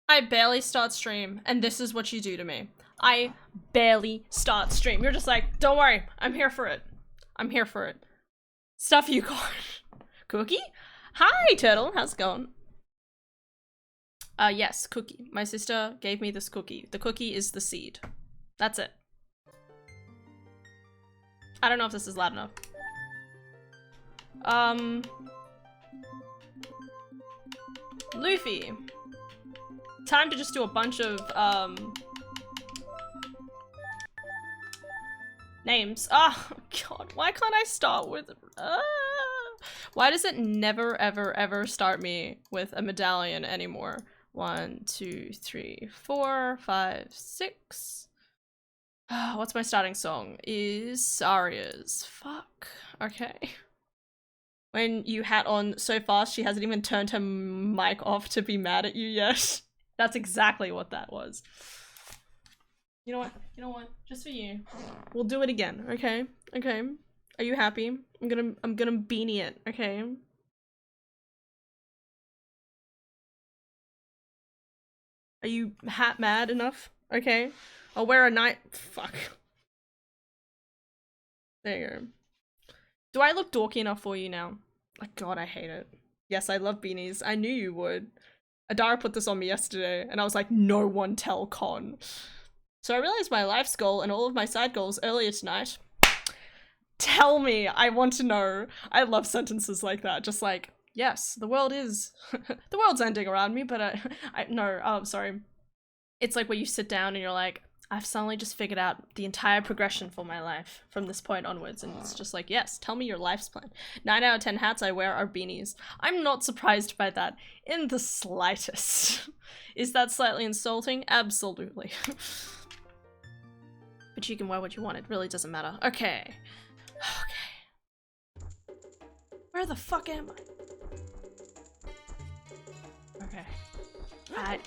I barely start stream, and this is what you do to me. I barely start stream. You're just like, don't worry, I'm here for it. I'm here for it. Stuff you got. Cookie? Hi, Turtle. How's it going? Yes, cookie. My sister gave me this cookie. The cookie is the seed. That's it. I don't know if this is loud enough. Luffy. Time to just do a bunch of, names. Oh, God. Why can't I start with, why does it never, ever, ever start me with a medallion anymore? 1, 2, 3, 4, 5, 6. What's my starting song? Is Aria's. Fuck. Okay. When you hat on so fast, she hasn't even turned her mic off to be mad at you yet. That's exactly what that was. You know what? You know what? Just for you. We'll do it again, okay? Okay. Are you happy? I'm gonna beanie it, okay? Are you hat mad enough? Okay. I'll wear a night. Fuck. There you go. Do I look dorky enough for you now? Like, God, I hate it. Yes, I love beanies. I knew you would. Adara put this on me yesterday, and I was like, no one tell Con. So I realized my life's goal and all of my side goals earlier tonight. Tell me, I want to know. I love sentences like that. Just like, yes, the world is, the world's ending around me, but sorry. It's like where you sit down and you're like, I've suddenly just figured out the entire progression for my life from this point onwards, and it's just like, yes, tell me your life's plan. 9 out of 10 hats I wear are beanies. I'm not surprised by that in the slightest. Is that slightly insulting? Absolutely. But you can wear what you want, it really doesn't matter. Okay. Okay. Where the fuck am I? Okay.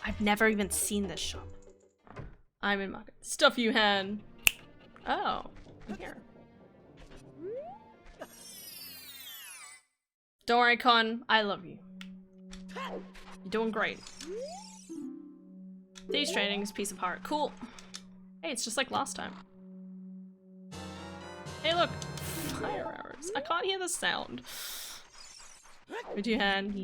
I've never even seen this shop. I'm in market. Stuff you hand. Oh, I'm here. Don't worry, Con. I love you. You're doing great. These trainings, piece of heart. Cool. Hey, it's just like last time. Hey, look. Fire arrows. I can't hear the sound. With your hand.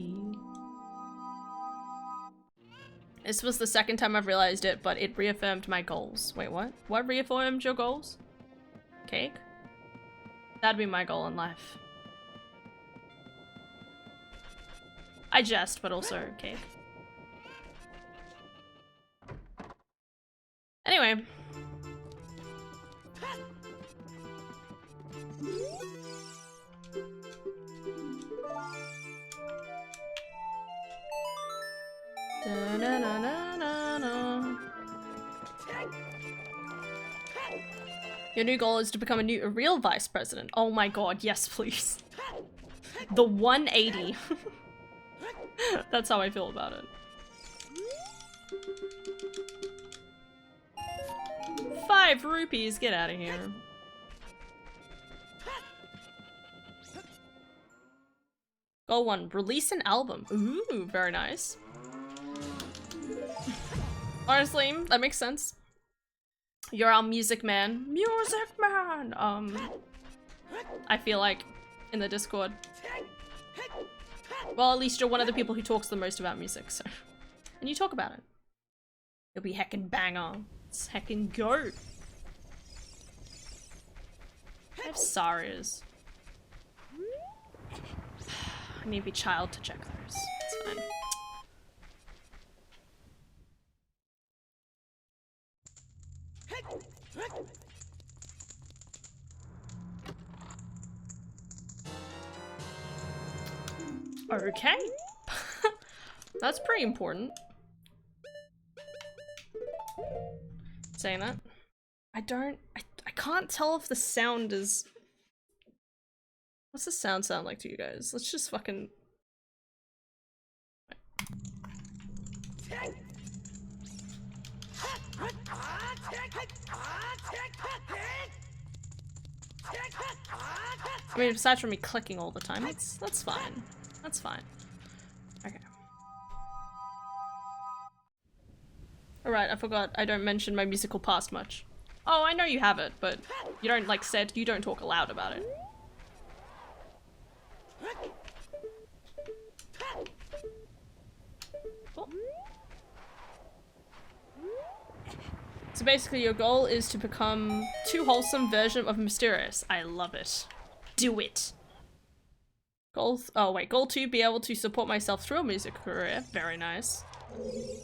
This was the second time I've realized it, but it reaffirmed my goals. Wait, what? What reaffirmed your goals? Cake? That'd be my goal in life. I jest, but also cake. Anyway. Da -na -na -na -na -na. Your new goal is to become a real vice president. Oh my god, yes please. The 180. That's how I feel about it. 5 rupees, get out of here. Goal 1, release an album. Ooh, very nice. Honestly, that makes sense. You're our music man. Music man! I feel like in the Discord. Well, at least you're one of the people who talks the most about music, so. And you talk about it. You'll be heckin' banger. Let's heckin' go. I have Sarias. I need to be child to check those. It's fine. Okay. That's pretty important. Saying that. I can't tell if the sound is... What's the sound like to you guys? Let's just fucking... I mean, aside from me clicking all the time, that's fine. That's fine. Okay. Alright, I forgot I don't mention my musical past much. Oh, I know you have it, but you don't, like said, you don't talk aloud about it. Cool. So basically your goal is to become too wholesome version of Mysterious. I love it. Do it. Goal 2, be able to support myself through a music career. Very nice.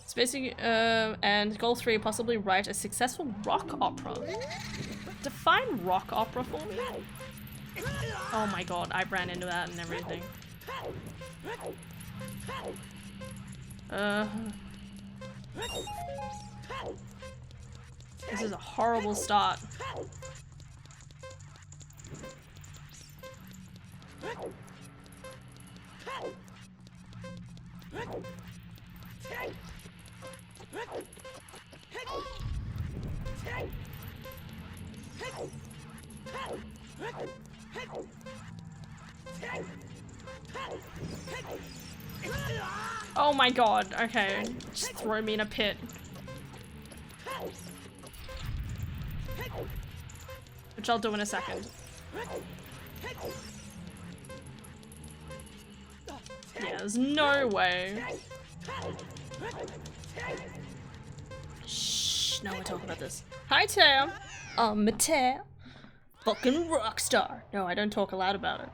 It's basically, and goal 3, possibly write a successful rock opera. Define rock opera for me. Oh my god, I ran into that and everything. This is a horrible start. Oh my god, okay. Just throw me in a pit. Which I'll do in a second. Yeah, there's no way. Shh, no one talk about this. Hi, Tam. I'm a Tam. Fucking rockstar. No, I don't talk aloud about it.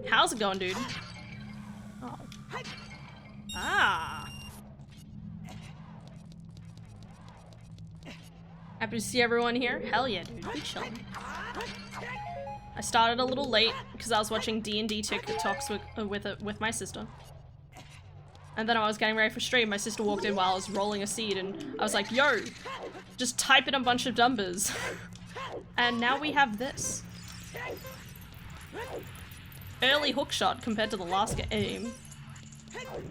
How's it going, dude? Oh. Ah. Happy to see everyone here. Hell yeah, dude. We chilling. I started a little late because I was watching D&D TikToks with my sister. And then I was getting ready for stream. My sister walked in while I was rolling a seed and I was like, yo, just type in a bunch of numbers. And now we have this. Early hookshot compared to the last game.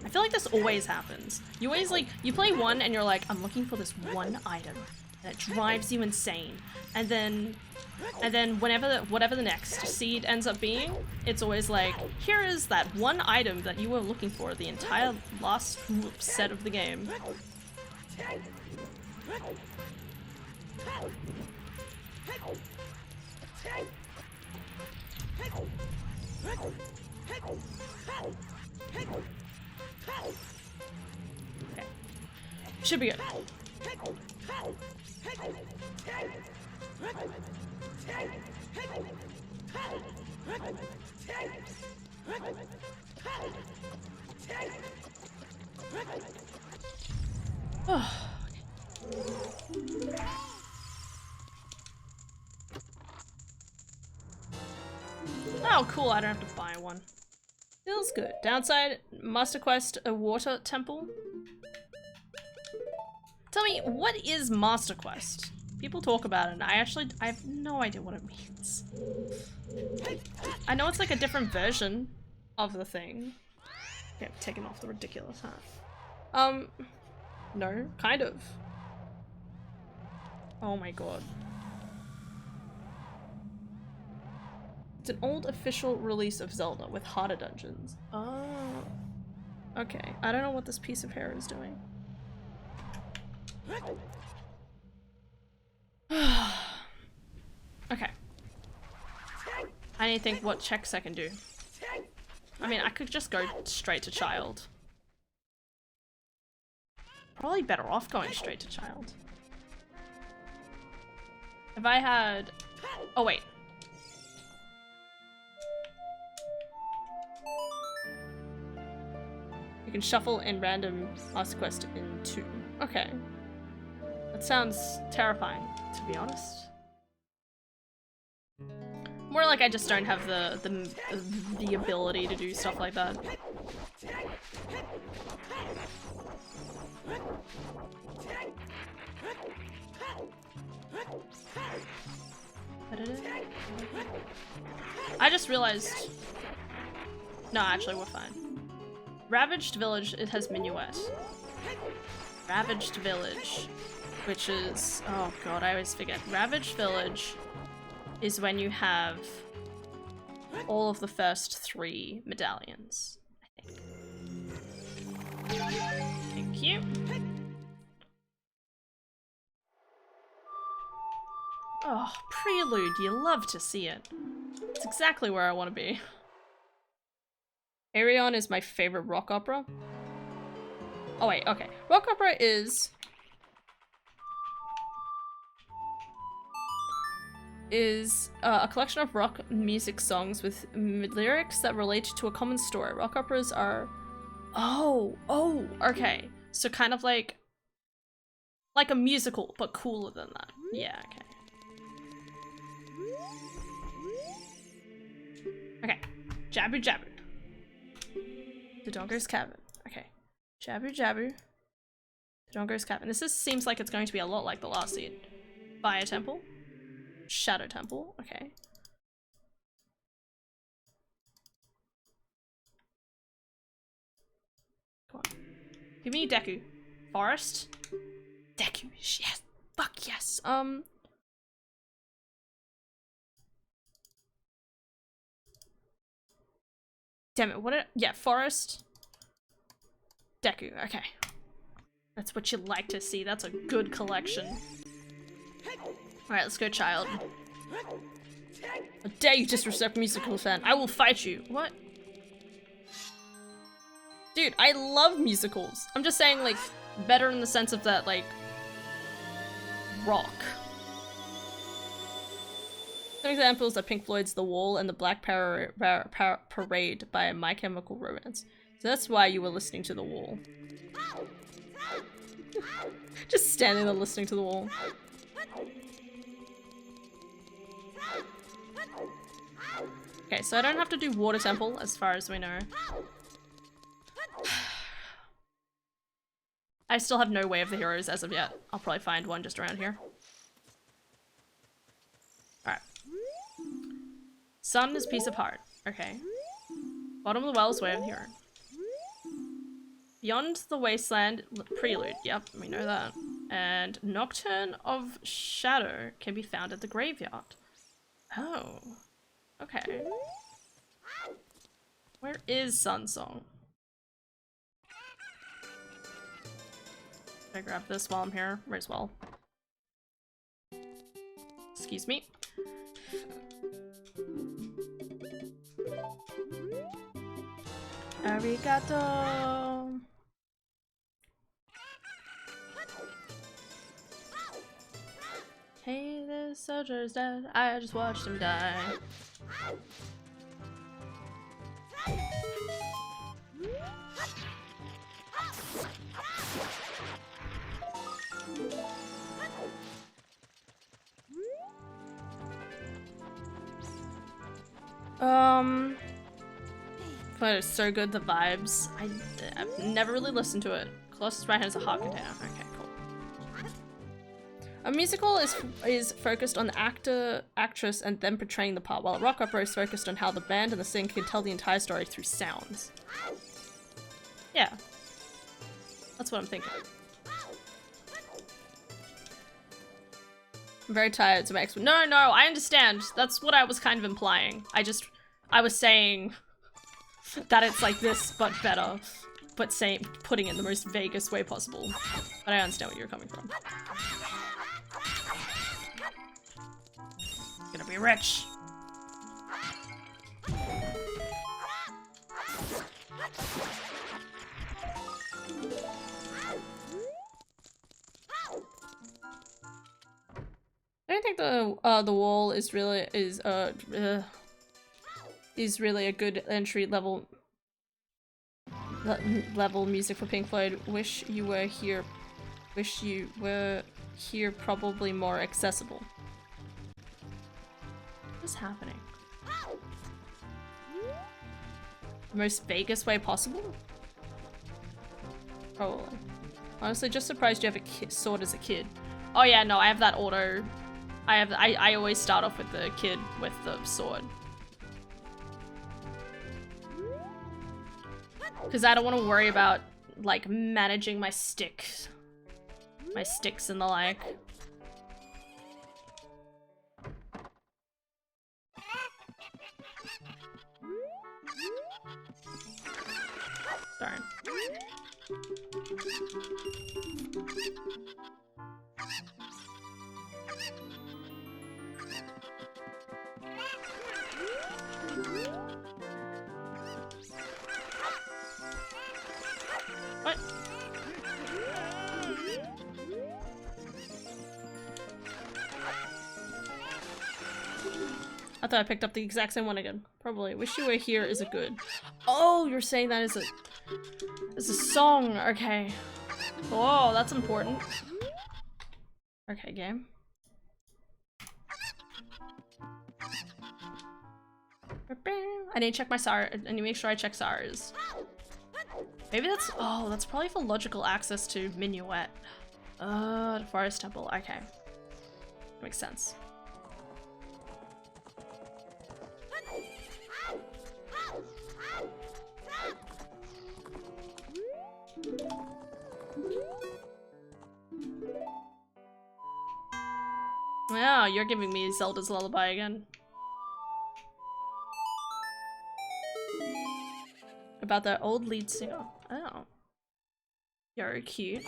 I feel like this always happens. You always like, you play one and you're like, I'm looking for this one item. And it drives you insane. And then whatever the next seed ends up being, it's always like, here is that one item that you were looking for the entire last set of the game. Okay. Should be good. Oh, cool, I don't have to buy one. Feels good. Downside, Master Quest, a water temple. Tell me, what is Master Quest? People talk about it, and I have no idea what it means. I know it's like a different version of the thing. Okay, I've taken off the ridiculous hat. No, kind of. Oh my god. It's an old official release of Zelda with harder dungeons. Oh. Okay, I don't know what this piece of hair is doing. Okay. I need to think what checks I can do. I mean, I could just go straight to child. Probably better off going straight to child. If I had... Oh, wait. You can shuffle in random Master Quest in 2. Okay. That sounds terrifying, to be honest. More like I just don't have the ability to do stuff like that. I just realized... No, actually, we're fine. Ravaged Village, it has Minuet. Ravaged Village, which is... Oh god, I always forget. Ravaged Village is when you have all of the first 3 medallions, I think. Thank you. Oh, Prelude, you love to see it. It's exactly where I want to be. Arion is my favorite rock opera. Oh wait, okay. Rock opera is a collection of rock music songs with lyrics that relate to a common story. Rock operas are... Oh, okay. So kind of like a musical, but cooler than that. Yeah, okay. Okay, Jabu Jabu. The Dogger's Cavern. Okay. Jabu Jabu. The Dogger's Cavern. This seems like it's going to be a lot like the last seed. Fire Temple. Shadow Temple. Okay. Come on. Give me Deku. Forest. Deku. Yes. Fuck yes. Damn it, yeah, Forest. Deku, okay. That's what you like to see, that's a good collection. Alright, let's go, child. How dare you disrespect musical fan? I will fight you. What? Dude, I love musicals. I'm just saying, like, better in the sense of that, like, rock. Some examples are Pink Floyd's The Wall and the Black Parade by My Chemical Romance. So that's why you were listening to The Wall. Just standing there listening to The Wall. Okay, so I don't have to do Water Temple as far as we know. I still have no Way of the Heroes as of yet. I'll probably find one just around here. Alright. Sun is Piece of Heart. Okay. Bottom of the Well is Way of the Hero. Beyond the Wasteland, Prelude. Yep, we know that. And Nocturne of Shadow can be found at the graveyard. Oh. Okay. Where is Sun Song? Can I grab this while I'm here? Might as well. Excuse me. Arigato. Hey, this soldier's dead. I just watched him die. But it's so good, the vibes. I've never really listened to it. Closest right hand is a heart container. Okay, cool. A musical is focused on the actor, actress, and them portraying the part, while a rock opera is focused on how the band and the singer can tell the entire story through sounds. Yeah. That's what I'm thinking. I'm very tired, so my ex- No, I understand. That's what I was kind of implying. I was saying that it's like this, but better. But putting it in the most vaguest way possible. But I understand where you're coming from. Gonna be rich. I don't think the wall is really a good entry level music for Pink Floyd. Wish you were here. Wish you were here. Probably more accessible. What's happening? The most vaguest way possible? Probably. Honestly, just surprised you have a sword as a kid. Oh yeah, no, I have that auto. I always start off with the kid with the sword. Because I don't want to worry about, like, managing my sticks and the like. Sorry. What? I thought I picked up the exact same one again. Probably. Wish You Were Here is a good. Oh, you're saying that as a song. Okay. Oh, that's important. Okay, game. I need to check my SAR. I need to make sure I check SARs. Maybe that's- oh, that's probably for logical access to Minuet. The Forest Temple. Okay. Makes sense. Yeah, you're giving me Zelda's Lullaby again. About that old lead singer. Oh. You're cute.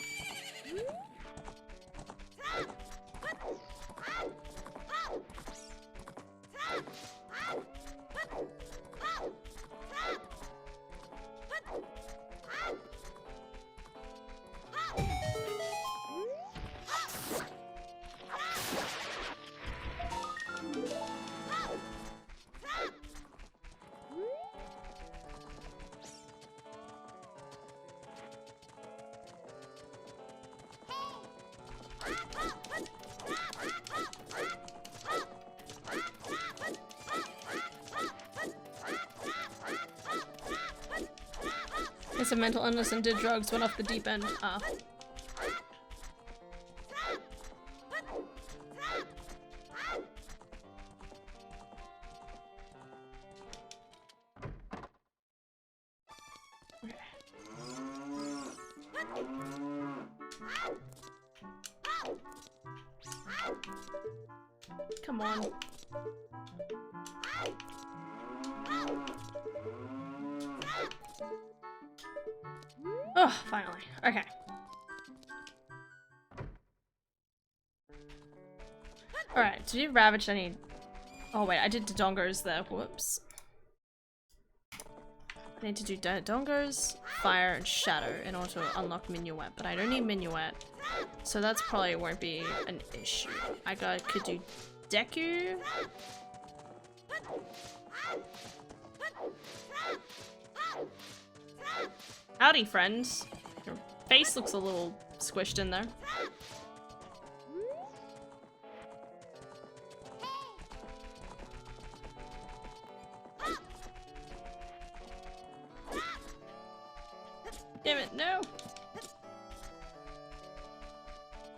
It's a mental illness and did drugs, went off the deep end. Ah. Okay. Come on. Oh, finally. Okay. Alright, to do Ravaged I need... Oh wait, I did Dodongos there. Whoops. I need to do Dodongos, Fire, and Shadow in order to unlock Minuet, but I don't need Minuet. So that's probably won't be an issue. Could do Deku. Howdy, friends. Your face looks a little squished in there. Damn it, no!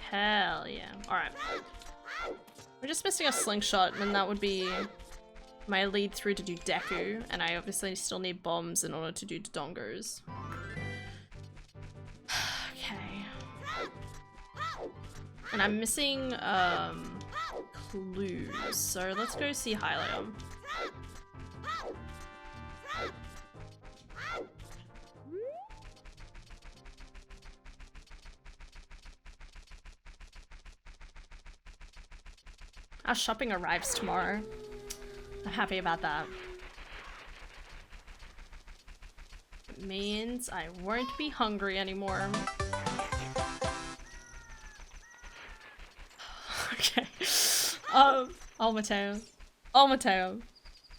Hell yeah. Alright. We're just missing a slingshot, and that would be my lead through to do Deku, and I obviously still need bombs in order to do Dodongos. Okay. And I'm missing, clues, so let's go see Hylium. Our shopping arrives tomorrow. I'm happy about that. It means I won't be hungry anymore. Okay. Oh Mateo. Oh Mateo.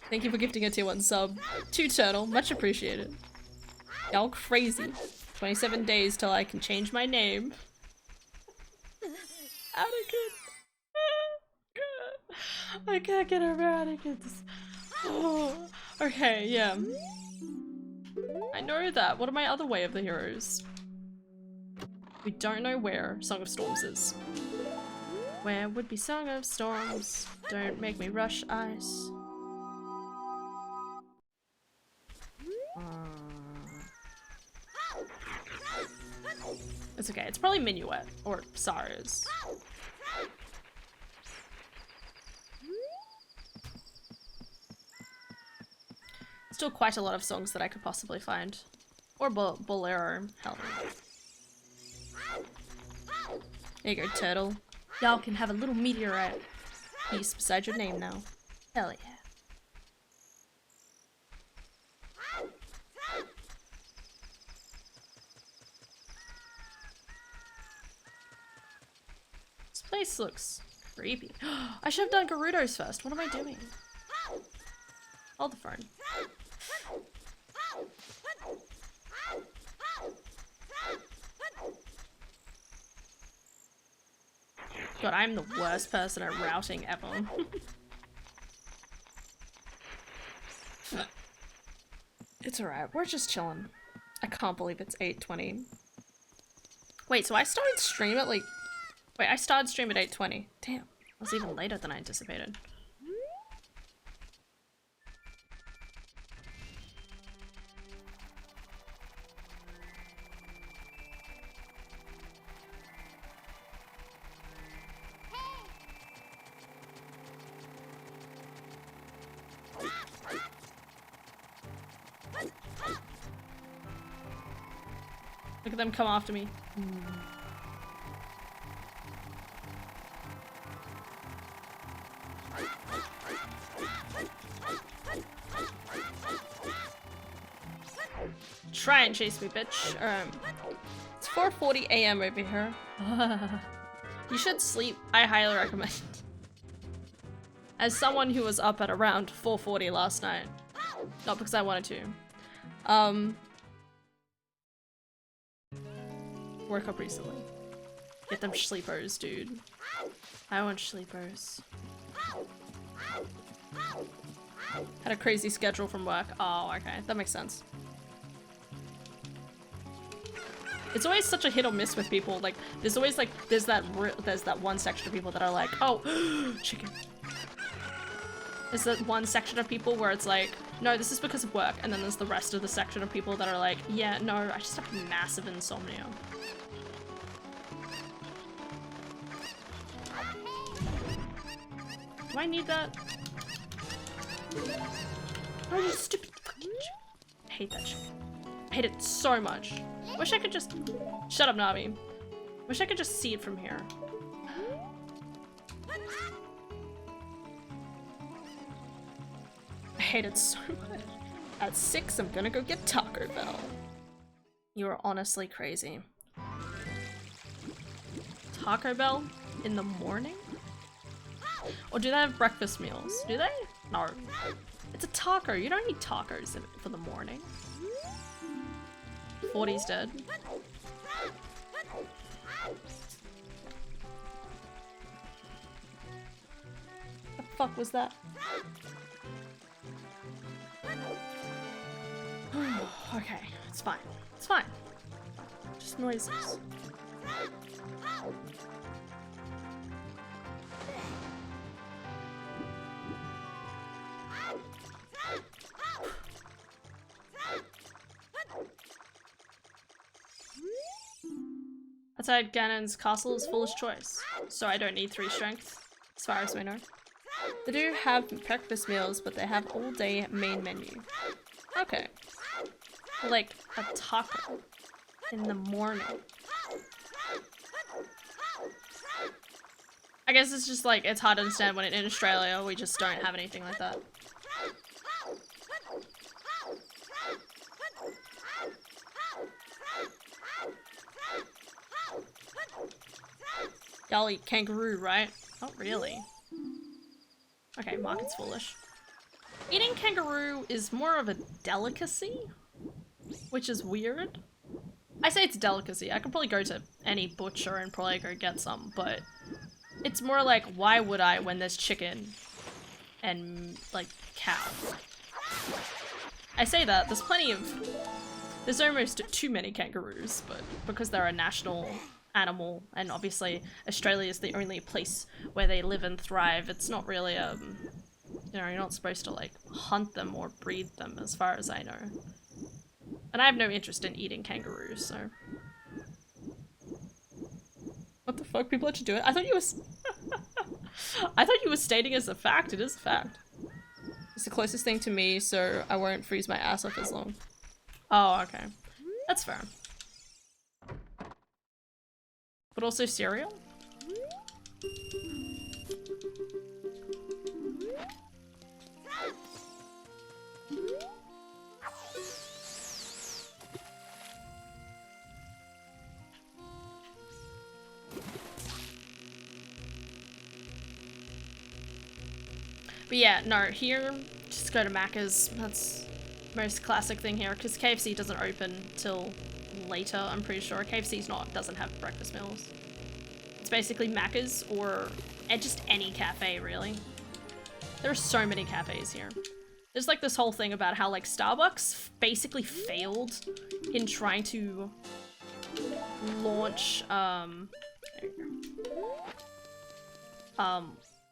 Thank you for gifting a tier 1 sub. 2 turtle, much appreciated. Y'all crazy. 27 days till I can change my name. Anakin. I can't get over Anakin's. Oh. Okay, yeah. I know that. What are my other Way of the Heroes? We don't know where Song of Storms is. Where would be Song of Storms? Don't make me rush ice. It's okay. It's probably Minuet or Sara's. Still quite a lot of songs that I could possibly find. Or Bolero. Hell. There you go, turtle. Y'all can have a little meteorite piece beside your name now. Hell yeah. This place looks creepy. I should have done Gerudo's first. What am I doing? Hold the phone. God, I'm the worst person at routing ever. It's alright, we're just chilling. I can't believe it's 8:20. Wait, so I started stream at like... Wait, I started stream at 8:20. Damn, it was even later than I anticipated. Look at them come after me. Try and chase me, bitch. It's 4:40 AM over here. You should sleep. I highly recommend. As someone who was up at around 4:40 last night. Not because I wanted to. Woke up recently. Get them sleepers, dude. I want sleepers. Had a crazy schedule from work. Oh, okay. That makes sense. It's always such a hit or miss with people. Like, there's always like, there's that one section of people that are like, oh, chicken. There's that one section of people where it's like, no, this is because of work. And then there's the rest of the section of people that are like, yeah, no, I just have massive insomnia. Do I need that? Oh, you stupid fucking chicken. I hate that chicken. I hate it so much. Wish I could just... Shut up, Navi. Wish I could just see it from here. I hate it so much. At 6, I'm gonna go get Taco Bell. You are honestly crazy. Taco Bell in the morning? Or do they have breakfast meals? Do they? No. It's a taco. You don't eat tacos for the morning. 40's dead. The fuck was that? Okay, it's fine. It's fine. Just noises. Outside Ganon's castle is foolish choice, so I don't need 3 strength, as far as we know. They do have breakfast meals, but they have all-day main menu. Okay. Like a taco in the morning. I guess it's just like, it's hard to understand when in Australia we just don't have anything like that. Y'all eat kangaroo, right? Not really. Okay, market's foolish. Eating kangaroo is more of a delicacy, which is weird. I say it's a delicacy. I could probably go to any butcher and probably go get some, but it's more like, why would I when there's chicken and, like, cow? I say that, there's almost too many kangaroos, but because they're a national animal, and obviously Australia is the only place where they live and thrive, it's not really, you know, you're not supposed to, like, hunt them or breed them, as far as I know. And I have no interest in eating kangaroos, so... What the fuck? People let you do it? I thought you was... I thought you were stating as a fact. It is a fact. It's the closest thing to me, so I won't freeze my ass off as long. Oh, okay. That's fair. But also cereal? But yeah, no, here, just go to Macca's. That's the most classic thing here, because KFC doesn't open till later, I'm pretty sure. KFC's doesn't have breakfast meals. It's basically Macca's or just any cafe, really. There are so many cafes here. There's like this whole thing about how like Starbucks basically failed in trying to launch,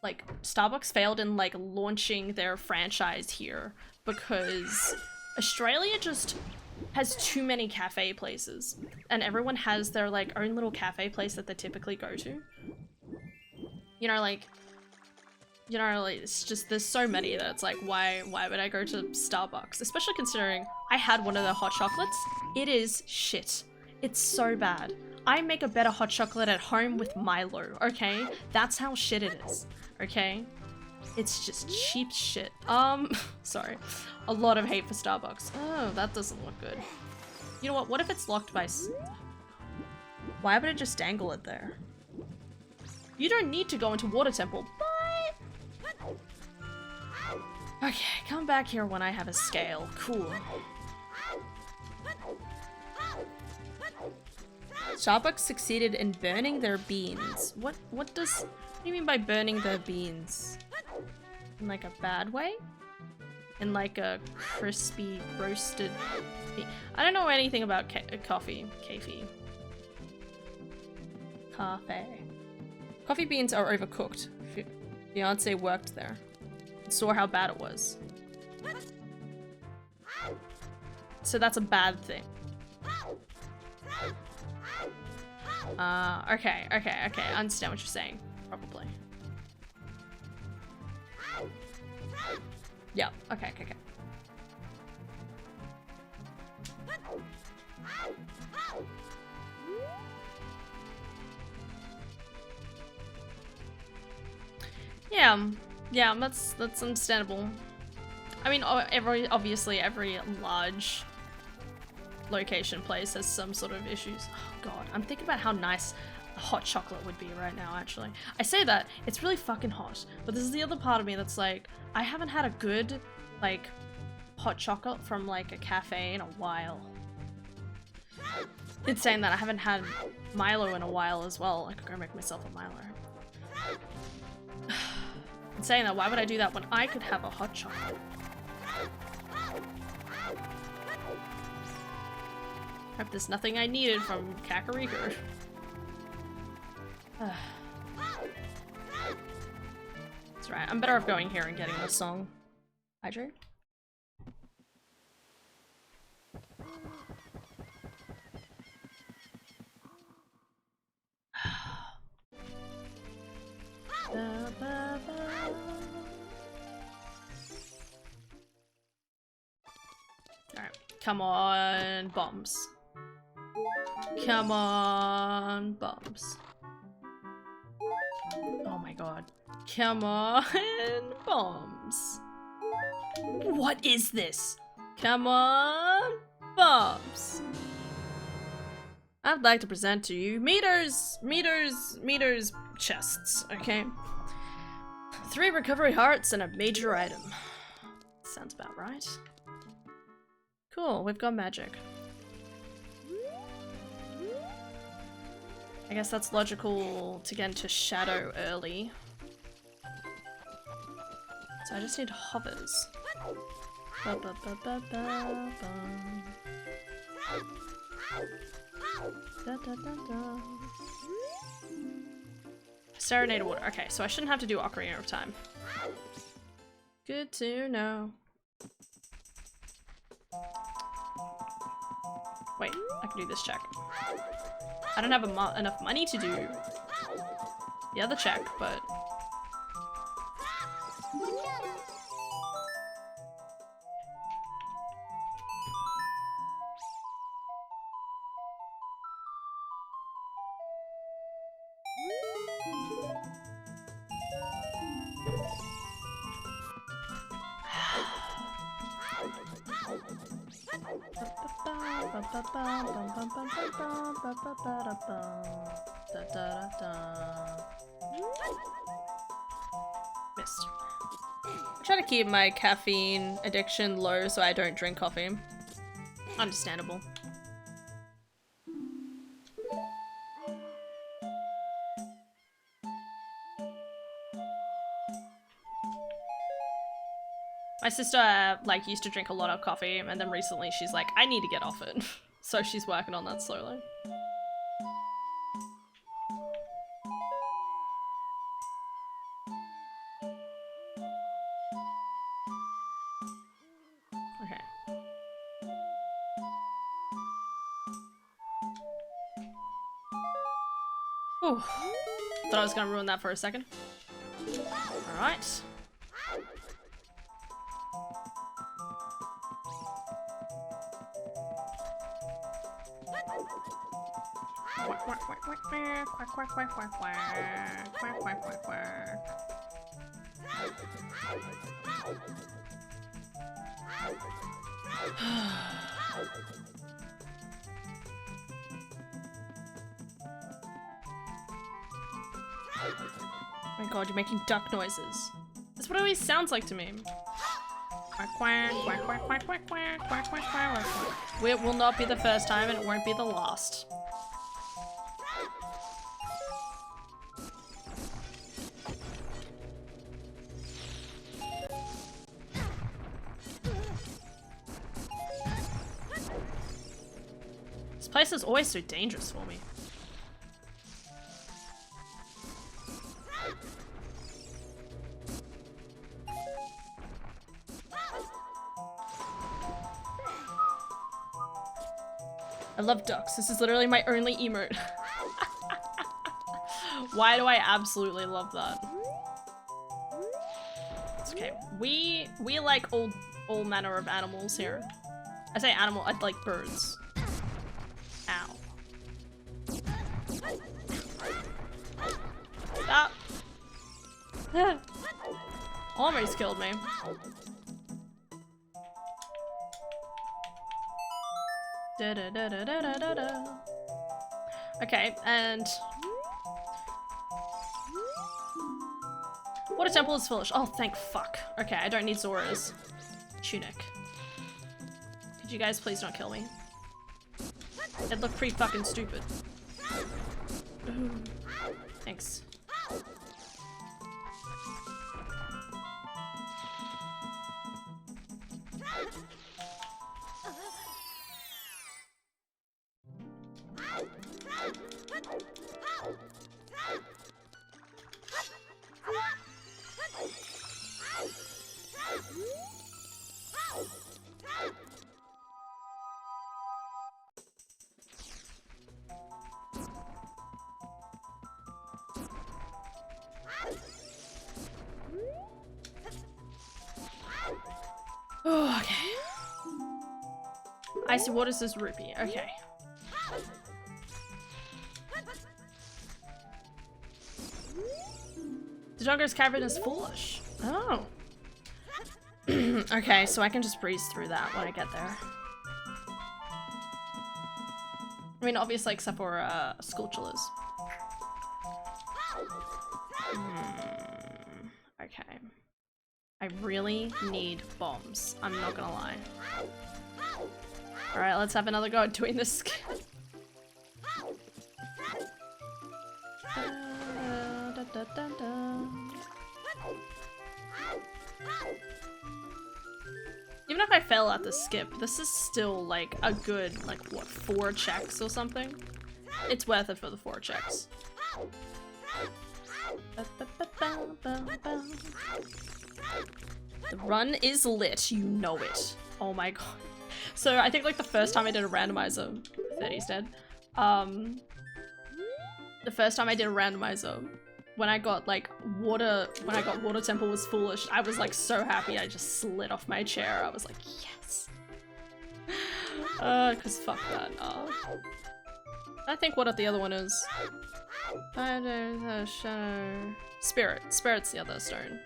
like Starbucks failed in like launching their franchise here because Australia just has too many cafe places and everyone has their like own little cafe place that they typically go to. You know, like it's just, there's so many that it's like, why would I go to Starbucks? Especially considering I had one of their hot chocolates. It is shit. It's so bad. I make a better hot chocolate at home with Milo, okay? That's how shit it is, okay? It's just cheap shit. Sorry. A lot of hate for Starbucks. Oh, that doesn't look good. You know what if it's locked by why would it just dangle it there? You don't need to go into Water Temple, but... Okay, come back here when I have a scale. Cool. Starbucks succeeded in burning their beans. What do you mean by burning their beans? In like a bad way? In like a crispy roasted bean? I don't know anything about coffee. Coffee beans are overcooked. Fiance worked there. Saw how bad it was. So that's a bad thing. Okay. I understand what you're saying. Probably. Yeah, okay. Yeah, that's understandable. I mean, obviously every large location place has some sort of issues. Oh god, I'm thinking about how nice a hot chocolate would be right now, actually. I say that, it's really fucking hot, but this is the other part of me that's like, I haven't had a good, like, hot chocolate from, like, a cafe in a while. It's saying that I haven't had Milo in a while as well. I could go make myself a Milo. It's saying that, why would I do that when I could have a hot chocolate? Hope there's nothing I needed from Kakariko. That's right, I'm better off going here and getting this song. Hydrate? Come on, bombs. Come on, bombs. Oh my god. Come on, bombs. What is this? Come on, bombs. I'd like to present to you meters chests, okay? 3 recovery hearts and a major item. Sounds about right. Cool, we've got magic. I guess that's logical to get into shadow early. So I just need hovers. Ba -ba -ba -ba -ba -ba. Da -da -da -da. Serenade water. Okay, so I shouldn't have to do Ocarina of Time. Good to know. Wait, I can do this check. I don't have enough money to do the other check, but... Missed. I try to keep my caffeine addiction low so I don't drink coffee. Understandable. My sister, like, used to drink a lot of coffee, and then recently she's like, I need to get off it. So she's working on that slowly. Okay. Ooh. Thought I was gonna ruin that for a second. Alright. Oh my god, you're making duck noises. That's what it always sounds like to me. It will not be the first time and it won't be the last. This place is always so dangerous for me. I love ducks. This is literally my only emote. Why do I absolutely love that? It's okay. We like all manner of animals here. I say animal, I like birds. Ow. Stop. Almost killed me. Da -da -da -da -da -da -da. Okay, and water temple is foolish. Oh, thank fuck. Okay, I don't need Zora's tunic. Could you guys please not kill me? It looked pretty fucking stupid. Ooh. Thanks. Oh, okay. Icy waters is rupee. Okay. The Dogger's cavern is foolish. Oh. Okay, so I can just breeze through that when I get there. I mean, obviously, except for Sculptulars. Okay. I really need bombs. I'm not gonna lie. Alright, let's have another go at doing this. Even if I fail at the skip, this is still like a good, like, what, 4 checks or something? It's worth it for the 4 checks. The run is lit, you know it. Oh my god. So I think like the first time I did a randomizer, 30's dead. The first time I did a randomizer, when I got like water temple was foolish, I was like so happy I just slid off my chair. I was like, yes. Cause fuck that. I think what the other one is. Spirit. Spirit's the other stone.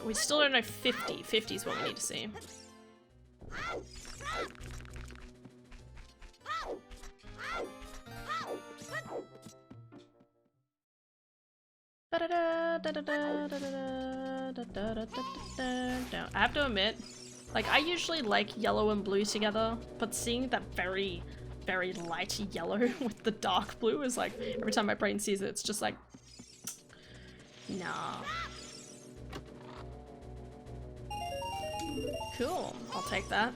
We still don't know 50. 50 is what we need to see. I have to admit, like, I usually like yellow and blue together, but seeing that very, very light yellow with the dark blue is like, every time my brain sees it, it's just like, nah. Cool, I'll take that.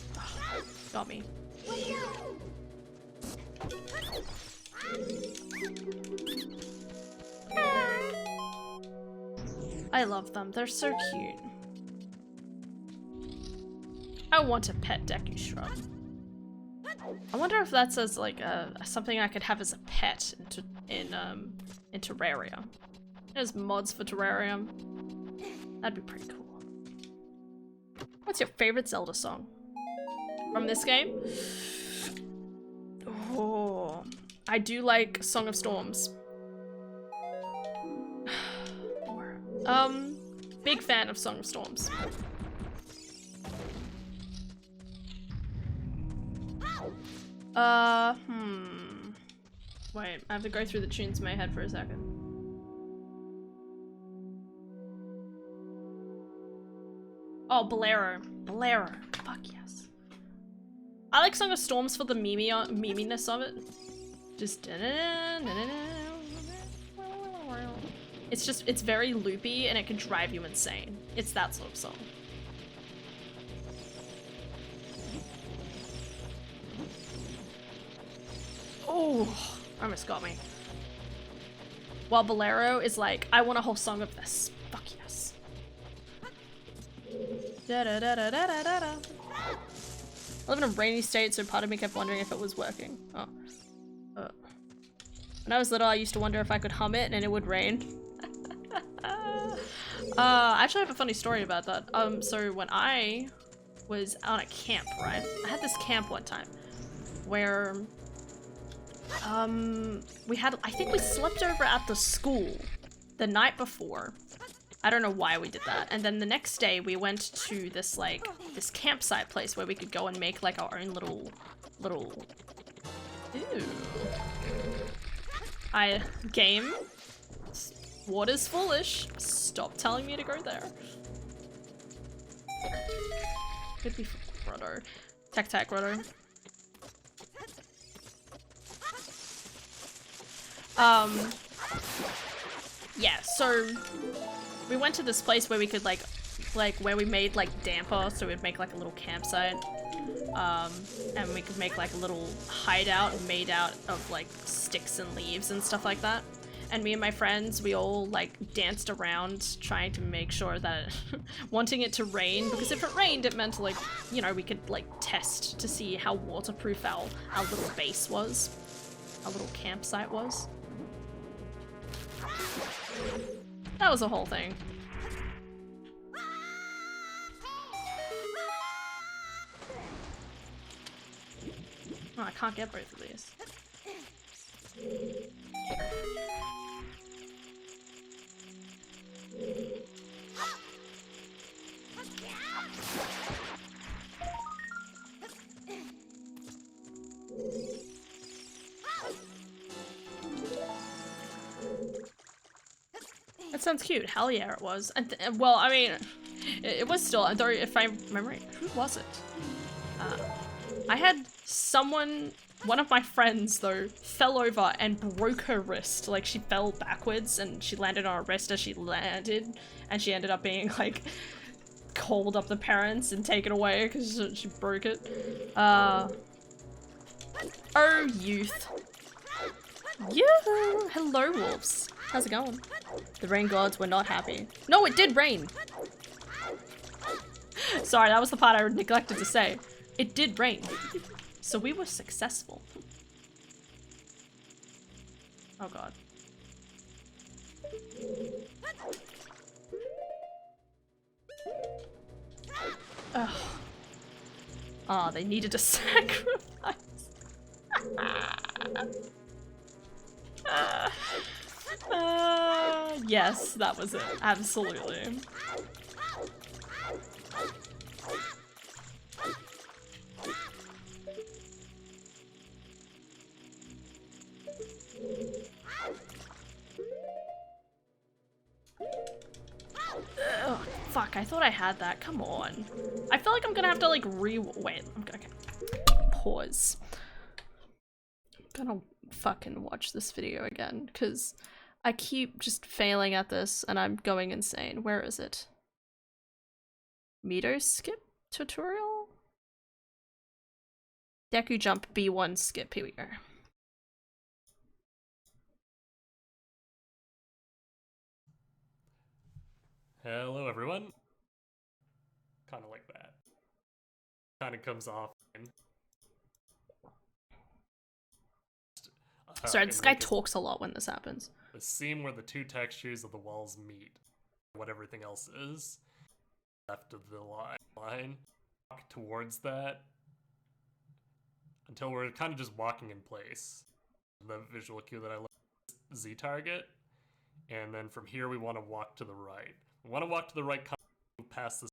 Oh, got me. I love them, they're so cute. I want a pet Deku Shrub. I wonder if that's as like something I could have as a pet in Terraria. There's mods for Terraria. That'd be pretty cool. What's your favorite Zelda song from this game? Oh, I do like Song of Storms. Big fan of Song of Storms. Wait, I have to go through the tunes in my head for a second. Oh, Bolero. Bolero. Fuck yes. I like Song of Storms for the meminess of it. Just it's very loopy and it can drive you insane. It's that sort of song. Oh, almost got me. While Bolero is like, I want a whole song of this. Fuck yes. Da da da da da da da. I live in a rainy state, so part of me kept wondering if it was working. Oh. When I was little, I used to wonder if I could hum it and it would rain. I actually have a funny story about that. So when I was on a camp, right? I had this camp one time where I think we slept over at the school the night before. I don't know why we did that. And then the next day we went to this like this campsite place where we could go and make like our own little Ew. Game. Water's foolish. Stop telling me to go there. Could be Grotto. Tac Grotto. Yeah, so we went to this place where we could like where we made like damper, so we'd make like a little campsite. And we could make like a little hideout made out of like sticks and leaves and stuff like that. and me and my friends, we all like danced around trying to make sure that wanting it to rain, because if it rained it meant like, you know, we could like test to see how waterproof our little base was, our little campsite was. That was a whole thing. Oh, I can't get both of these. That sounds cute. Hell yeah, it was. And well, I mean, it was still. Though, if I remember, who was it? I had someone. One of my friends, though, fell over and broke her wrist. Like, she fell backwards and she landed on her wrist as she landed, and she ended up being like called up the parents and taken away because she broke it. Oh, youth. Yoo-hoo! Hello, wolves. How's it going? The rain gods were not happy. No, it did rain! Sorry, that was the part I neglected to say. It did rain. So we were successful. Oh god. Ugh. Oh, they needed a sacrifice. Yes, that was it. Absolutely. Ugh, fuck, I thought I had that. Come on. I feel like I'm gonna have to like wait, okay. Pause. I'm gonna fucking watch this video again, because I keep just failing at this and I'm going insane. Where is it? Meter skip tutorial? Deku jump B1 skip, here we go. Hello everyone. Kind of like that. Kind of comes off. Sorry, this guy talks a lot when this happens. The seam where the two textures of the walls meet. What everything else is. Left of the line. Walk towards that. Until we're kind of just walking in place. The visual cue that I love is Z target. And then from here we want to walk to the right. We want to walk to the right past this.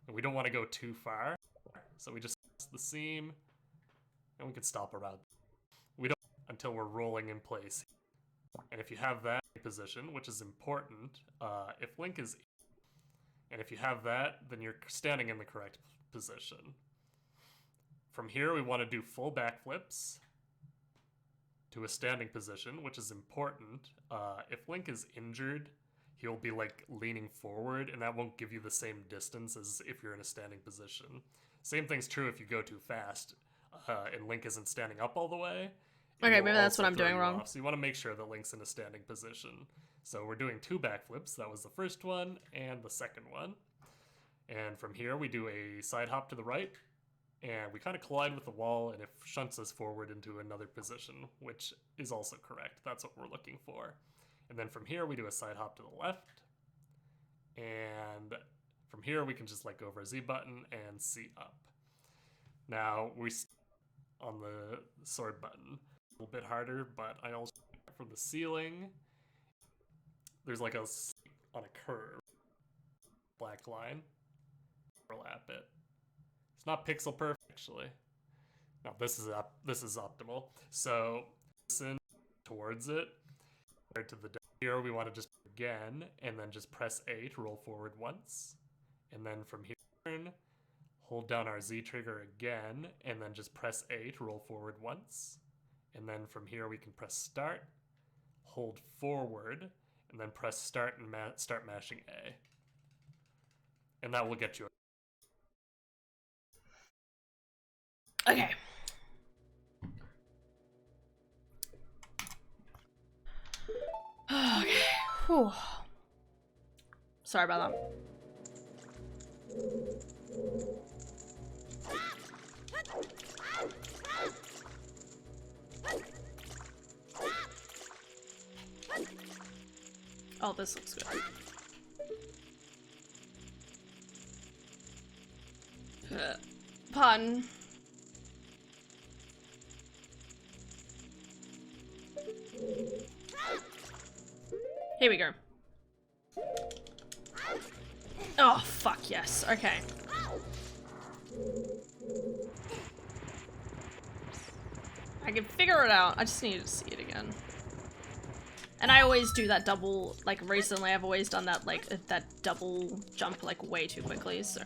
And we don't want to go too far. So we just pass the seam. And we can stop around. We don't until we're rolling in place. And if you have that position, which is important, if Link is... And if you have that, then you're standing in the correct position. From here, we want to do full backflips to a standing position, which is important. If Link is injured, he'll be like leaning forward, and that won't give you the same distance as if you're in a standing position. Same thing's true if you go too fast, and Link isn't standing up all the way. Okay, maybe that's what I'm doing wrong. So you want to make sure that Link's in a standing position. So we're doing 2 backflips. That was the first one and the second one. And from here, we do a side hop to the right, and we kind of collide with the wall, and it shunts us forward into another position, which is also correct. That's what we're looking for. And then from here, we do a side hop to the left, and from here, we can just let go of our Z button and C up. Now, we on the sword button. A little bit harder, but I also from the ceiling, there's like on a curve, black line, overlap it. It's not pixel perfect actually. No, this is optimal. So listen towards it. To the here, we want to just again, and then just press A to roll forward once, and then from here, hold down our Z trigger again, and then just press A to roll forward once. And then from here we can press start, hold forward, and then press start and start mashing A. And that will get you. Okay. Okay. Whew. Sorry about that. Oh, this looks good. Pun. Here we go. Oh, fuck yes. Okay. I can figure it out. I just need to see it again. And I always do that double, like recently I've always done that, like, that double jump, like, way too quickly, so.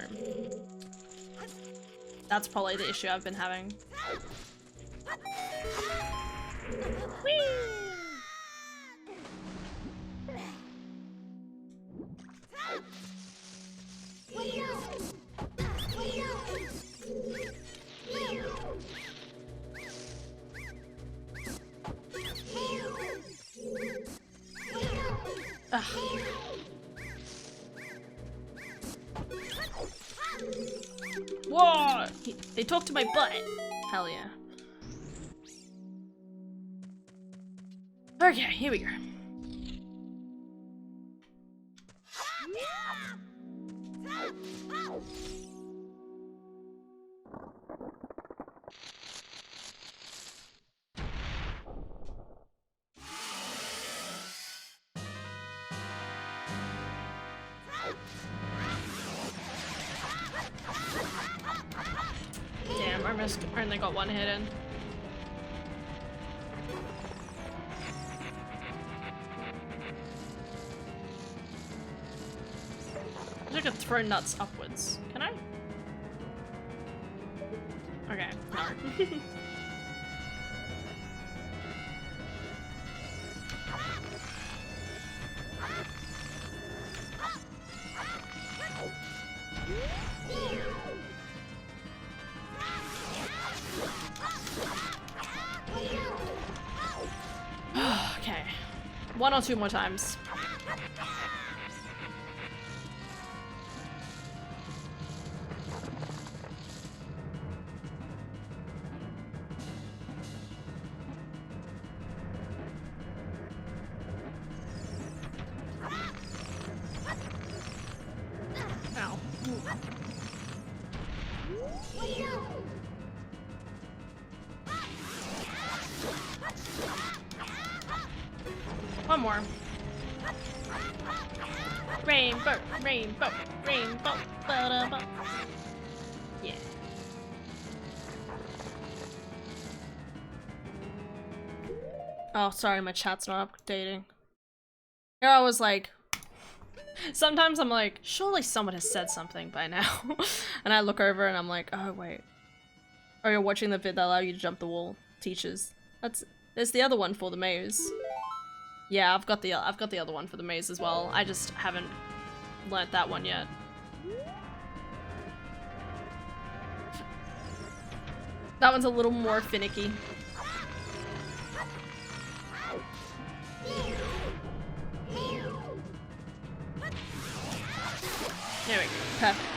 That's probably the issue I've been having. Whee! Ugh. Whoa! They talked to my butt. Hell yeah. Okay, here we go. Damn, I only got one hit in. I wish I could throw nuts upwards. Can I? Okay, no. Okay. One or two more times. Ow. One more. Rainbow, rainbow, rainbow, ba-da-ba. Yeah. Oh, sorry, my chat's not updating. Here I was like, sometimes I'm like, surely someone has said something by now. And I look over and I'm like, oh wait. Oh, you're watching the vid that allow you to jump the wall. Teachers. There's the other one for the maze. Yeah, I've got the other one for the maze as well. I just haven't learnt that one yet. That one's a little more finicky. There we go. Perfect.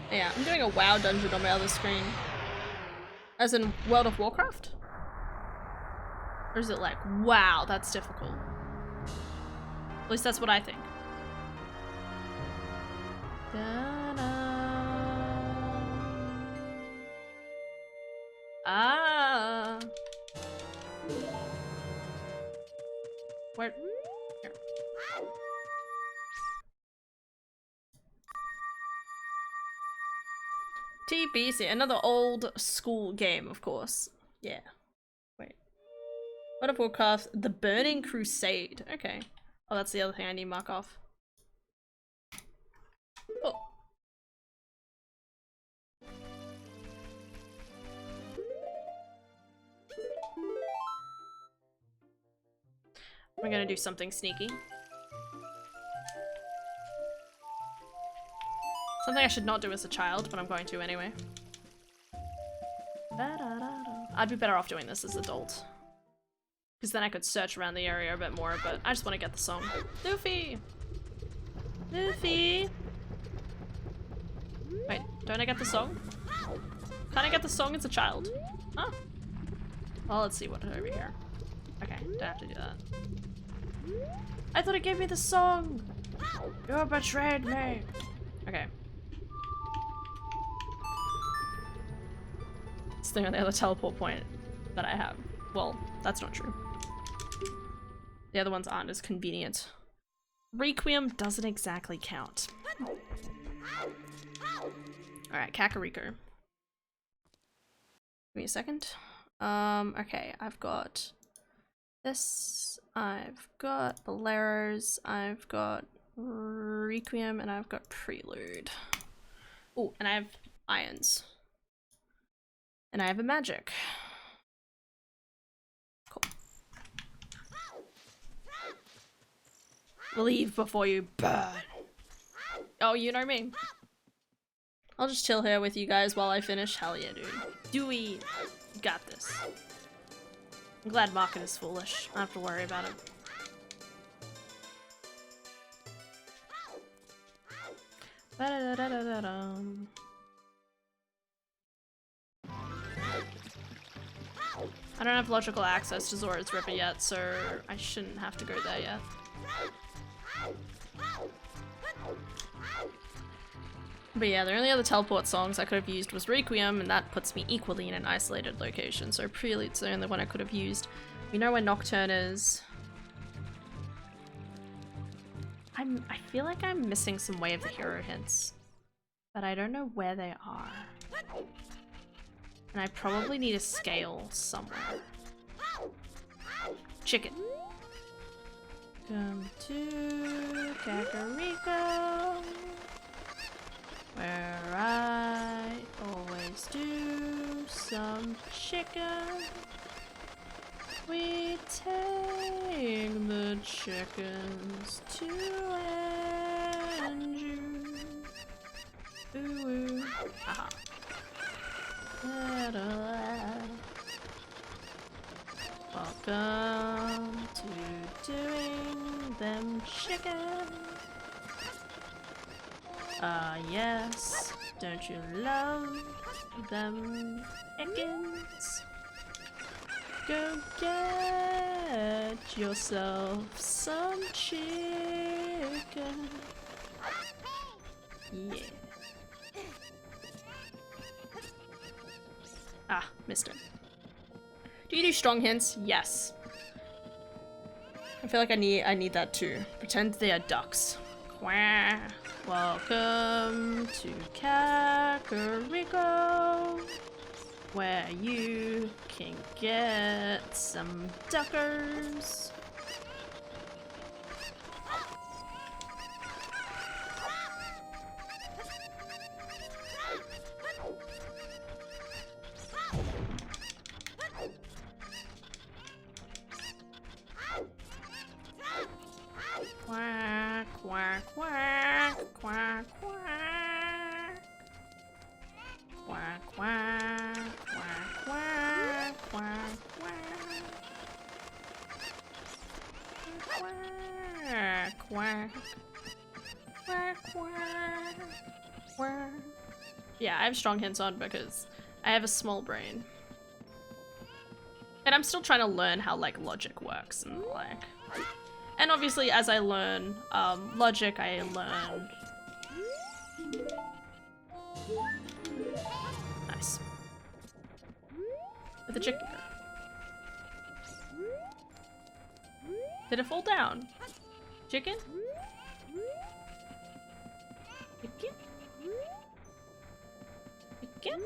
Yeah, I'm doing a WoW dungeon on my other screen. As in World of Warcraft? Or is it like, wow, that's difficult? At least that's what I think. Ah. Where? Here. TBC, another old school game, of course. Yeah. Wait. World of Warcraft, The Burning Crusade. Okay. Oh, that's the other thing I need to mark off. Oh. I'm gonna do something sneaky. Something I should not do as a child, but I'm going to anyway. I'd be better off doing this as an adult. Because then I could search around the area a bit more, but I just want to get the song. Luffy! Luffy! Wait, don't I get the song? Can't I get the song as a child? Oh. Well, let's see what's over here. Okay, don't have to do that. I thought it gave me the song! You betrayed me! Okay. It's the only other teleport point that I have. Well, that's not true. The other ones aren't as convenient. Requiem doesn't exactly count. Alright, Kakariko. Give me a second. Okay, I've got this, I've got Boleros, I've got Requiem, and I've got Prelude. Oh, and I have Irons. And I have a magic. Cool. Leave before you burn. Oh, you know me. I'll just chill here with you guys while I finish. Hell yeah, dude. Dewey, you got this. I'm glad Market is foolish. I don't have to worry about it. Ba-da-da-da-da-dum. I don't have logical access to Zora's River yet, so I shouldn't have to go there yet. But yeah, the only other teleport songs I could have used was Requiem, and that puts me equally in an isolated location, so Prelude's the only one I could have used. We know where Nocturne is. I feel like I'm missing some Way of the Hero hints, but I don't know where they are. And I probably need a scale somewhere. Chicken. Come to Kakariko, where I always do some chicken. We take the chickens to Andrew. Ooh, ooh. Aha. Welcome to doing them chicken. Yes, don't you love them chickens? Go get yourself some chicken. Yeah. Ah, missed it. Do you do strong hints? Yes. I feel like I need that too. Pretend they are ducks. Quack. Welcome to Kakariko, where you can get some duckers. Quack, quack, quack, quack, quack. Quack, quack, quack, quack, quack, quack. Quack, quack. Quack, quack, quack. Yeah, I have strong hints on because I have a small brain. And I'm still trying to learn how, like, logic works and, like... And obviously, as I learn logic, I learn... Nice. With the chicken. Did it fall down? Chicken? Chicken? Chicken?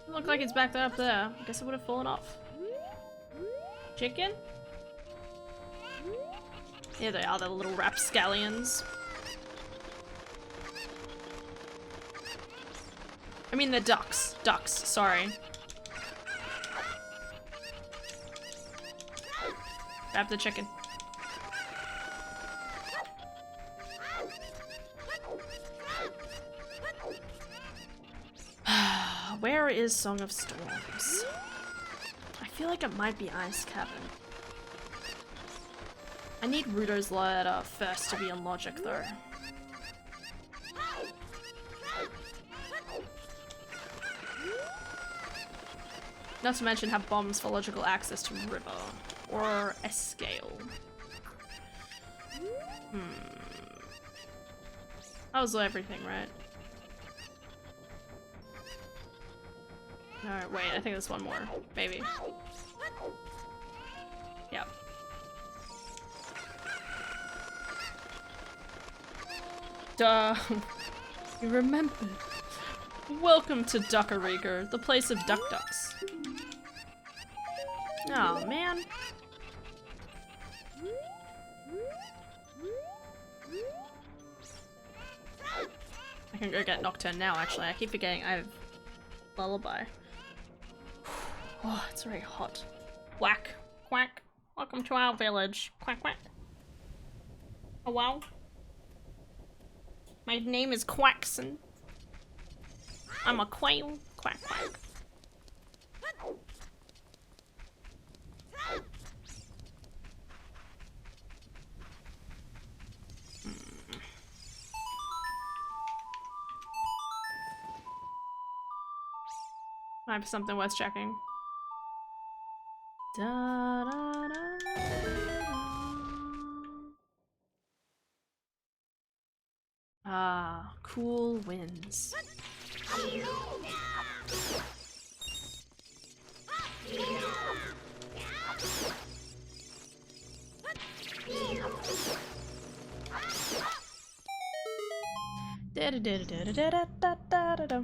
Look like it's back up there. I guess it would have fallen off. Chicken? Here they are, the little rapscallions. I mean, they're ducks. Ducks, sorry. Grab the chicken. Where Where is Song of Storms? I feel like it might be Ice Cavern. I need Rudo's ladder first to be in logic though. Not to mention have bombs for logical access to river or a scale. That was everything, right? No, wait, I think there's one more. Maybe. Yep. Duh. You remembered. Welcome to Duckarika, the place of ducks. Oh, man. I can go get Nocturne now, actually. I keep forgetting I have Lullaby. Oh, it's very hot. Quack. Quack. Welcome to our village. Quack, quack. Oh, wow. My name is Quackson. I'm a quail. Quack, quack. Might be something worth checking. Da, da, da, ah, cool winds. Da da da da da da da da da da.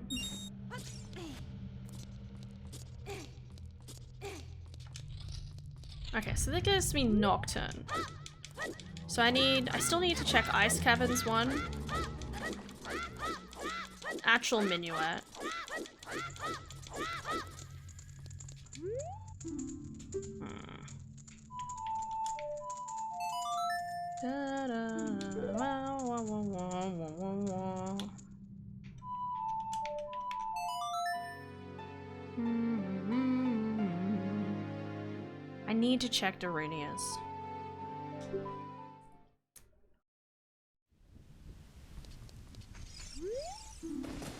Okay, so that gives me Nocturne. So I still need to check Ice Caverns 1. Actual Minuet. Da, da, wah, wah, wah, wah, wah, wah. I need to check Dorinia's.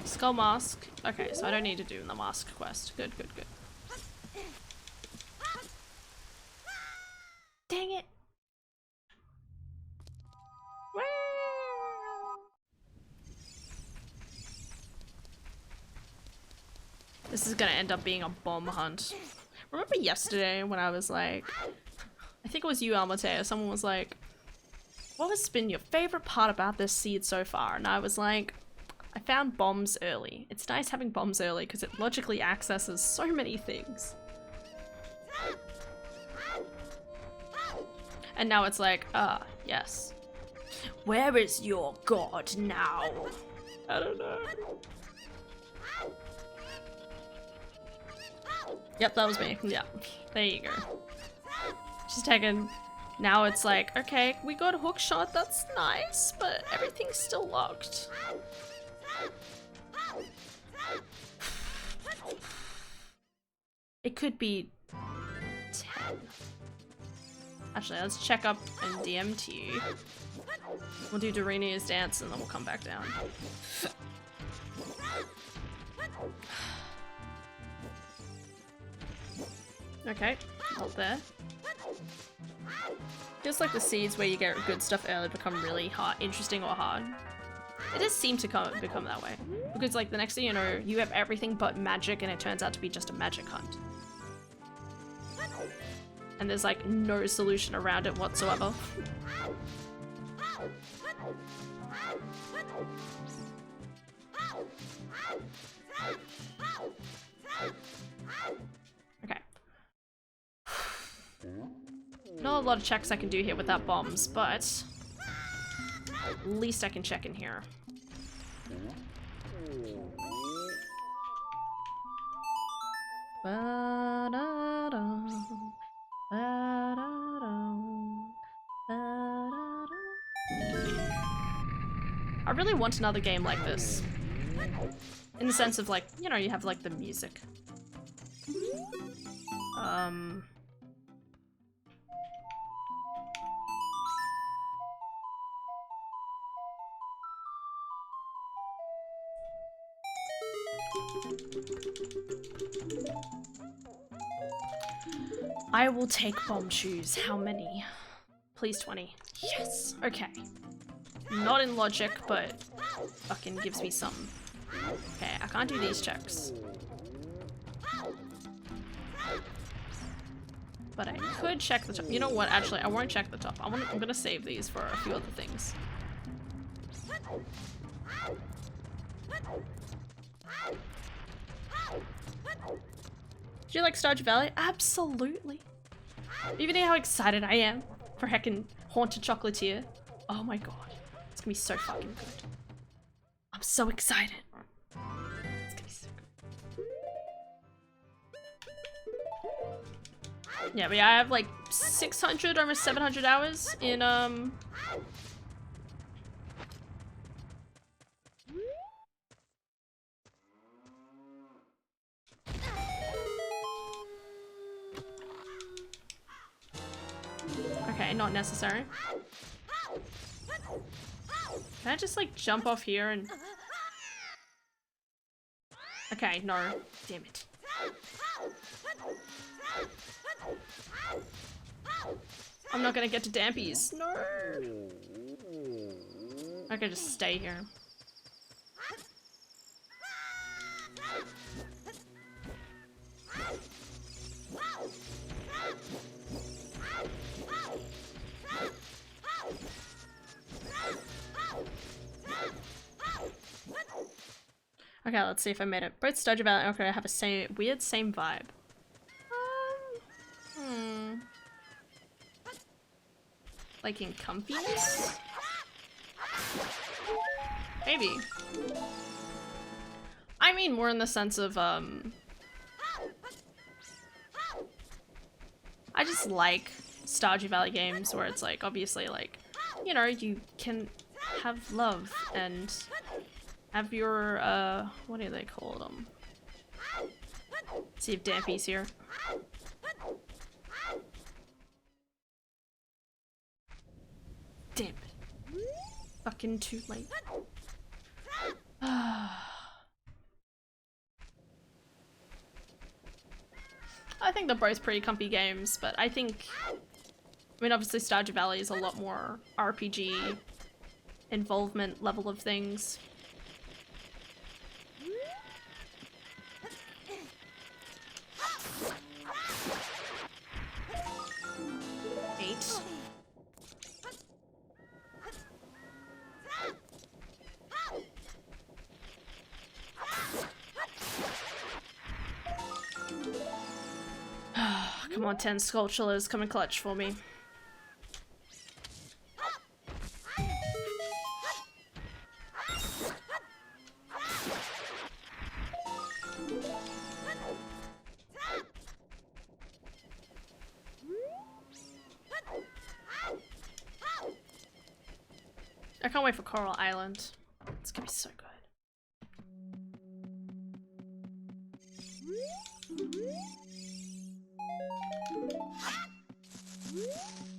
Skull Mask. Okay, so I don't need to do the mask quest. Good, good, good. Dang it! This is gonna end up being a bomb hunt. Remember yesterday when I was like, I think it was you, Almatea, someone was like, what has been your favorite part about this seed so far? And I was like, I found bombs early. It's nice having bombs early because it logically accesses so many things. And now it's like, yes. Where is your god now? I don't know. Yep, that was me. Yeah, there you go. She's taken. Now it's like, okay, we got a hook shot, that's nice, but everything's still locked. It could be 10. Actually, let's check up and DM to you. We'll do Dorinia's dance and then we'll come back down. Okay, up there. Just like the seeds where you get good stuff early become really hard, interesting or hard. It does seem to become that way. Because like the next thing you know, you have everything but magic and it turns out to be just a magic hunt. And there's like no solution around it whatsoever. Okay. Not a lot of checks I can do here without bombs, but at least I can check in here. I really want another game like this. In the sense of like, you know, you have like the music. I will take bomb shoes. How many? Please 20. Yes. Okay. Not in logic, but fucking gives me something. Okay, I can't do these checks. But I could check the top. You know what? Actually, I won't check the top. I'm gonna save these for a few other things. Do you like Stardew Valley? Absolutely. Even know how excited I am for heckin' Haunted Chocolatier. Oh my god. It's gonna be so fucking good. I'm so excited. It's gonna be so good. Yeah, but yeah, I have like 600, almost 700 hours in, okay, not necessary. Can I just like jump off here and... Okay, no. Damn it. I'm not gonna get to Dampies. No! I can just stay here. Okay, let's see if I made it. Both Stardew Valley and Ocarina have a weird same vibe. Like in comfiness? Maybe. I mean more in the sense of, I just like Stardew Valley games where it's like, obviously like, you know, you can have love and have your, what do they call them? See if Dampy's here. Damn it. Fucking too late. I think they're both pretty comfy games, but I think, I mean, obviously Stardew Valley is a lot more RPG involvement level of things. Come on, 10 Skulltulas, come and clutch for me. I can't wait for Coral Island. It's gonna be so good.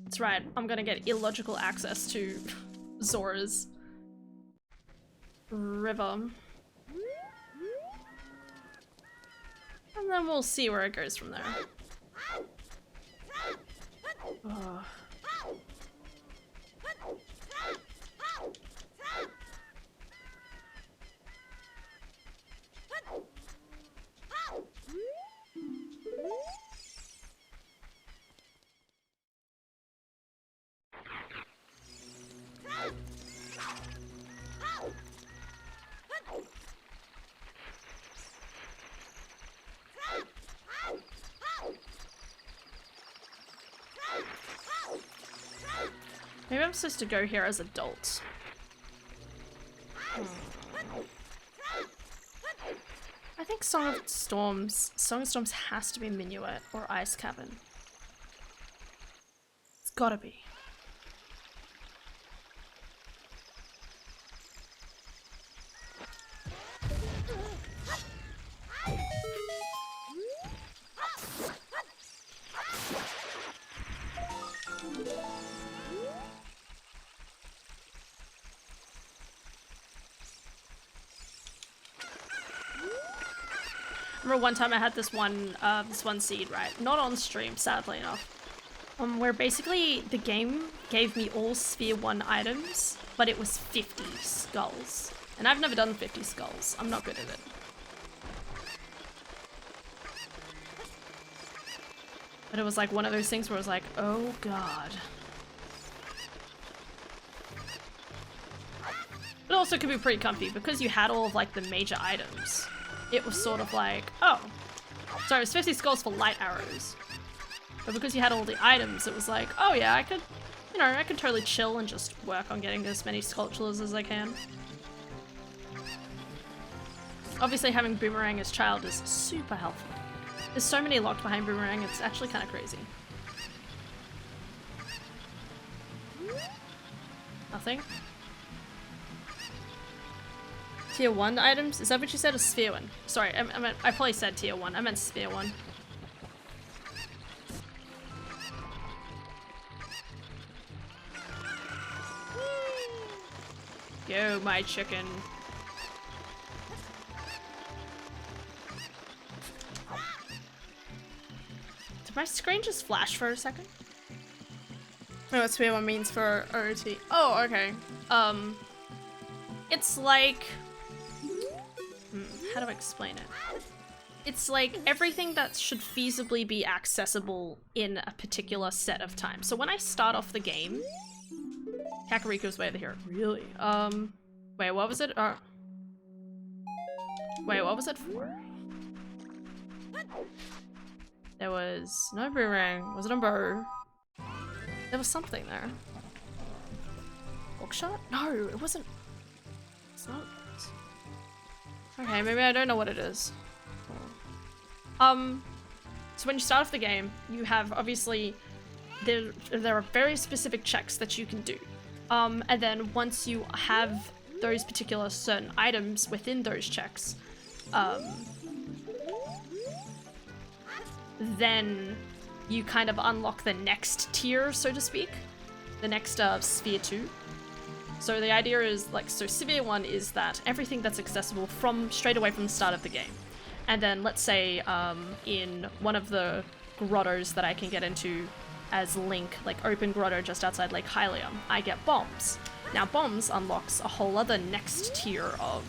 That's right, I'm gonna get illogical access to Zora's river. And then we'll see where it goes from there. Ugh. Maybe I'm supposed to go here as adults. I think Song of Storms has to be Minuet or Ice Cavern. It's gotta be. remember one time I had this one seed, right? Not on stream, sadly enough. Where basically the game gave me all Sphere 1 items, but it was 50 skulls. And I've never done 50 skulls. I'm not good at it. But it was like one of those things where I was like, oh god. It also could be pretty comfy because you had all of like the major items. It was sort of like, oh. Sorry, it was 50 skulls for light arrows. But because you had all the items, it was like, oh yeah, I could, you know, I could totally chill and just work on getting as many sculptures as I can. Obviously having Boomerang as child is super helpful. There's so many locked behind Boomerang, it's actually kind of crazy. Nothing? Tier 1 items? Is that what you said? Or Sphere 1? Sorry, I probably said Tier 1. I meant Sphere 1. Go, my chicken. Did my screen just flash for a second? I know what Sphere 1 means for OOT. Oh, okay. It's like... how do I explain it? It's like everything that should feasibly be accessible in a particular set of time. So when I start off the game... Kakariko's way over here. Really? Wait, what was it? Wait, what was it for? There was no boomerang. Was it a bow? There was something there. Hookshot? No, it wasn't. It's not. Okay, maybe I don't know what it is. So when you start off the game, you have obviously there are very specific checks that you can do. And then once you have those particular certain items within those checks, then you kind of unlock the next tier, so to speak. The next Sphere 2. So the idea is like, so Sphere 1 is that everything that's accessible from straight away from the start of the game. And then let's say in one of the grottos that I can get into as Link, like open grotto just outside Lake Hylium, I get bombs. Now bombs unlocks a whole other next tier of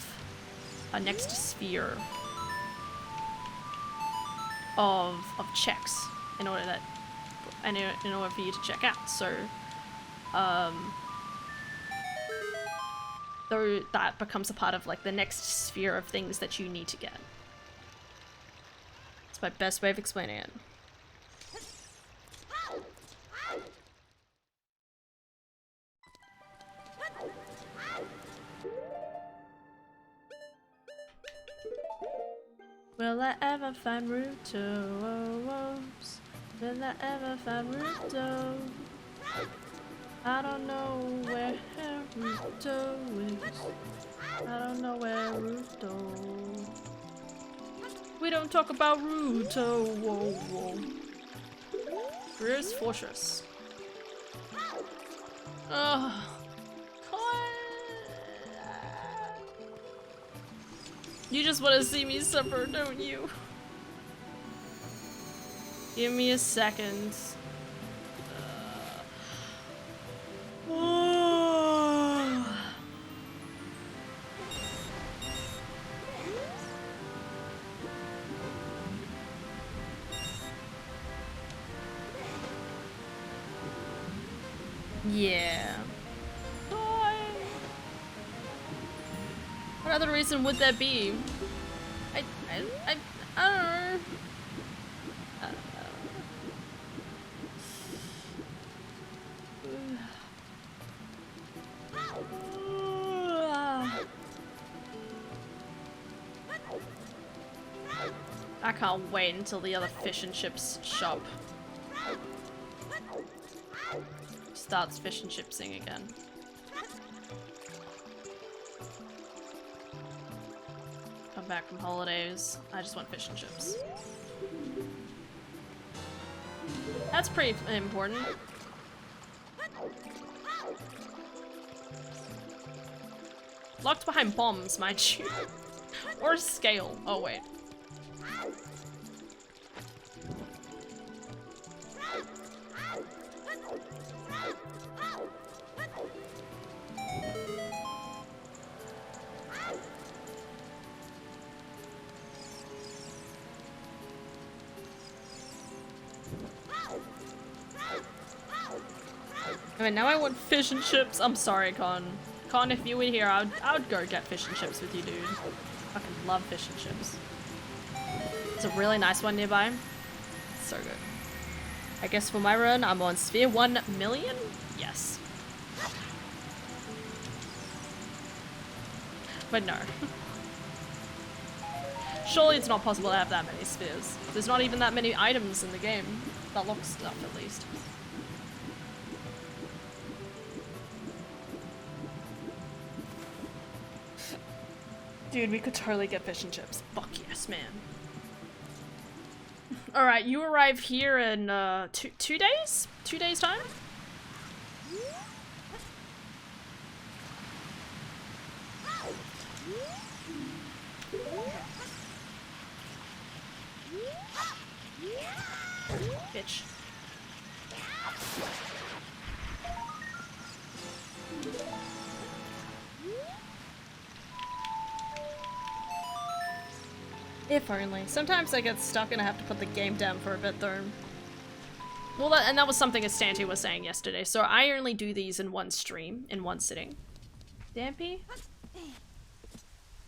a next sphere of checks in order for you to check out. So though that becomes a part of like the next sphere of things that you need to get. It's my best way of explaining it. Will I ever find Ruto? Will I ever find Ruto? I don't know where Ruto is. I don't know where Ruto. We don't talk about Ruto. Whoa, whoa. Where's Fortress? Ugh. You just want to see me suffer, don't you? Give me a second. Yeah. What other reason would there be? I don't know. I can't wait until the other fish and chips shop starts fish and chipsing again. Come back from holidays. I just want fish and chips. That's pretty important. Locked behind bombs, mind you. Or scale. Oh wait. I mean, now I want fish and chips. I'm sorry, Con. Con, if you were here, I would go get fish and chips with you, dude. I fucking love fish and chips. It's a really nice one nearby. So good. I guess for my run, I'm on sphere 1 million? Yes. But no. Surely it's not possible to have that many spheres. There's not even that many items in the game. That looks stuff, at least. Dude, we could totally get fish and chips. Fuck yes, man. Alright, you arrive here in, 2 days? 2 days time? Bitch. If only. Sometimes I get stuck and I have to put the game down for a bit though. Well, that was something Astanti was saying yesterday, so I only do these in one stream, in one sitting. Dampy?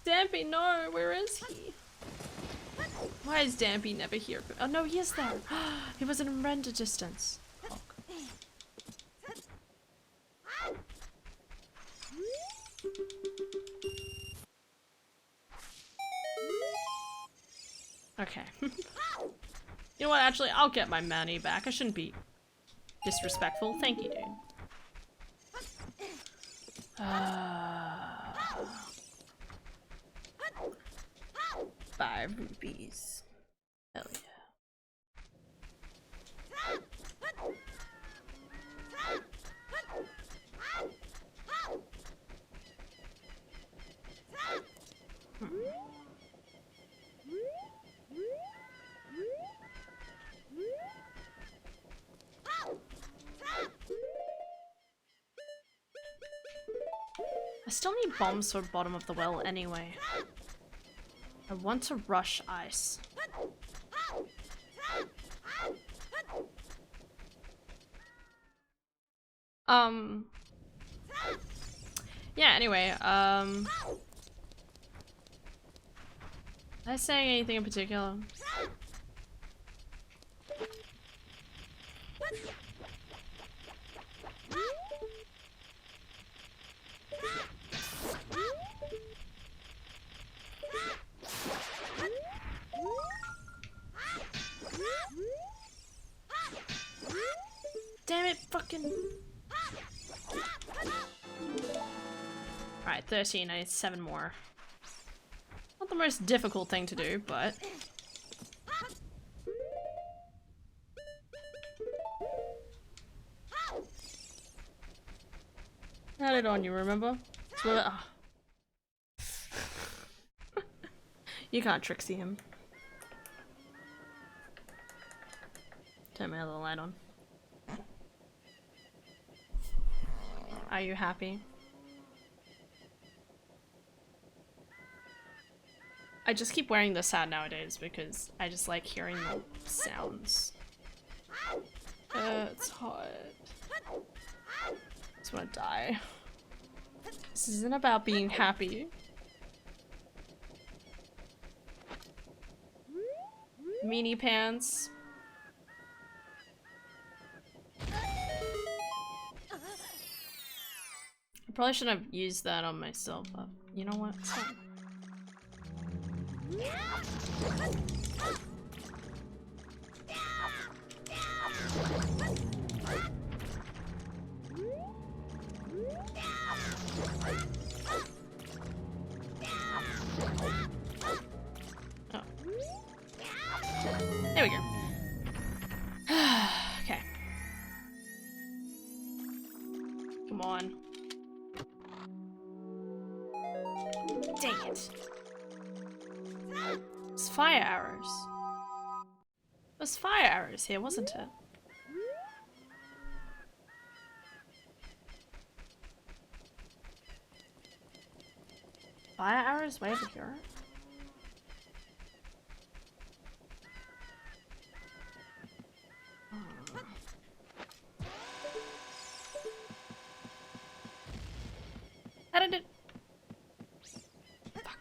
Dampy, no, where is he? Why is Dampy never here? Oh no, he is there. He was in render distance. Fuck. Okay. You know what, actually, I'll get my money back. I shouldn't be disrespectful. Thank you, dude. 5 rupees. Hell yeah. I still need bombs for bottom of the well anyway. I want to rush ice. Yeah, anyway, was I saying anything in particular? Damn it, fucking... Alright, 13, I need 7 more. Not the most difficult thing to do, but... Had it on you, remember? Oh. You can't tricksy him. Turn my other light on. Are you happy? I just keep wearing this hat nowadays because I just like hearing the sounds. It's hot. I just wanna die. This isn't about being happy. Meanie pants. I probably shouldn't have used that on myself, but you know what? It's fine. Oh. There we go. Okay. Come on. Dang it. It's fire arrows. It was fire arrows here, wasn't it? Fire arrows way over here? How did it? Fuck.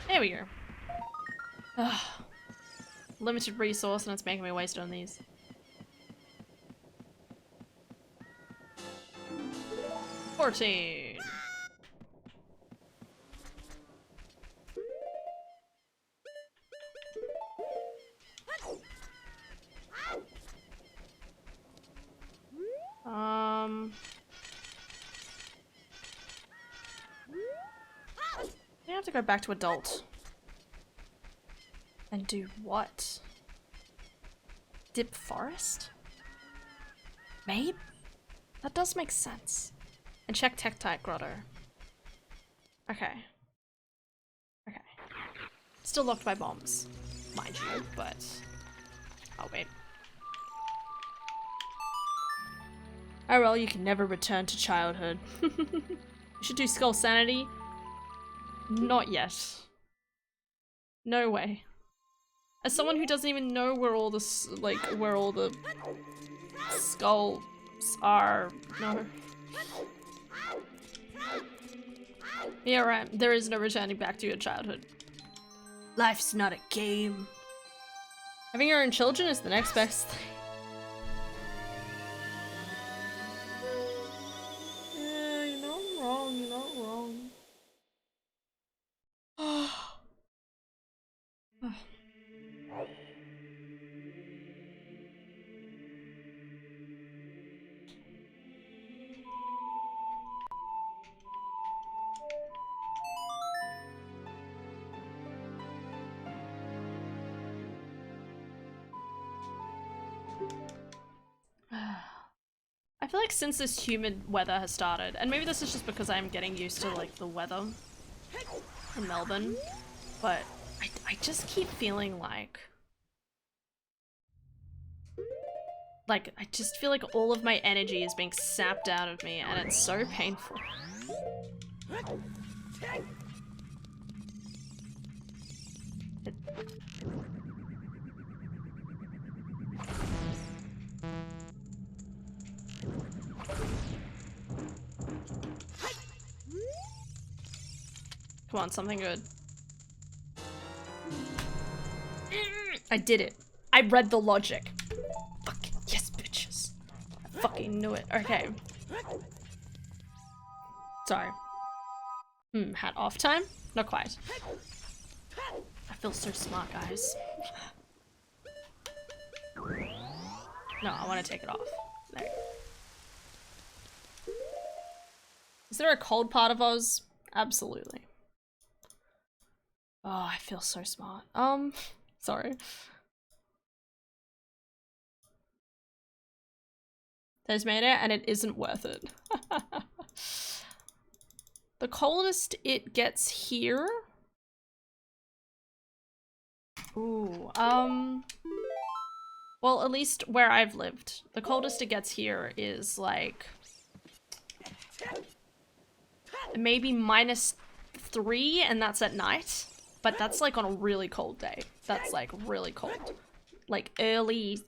There we go. Ugh. Limited resource and it's making me waste on these. $14. I have to go back to adult. And do what? Dip forest? Maybe? That does make sense. And check Tektite Grotto. Okay. Okay. Still locked by bombs, mind you, but... Oh, wait. Oh well, you can never return to childhood. You should do Skull Sanity. Not yet. No way. As someone who doesn't even know where all the skulls are, no. Yeah, right. There is no returning back to your childhood. Life's not a game. Having your own children is the next best thing. Yeah, you're not wrong. You're not wrong. I feel like since this humid weather has started, and maybe this is just because I'm getting used to like the weather in Melbourne, but I just keep feeling like I just feel like all of my energy is being sapped out of me and it's so painful. Come on, something good. I did it. I read the logic. Fuck. Yes, bitches. I fucking knew it. Okay. Sorry. Hat off time? Not quite. I feel so smart, guys. No, I want to take it off. There. Is there a cold part of Oz? Absolutely. Oh, I feel so smart. Sorry. They've made it and it isn't worth it. The coldest it gets here. Ooh, well, at least where I've lived, the coldest it gets here is like maybe -3, and that's at night. But that's like on a really cold day. That's like really cold. Like early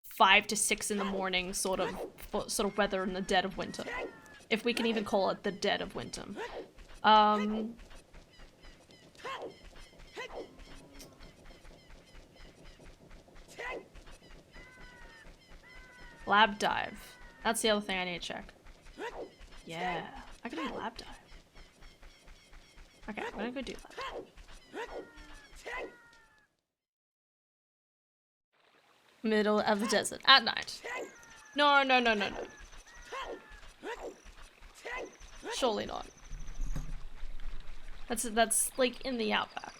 5 to 6 in the morning sort of weather in the dead of winter. If we can even call it the dead of winter. Lab dive. That's the other thing I need to check. Yeah, I can do lab dive. Okay, I'm gonna go do lab dive. Middle of the desert at night. No, no, no, no, no. Surely not. That's like in the outback.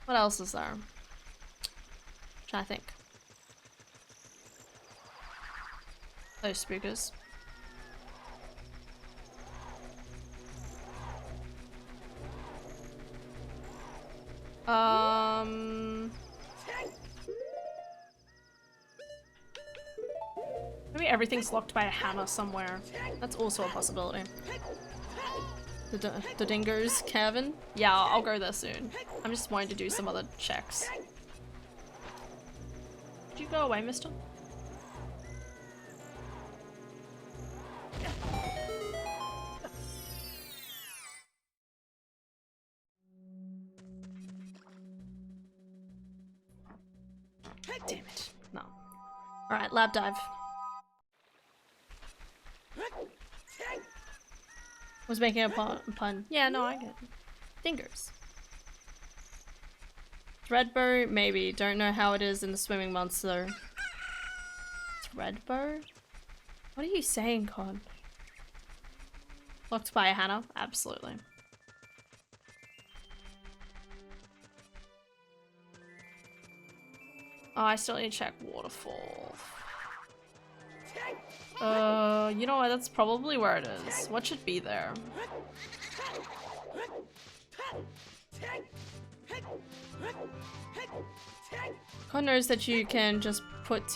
What else is there? Trying to think. Those spookers. Maybe everything's locked by a hammer somewhere. That's also a possibility. The dingoes, Kevin? Yeah, I'll go there soon. I'm just wanting to do some other checks. Did you go away, mister? Damn it. No. Alright, lab dive. Was making a pun. Yeah, no, I get it. Fingers. Threadbow? Maybe. Don't know how it is in the swimming months though. Threadbow? What are you saying, Con? Locked by a Hannah? Absolutely. Oh, I still need to check waterfall. You know what? That's probably where it is. What should be there? God knows that you can just put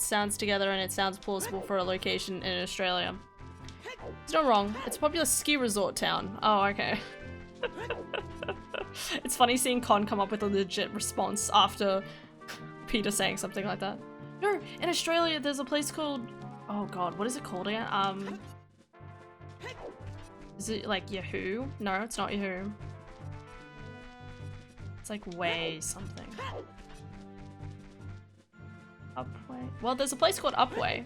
sounds together and it sounds plausible for a location in Australia. It's not wrong. It's a popular ski resort town. Oh, okay. It's funny seeing Con come up with a legit response after Peter saying something like that. No, in Australia there's a place called... Oh god, what is it called again? Is it like Yahoo? No, it's not Yahoo. It's like Way something. Upway? Well, there's a place called Upway.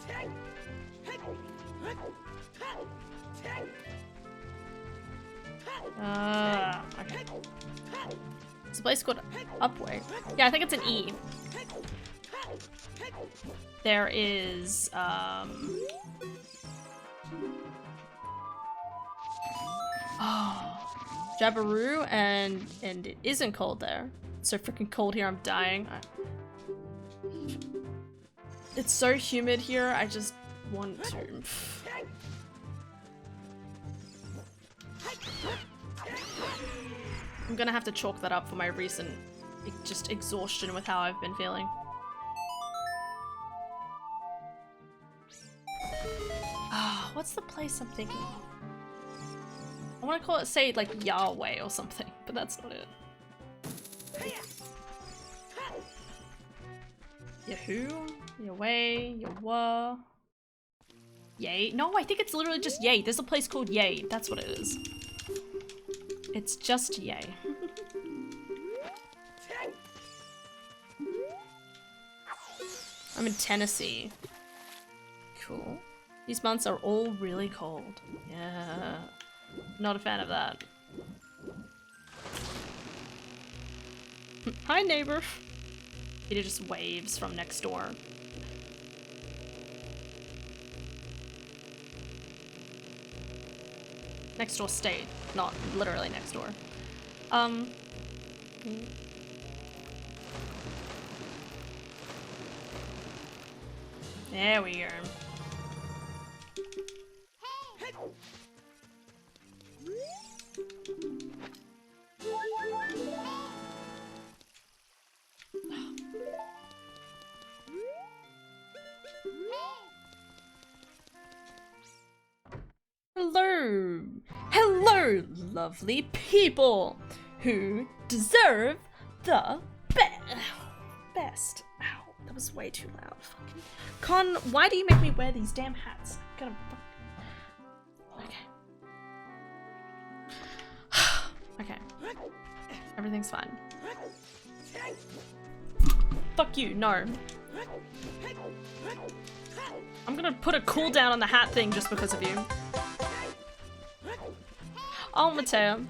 Okay. There's a place called Upway. Yeah, I think it's an E. There is, oh, Jabiru, and it isn't cold there. It's so freaking cold here, I'm dying. It's so humid here, I just want to. I'm gonna have to chalk that up for my recent just exhaustion with how I've been feeling. Ah, what's the place I'm thinking of? I want to call it, say, like Yahweh or something, but that's not it. Yahoo? Yahweh? Yahweh? Yay? No, I think it's literally just Yay. There's a place called Yay. That's what it is. It's just Yay. I'm in Tennessee. Cool. These months are all really cold. Yeah. Not a fan of that. Hi, neighbor. Peter just waves from next door. Next door state, not literally next door. There we go. Hello! Hello, lovely people who deserve the best. Ow, that was way too loud. Fucking Con, why do you make me wear these damn hats? I'm gonna okay. Okay. Everything's fine. Fuck you, no. I'm gonna put a cooldown on the hat thing just because of you. Oh, Mateo.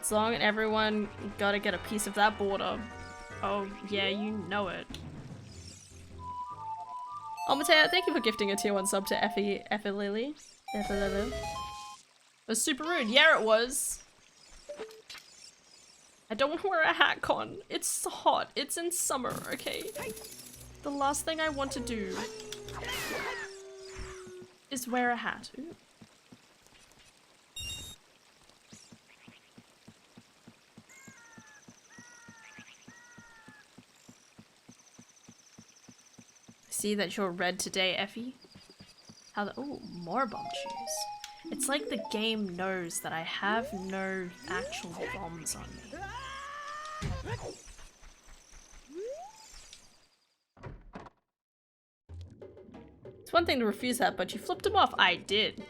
As long as everyone gotta get a piece of that border. Oh, yeah, you know it. Oh, Mateo, thank you for gifting a tier 1 sub to Effie Lily. It was super rude. Yeah, it was. I I don't want to wear a hat, Con. It's hot. It's in summer, okay? The last thing I want to do is wear a hat. Ooh. See that you're red today, Effie? How the— ooh, more bomb shoes. It's like the game knows that I have no actual bombs on me. It's one thing to refuse that, but you flipped him off. I did.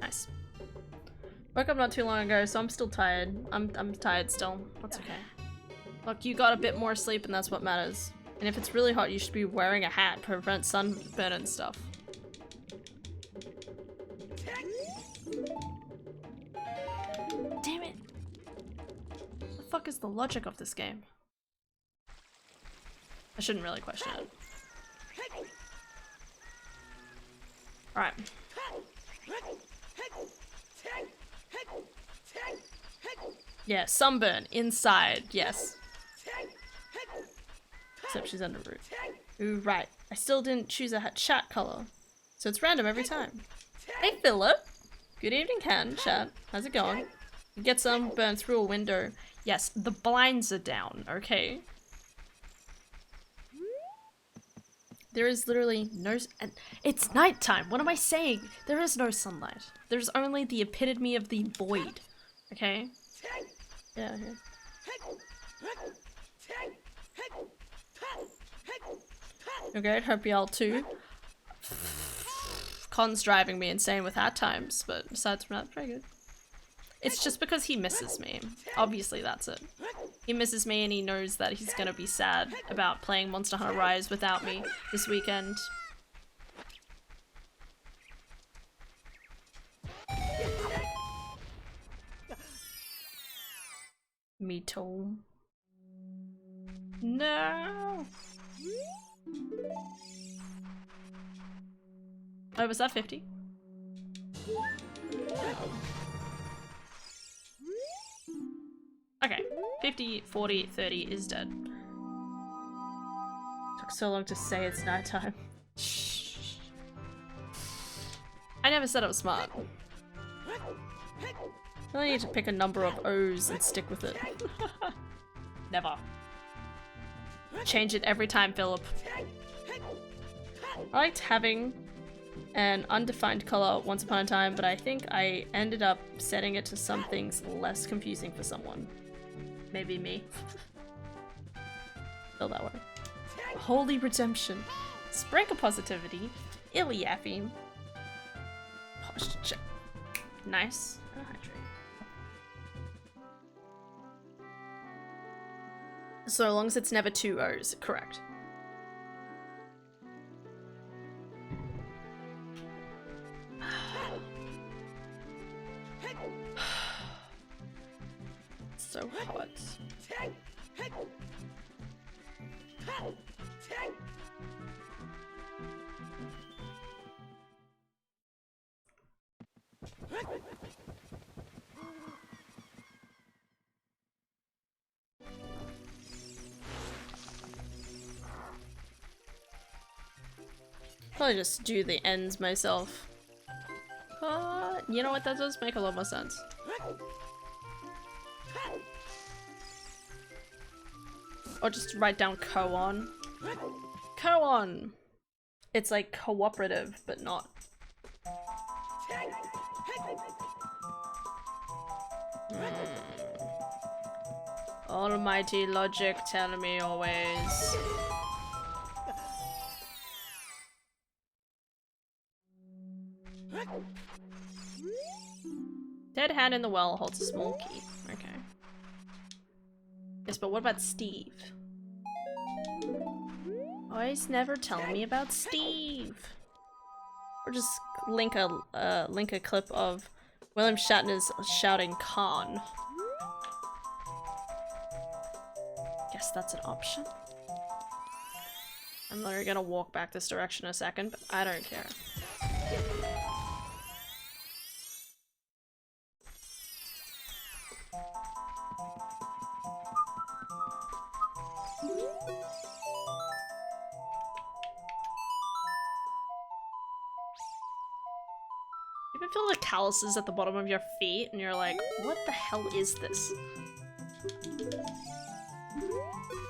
Nice. Woke up not too long ago, so I'm still tired. I'm tired still. That's okay. Look, you got a bit more sleep and that's what matters. And if it's really hot, you should be wearing a hat to prevent sunburn and stuff. Damn it! What the fuck is the logic of this game? I shouldn't really question it. Alright. Yeah, sunburn inside, yes. Except she's under root. Ooh, right. I still didn't choose a chat color. So it's random every time. Hey, Philip! Good evening, Ken. Chat. How's it going? You get sunburn through a window. Yes, the blinds are down, okay? There is literally no— and it's nighttime! What am I saying? There is no sunlight. There's only the epitome of the void. Okay? Yeah, yeah. Okay, hope y'all too. Con's driving me insane with hat times, but besides from that, pretty good. It's just because he misses me. Obviously, that's it. He misses me and he knows that he's gonna be sad about playing Monster Hunter Rise without me this weekend. Me too. No! Oh, was that 50? Okay, 50, 40, 30 is dead. Took so long to say it's nighttime. Shh. I never said I was smart. I only need to pick a number of O's and stick with it. Never. Change it every time, Philip. I liked having an undefined color once upon a time, but I think I ended up setting it to some things less confusing for someone. Maybe me. Feel that way. Holy redemption. Sprinkle positivity. Ilyafi. Posture check. Nice. Hydrate. So long as it's never two O's, correct. It's so hot. Probably just do the ends myself. You know what? That does make a lot more sense. Or just write down koan. Koan! It's like cooperative, but not. Almighty logic, tell me always. Dead hand in the well holds a small key. Okay. Yes, but what about Steve? Always never tell me about Steve. Or just link a clip of William Shatner's shouting Khan. guess that's an option. I'm literally gonna walk back this direction in a second, but I don't care. You ever feel the calluses at the bottom of your feet and you're like, what the hell is this?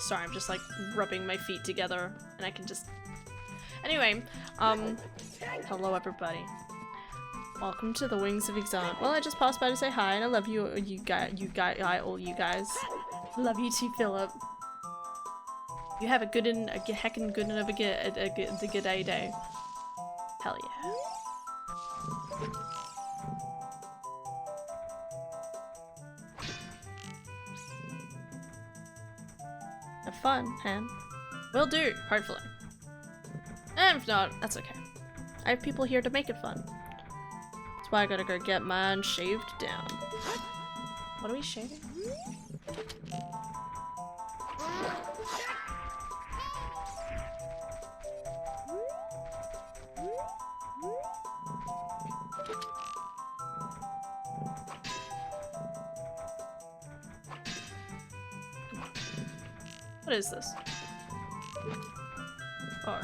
Sorry, I'm just like rubbing my feet together and I can just... Anyway, hello everybody. Welcome to the Wings of Exile. Well, I just passed by to say hi and I love you, all you guys. Love you too, Philip. You have a good and a heckin' good and a good day. Hell yeah. Have fun, Han. Will do, hopefully. And if not, that's okay. I have people here to make it fun. That's why I gotta go get mine shaved down. What are we shaving? What is this? Oh.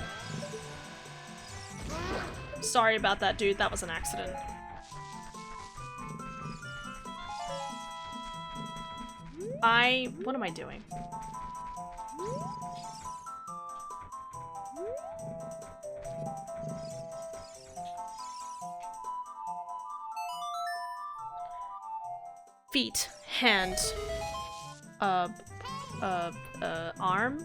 Sorry about that, dude. That was an accident. What am I doing? Feet, hand, arm.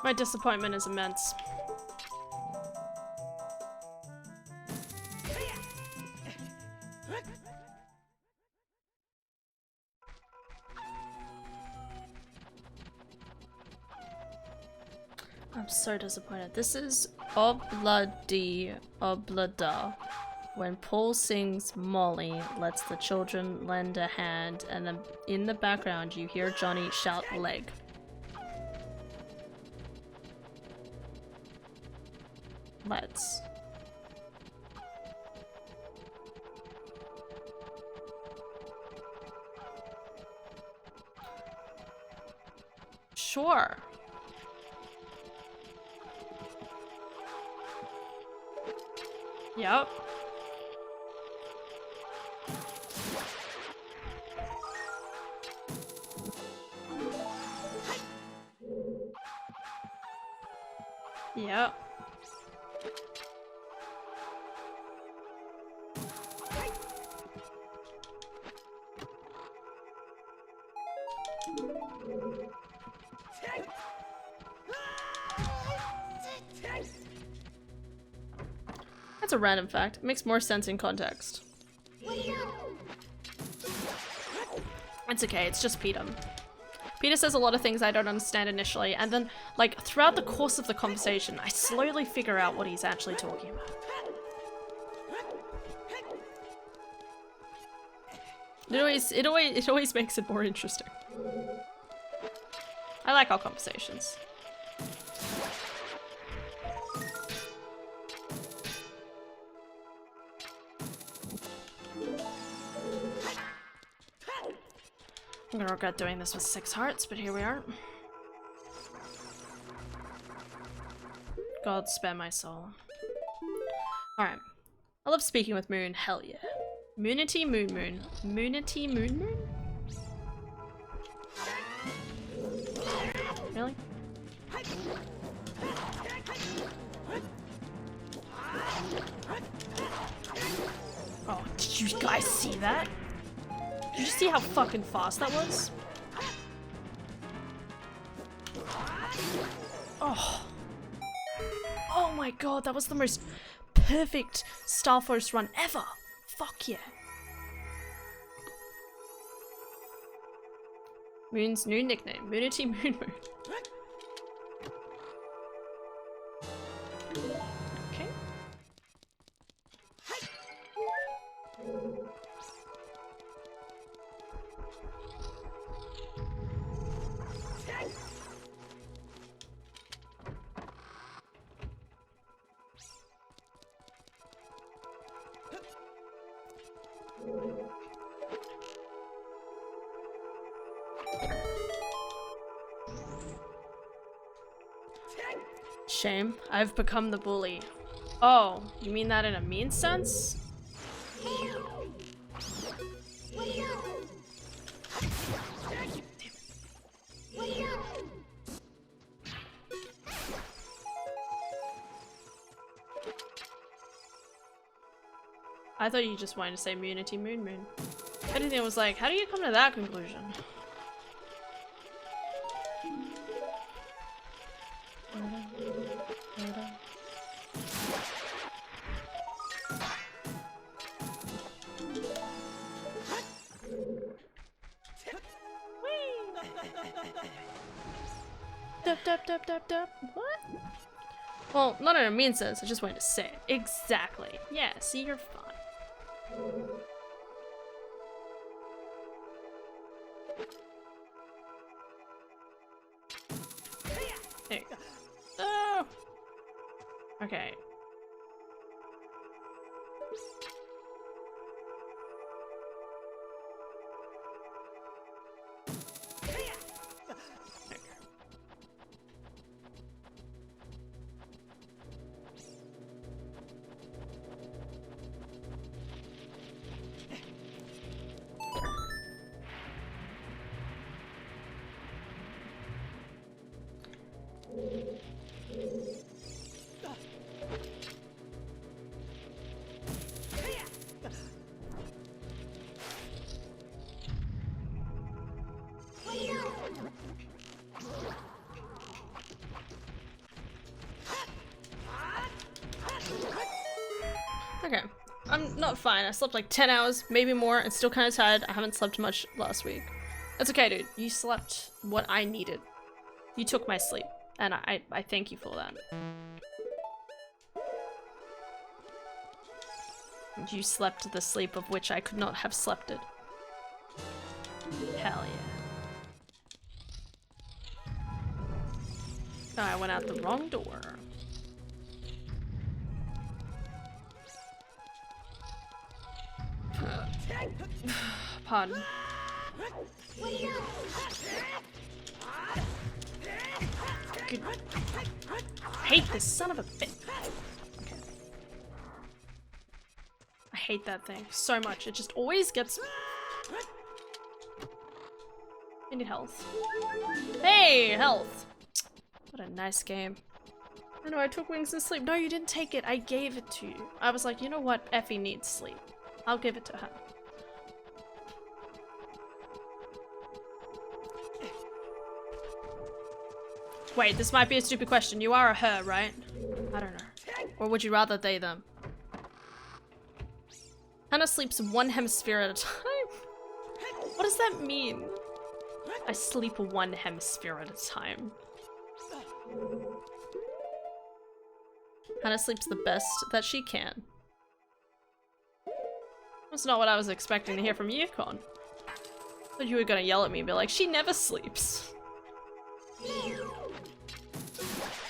My disappointment is immense. I'm so disappointed. This is Obladi Oblada. When Paul sings Molly lets the children lend a hand, and then in the background you hear Johnny shout leg. Let's. Sure. Yep. Yep. That's a random fact. It makes more sense in context. It's okay, it's just Peter. Peter says a lot of things I don't understand initially, and then, like, throughout the course of the conversation, I slowly figure out what he's actually talking about. It always makes it more interesting. I like our conversations. I'm gonna regret doing this with 6 hearts, but here we are. God spare my soul. Alright. I love speaking with Moon, hell yeah. Moonity Moon Moon. Moonity Moon Moon? Really? Oh, did you guys see that? Did you see how fucking fast that was? Oh. Oh my god, that was the most perfect Star Force run ever. Fuck yeah. Moon's new nickname, Moonity Moon Moon. Okay. Shame. I've become the bully. Oh, you mean that in a mean sense? I thought you just wanted to say Moonity Moon Moon. Anything was like, how do you come to that conclusion? Dup, dup, dup, dup, dup. What? Well, not in a mean sense, I just wanted to say it. Exactly. Yeah, see, you're fine. There you go. Oh! Okay. Okay, I'm not fine. I slept like 10 hours, maybe more, and still kind of tired. I haven't slept much last week. It's okay, dude. You slept what I needed. You took my sleep, and I thank you for that. And you slept the sleep of which I could not have slept it. Hell yeah. Oh, I went out the wrong door. Pardon. Good. I hate this son of a bitch. Okay. I hate that thing so much. It just always gets me. I need health. Hey, health. What a nice game. I know I took wings and sleep. No, you didn't take it. I gave it to you. I was like, you know what? Effie needs sleep. I'll give it to her. Wait, this might be a stupid question. You are a her, right? I don't know. Or would you rather they them? Hannah sleeps one hemisphere at a time. What does that mean? I sleep one hemisphere at a time. Hannah sleeps the best that she can. That's not what I was expecting to hear from you, Con. I thought you were gonna yell at me and be like, she never sleeps.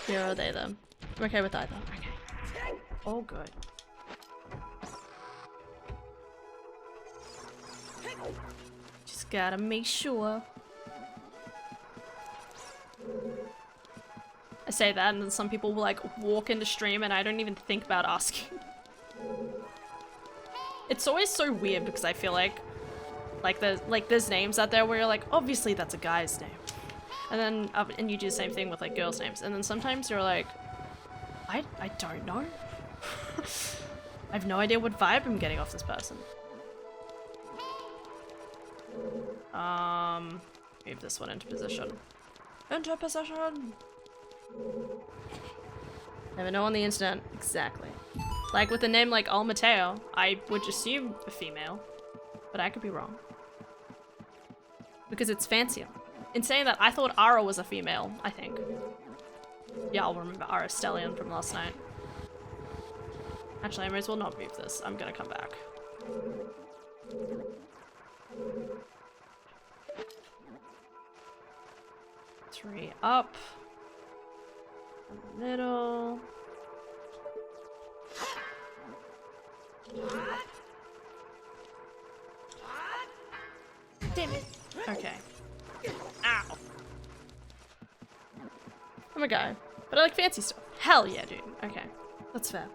Here are they them. I'm okay with either. Okay. Oh good. Just gotta make sure. I say that and then some people will like walk into stream and I don't even think about asking. It's always so weird because I feel like there's names out there where you're like, obviously that's a guy's name. And then, and you do the same thing with like girls' names. And then sometimes you're like, I don't know. I have no idea what vibe I'm getting off this person. Move this one into position. Into position! Never know on the internet. Exactly. Like with a name like Almateo, I would assume a female, but I could be wrong. Because it's fancier. In saying that, I thought Ara was a female, I think. Yeah, I'll remember Ara Stellion from last night. Actually, I may as well not move this. I'm gonna come back. Three up. In the middle. Damn it. Okay. Ow. I'm a guy, but I like fancy stuff. Hell yeah, dude. Okay. That's fair.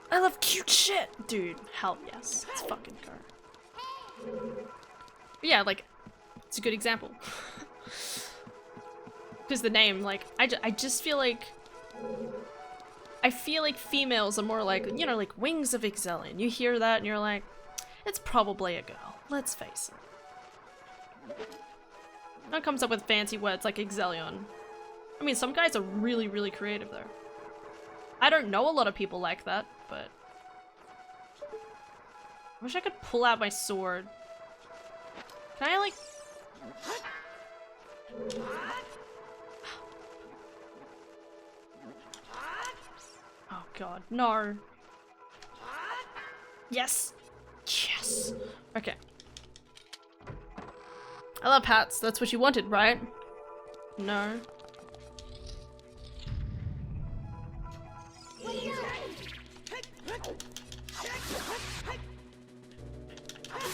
I love cute shit! Dude, hell yes. Let's fucking go. But yeah, like, it's a good example. Because the name, like, I just feel like... I feel like females are more like, you know, like Wings of Exelion. You hear that and you're like, it's probably a girl. Let's face it. No one comes up with fancy words like Exelion. I mean, some guys are really, really creative there. I don't know a lot of people like that, but... I wish I could pull out my sword. Can I, like... Oh god, no. Yes! Yes! Okay. I love hats, that's what you wanted, right? No.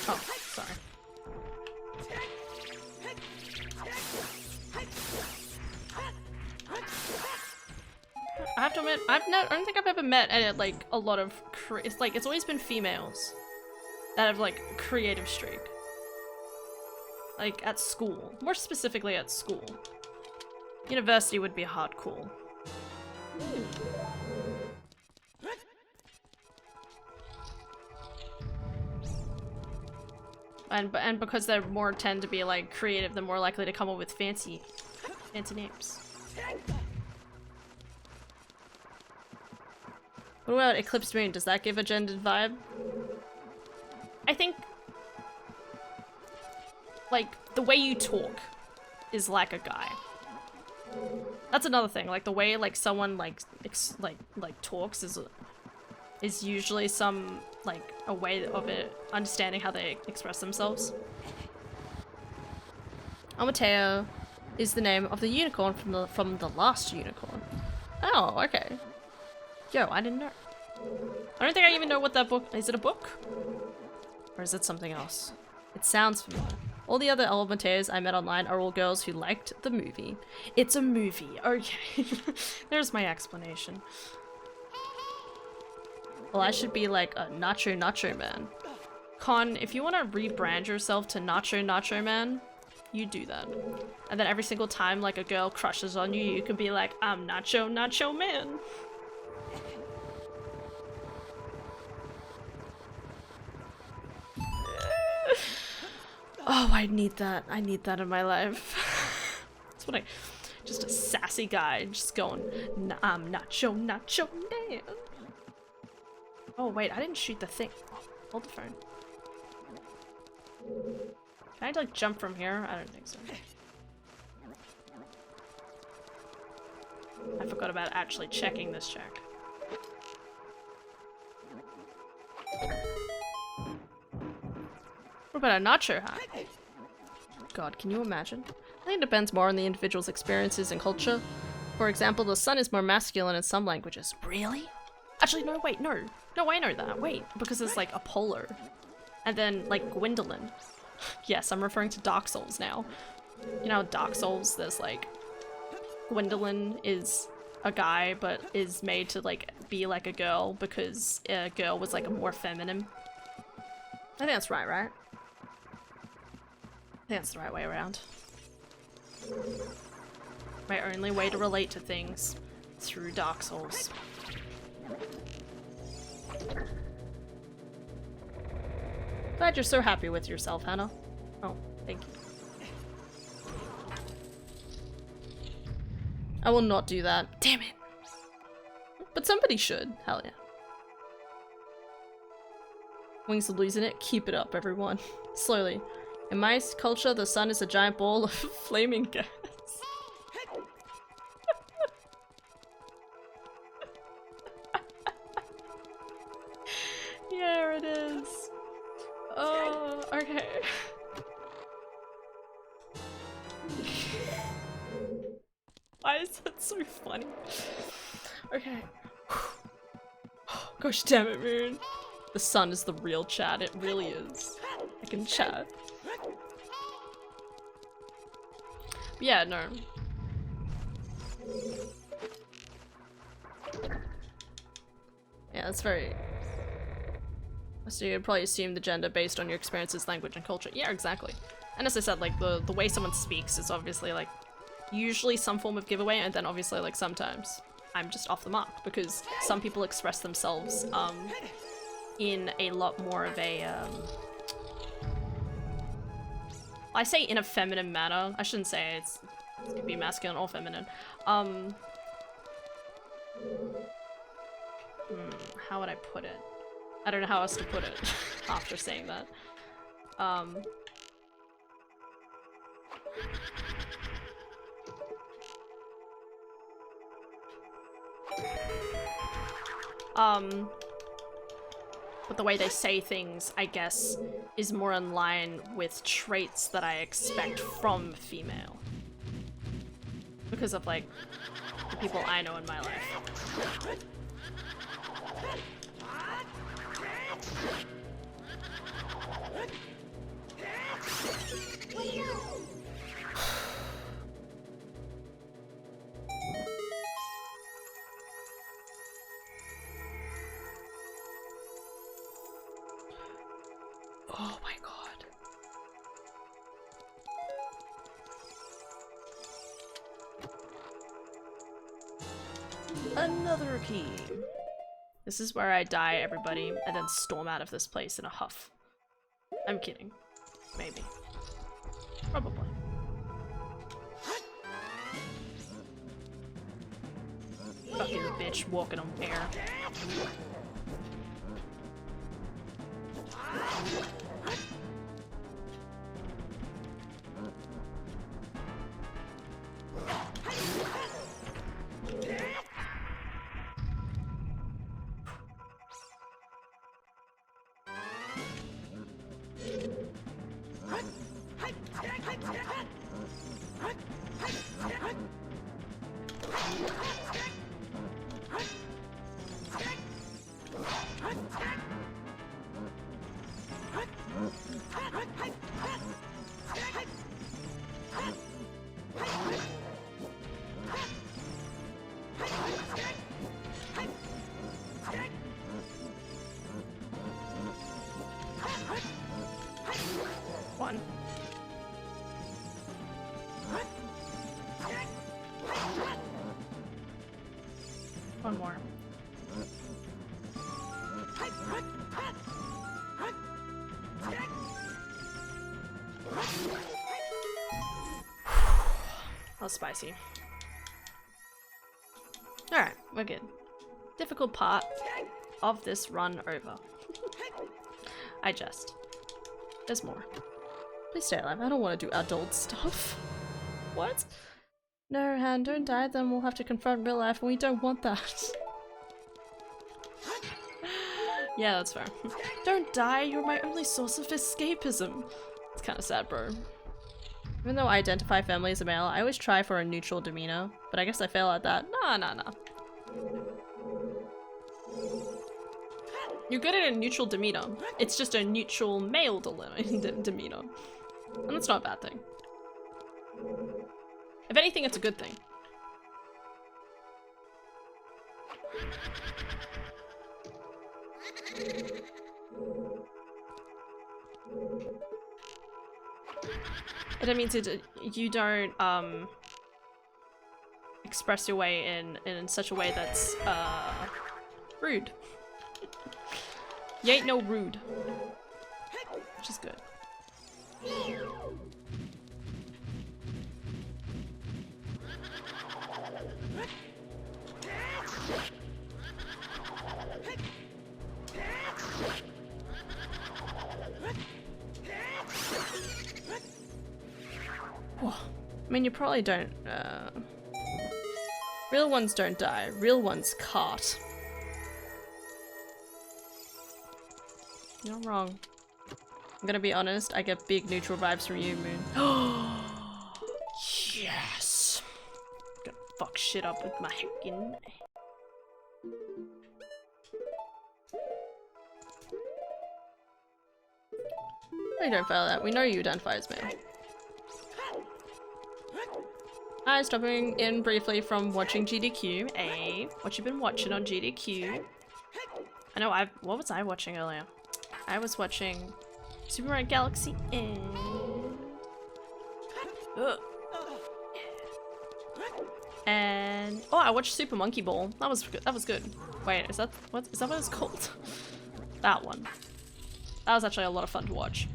Oh, sorry. I have to admit, I don't think I've ever met like a lot of it's always been females that have like a creative streak. Like at school, more specifically at school. University would be hardcore. And because they're more tend to be like creative, they're more likely to come up with fancy names. What about Eclipse Moon? Does that give a gendered vibe? I think like the way you talk is like a guy. That's another thing. Like the way like someone like talks is usually some like a way of it understanding how they express themselves. Amateo is the name of the unicorn from the last unicorn. Oh, okay. Yo, I didn't know. I don't think I even know what that book is. It a book? Or is it something else? It sounds familiar. All the other Almateos I met online are all girls who liked the movie. It's a movie. Okay. There's my explanation. Well, I should be like a Nacho Man. Con, if you want to rebrand yourself to Nacho Man, you do that. And then every single time like a girl crushes on you, you can be like, I'm Nacho Man. Oh, I need that. I need that in my life. That's what just a sassy guy just going, I'm Nacho Man. Oh wait, I didn't shoot the thing. Oh, hold the phone. Can I like jump from here? I don't think so. I forgot about actually checking this check. What about a nacho hat? God, can you imagine? I think it depends more on the individual's experiences and culture. For example, the sun is more masculine in some languages. Really? Actually, no, wait, no. No, I know that. Wait, because there's like Apollo. And then, like, Gwendolyn. Yes, I'm referring to Dark Souls now. You know, Dark Souls, there's like... Gwendolyn is a guy but is made to like be like a girl because a girl was like a more feminine. I think that's right, right? I think that's the right way around. My only way to relate to things through Dark Souls. Glad you're so happy with yourself, Hannah. Oh, thank you. I will not do that. Damn it. But somebody should. Hell yeah. Wings of losing it. Keep it up, everyone. Slowly. In my culture, the sun is a giant ball of flaming gas. Yeah, it is. Oh, okay. Why is that so funny? Okay. Gosh damn it, Moon. The sun is the real chat. It really is. I can chat. But yeah, no. Yeah, that's very... So you'd probably assume the gender based on your experiences, language, and culture. Yeah, exactly. And as I said, like, the way someone speaks is obviously, like, usually some form of giveaway, and then obviously, like, sometimes I'm just off the mark, because some people express themselves, in a lot more of a, I say in a feminine manner. I shouldn't say it could be masculine or feminine. How would I put it? I don't know how else to put it after saying that. But the way they say things, I guess, is more in line with traits that I expect from female. Because of, like, the people I know in my life. Oh my god. Another key. This is where I die, everybody, and then storm out of this place in a huff. I'm kidding. Maybe. Probably. Fucking bitch walking on air. One. One more. That was spicy. Alright, we're good. Difficult part of this run over. I jest. There's more. Please stay alive. I don't want to do adult stuff. What? No, Han, don't die, then we'll have to confront real life, and we don't want that. Yeah, that's fair. Don't die, you're my only source of escapism. It's kind of sad, bro. Even though I identify family as a male, I always try for a neutral demeanor, but I guess I fail at that. Nah. You're good at a neutral demeanor. It's just a neutral male demeanor. And that's not a bad thing. If anything, it's a good thing. I don't mean to. You don't express your way in such a way that's rude. You ain't no rude, which is good. I mean, you probably don't, real ones don't die, real ones cart. You're not wrong. I'm gonna be honest, I get big neutral vibes from you, Moon. Yes! I'm gonna fuck shit up with my heckin'. I don't fail that. We know you identify as male. Hi, stopping in briefly from watching GDQ. Hey, what you been watching on GDQ? I know what was I watching earlier? I was watching Super Mario Galaxy and... Ugh. And... oh, I watched Super Monkey Ball. That was good. Wait, is that what it's called? That one. That was actually a lot of fun to watch.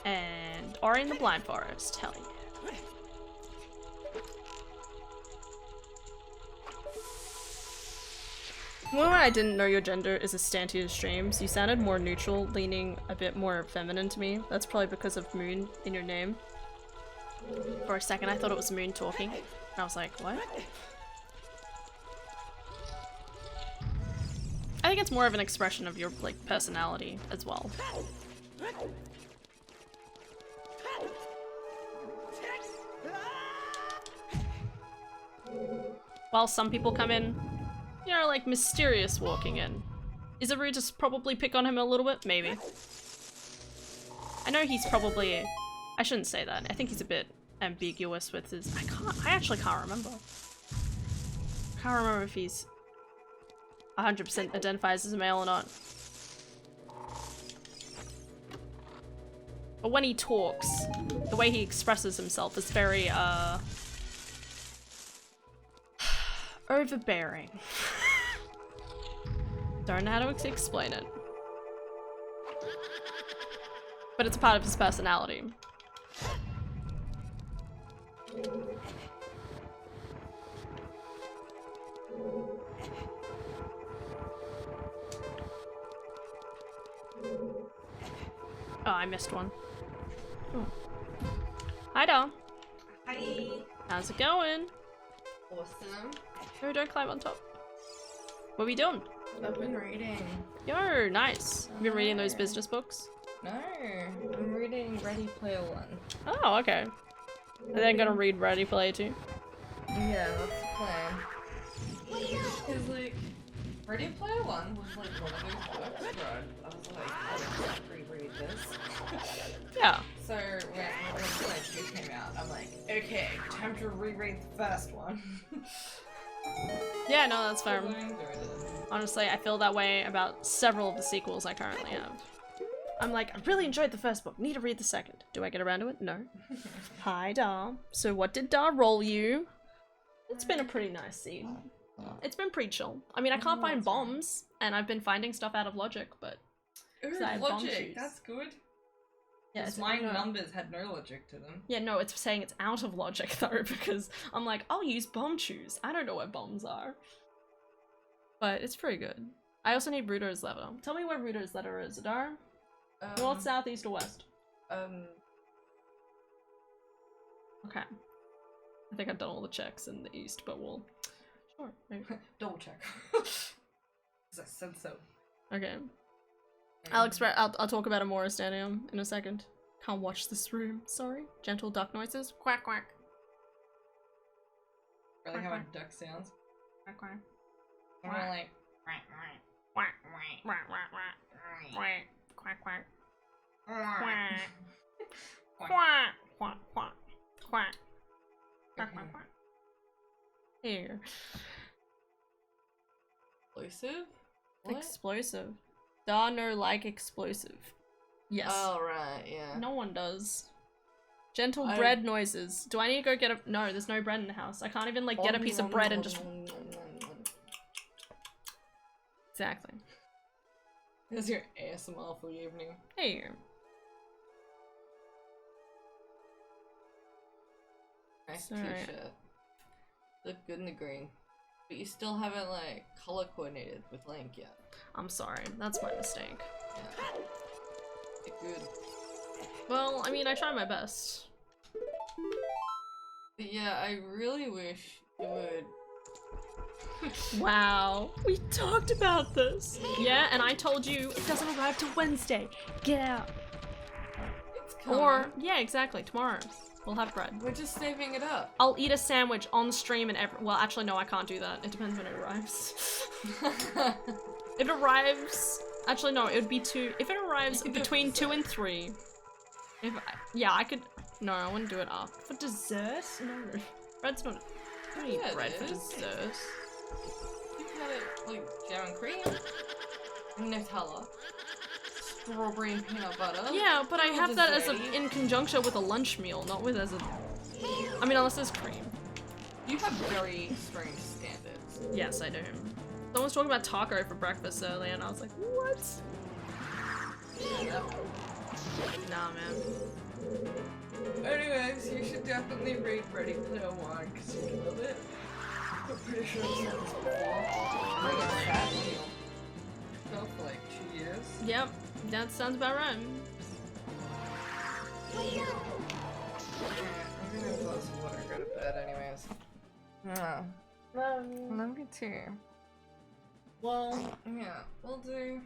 And Ori and the Blind Forest, hell yeah. When I didn't know your gender is a stanty of streams, you sounded more neutral, leaning a bit more feminine to me. That's probably because of Moon in your name. For a second I thought it was Moon talking, and I was like, what? I think it's more of an expression of your, like, personality as well. While some people come in, you know, like, mysterious walking in. Is it rude to probably pick on him a little bit? Maybe. I know he's probably... I shouldn't say that. I think he's a bit ambiguous with his... I actually can't remember. I can't remember if he's 100% identifies as a male or not. But when he talks, the way he expresses himself is very, overbearing. Don't know how to explain it. But it's a part of his personality. Oh, I missed one. Oh. Hi, Dom. Hi. How's it going? Awesome. No, don't climb on top. What are we doing? I've been reading. Yo, nice. You been reading those business books? No, I'm reading Ready Player One. Oh, okay. And then gonna read Ready Player 2? Yeah, that's the plan. Because, like, Ready Player One was, like, one of those books where I was like, oh, let's reread this. Yeah. So, when Player 2 came out, I'm like, okay, time to reread the first one. Yeah, no, that's fair. I enjoyed it. Honestly, I feel that way about several of the sequels I currently have. I'm like, I really enjoyed the first book, need to read the second. Do I get around to it? No. Hi, Dar. So what did Dar roll you? It's been a pretty nice scene. It's been pretty chill. I mean, I can't find bombs, and I've been finding stuff out of logic, but... Ooh, I had bomb logic, shoes. that's good. Yeah, Because my numbers had no logic to them. Yeah, no, it's saying it's out of logic, though, because I'm like, I'll use bomb shoes. I don't know what bombs are. But it's pretty good. I also need Ruder's letter. Tell me where Ruder's letter is, Adar. North, south, east, or west? Okay. I think I've done all the checks in the east, but we'll... Sure, maybe. Double check. Because I said so. Okay. I'll talk about Amora Stadium in a second. Can't watch this room, sorry. Gentle duck noises. Quack, quack. Really how a duck sounds? Quack, quack. More like... Quack, quack, quack, quack, quack, quack, quack, quack, quack, quack, quack, quack, quack, quack, quack. Here. Explosive? What? Explosive. There are no like explosive. Yes. Oh, right, yeah. No one does. Gentle I- bread noises. Do I need to go get a- No, there's no bread in the house. I can't even like get a piece of bread and just- Exactly. There's your ASMR for the evening. Hey. Nice Sorry. t-shirt. Look good in the green. But you still haven't, like, color coordinated with Link yet. I'm sorry. That's my mistake. Yeah. Get good. Well, I mean, I try my best. But yeah, I really wish you would. Wow. We talked about this. Yeah, and I told you it doesn't arrive till Wednesday. Get out. It's coming. Or, yeah, exactly. Tomorrow. We'll have bread. We're just saving it up. I'll eat a sandwich on stream and well, actually, no, I can't do that. It depends when it arrives. If it arrives... Actually, no, it would be 2... If it arrives between 2 and 3... Yeah, I could... No, I wouldn't do it after. For dessert? No. Bread's not... I don't eat Yeah, bread it for is. dessert. You've had it, like, jam and cream, Nutella, strawberry and peanut butter. Yeah, but I little have that as a, dessert-y. in conjunction with a lunch meal, not with as a... I mean, unless there's cream. You have very strange standards. Yes, I do. Someone was talking about taco for breakfast earlier, and I was like, what? Yeah. Nah, man. Anyways, you should definitely read Ready Player One because you love it. I'm pretty sure I've said this before. Bring it back for like 2 years. Yep, that sounds about right. Yeah, I'm gonna close some water and go to bed anyways. Yeah. Love you too. Well, yeah, we'll do.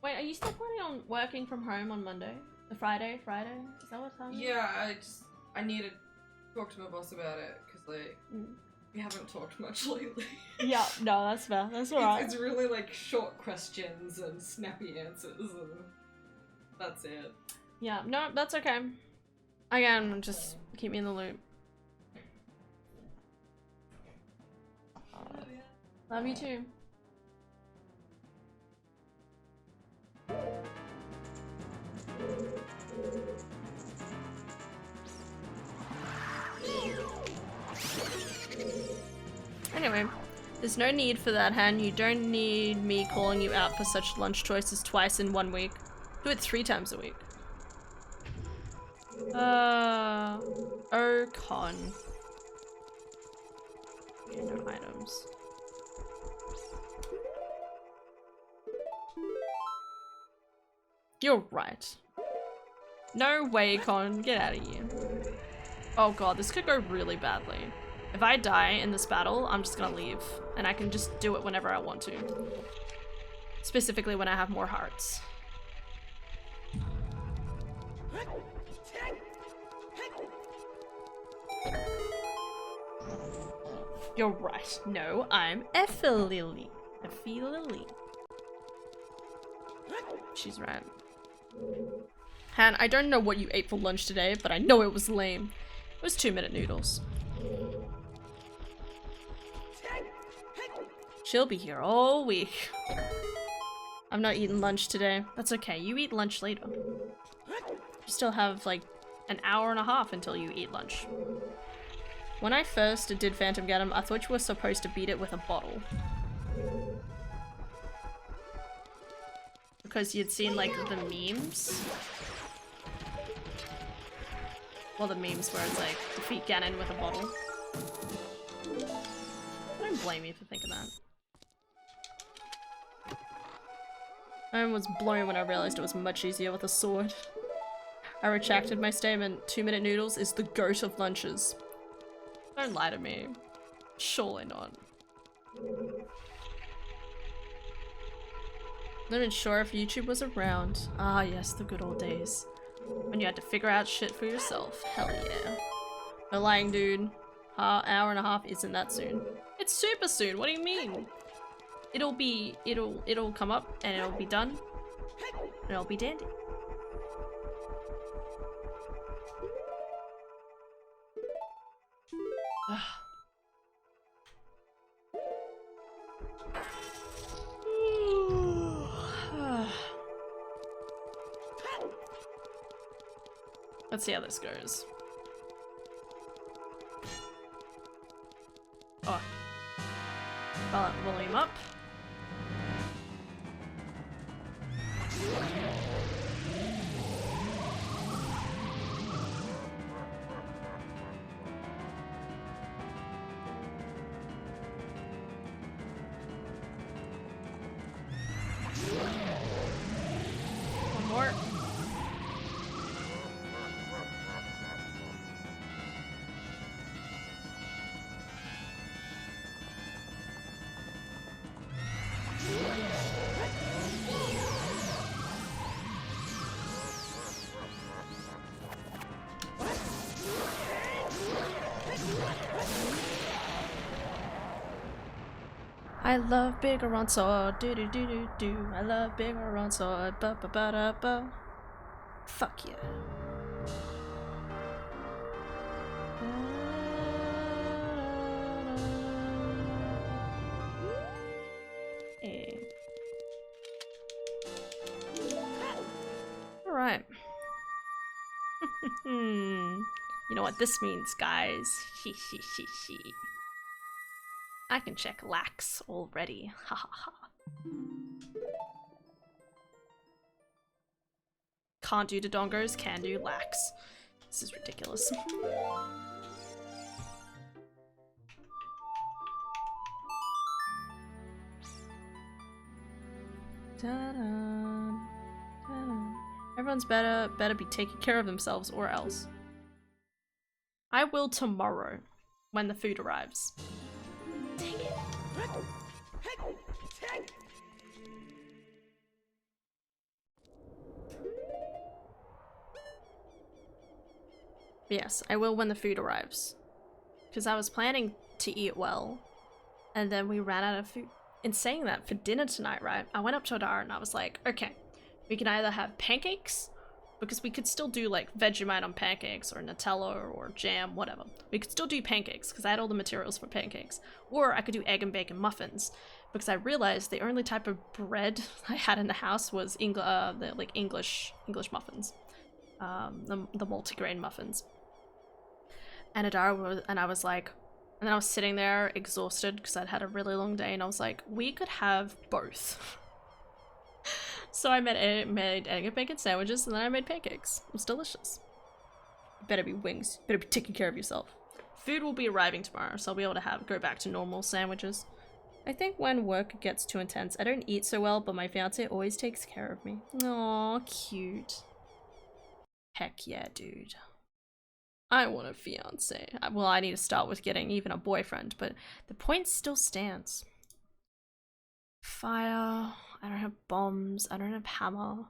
Wait, are you still planning on working from home on Monday? The Friday? Is that what time? Yeah, I need to talk to my boss about it because like we haven't talked much lately. Yeah, no, that's fair. That's alright. It's really like short questions and snappy answers and that's it. Yeah, no, that's okay. Again, just keep me in the loop. Love you too. Anyway, there's no need for that, Han. You don't need me calling you out for such lunch choices twice in 1 week. Do it 3 times a week. Oh, con. Okay, no items. You're right. No way, Con. Get out of here. Oh god, this could go really badly. If I die in this battle, I'm just gonna leave. And I can just do it whenever I want to. Specifically when I have more hearts. You're right. No, I'm Effie-Lily. Effie-Lily. She's right. Han, I don't know what you ate for lunch today, but I know it was lame. It was 2-minute noodles. She'll be here all week. I've not eaten lunch today. That's okay, you eat lunch later. You still have like an hour and a half until you eat lunch. When I first did Phantom Ganem, I thought you were supposed to beat it with a bottle. Because you'd seen like the memes. Well, the memes where it's like, defeat Ganon with a bottle. I don't blame you for thinking that. I was blown when I realized it was much easier with a sword. I retracted my statement. 2-minute noodles is the goat of lunches. Don't lie to me. Surely not. Not even sure if YouTube was around. Ah yes, the good old days. When you had to figure out shit for yourself. Hell yeah. No lying, dude. Hour and a half isn't that soon. It's super soon, what do you mean? It'll come up and it'll be done. And it'll be dandy. Let's see how this goes. Oh. Volume up. One more. I love bigger on sword, do do do do do. I love bigger on sword, ba ba ba da ba. Fuck yeah. Hey. All right. You know what this means, guys? I can check lax already. Ha ha ha. Can't do Dodongos, can do lax. This is ridiculous. Everyone's better be taking care of themselves or else. I will tomorrow when the food arrives. Dang it. Yes, I will when the food arrives. Because I was planning to eat well, and then we ran out of food. In saying that, for dinner tonight, right, I went up to Adara and I was like, okay, we can either have pancakes, because we could still do like Vegemite on pancakes, or Nutella, or jam, whatever. We could still do pancakes, because I had all the materials for pancakes. Or I could do egg and bacon muffins, because I realized the only type of bread I had in the house was the English muffins. The multigrain muffins. And Adara and I was like, and then I was sitting there exhausted because I'd had a really long day, and I was like, we could have both. So I made egg and bacon sandwiches, and then I made pancakes. It was delicious. Better be wings. Better be taking care of yourself. Food will be arriving tomorrow, so I'll be able to go back to normal sandwiches. I think when work gets too intense, I don't eat so well, but my fiance always takes care of me. Aw, cute. Heck yeah, dude. I want a fiance. Well, I need to start with getting even a boyfriend, but the point still stands. Fire. I don't have bombs. I don't have hammer.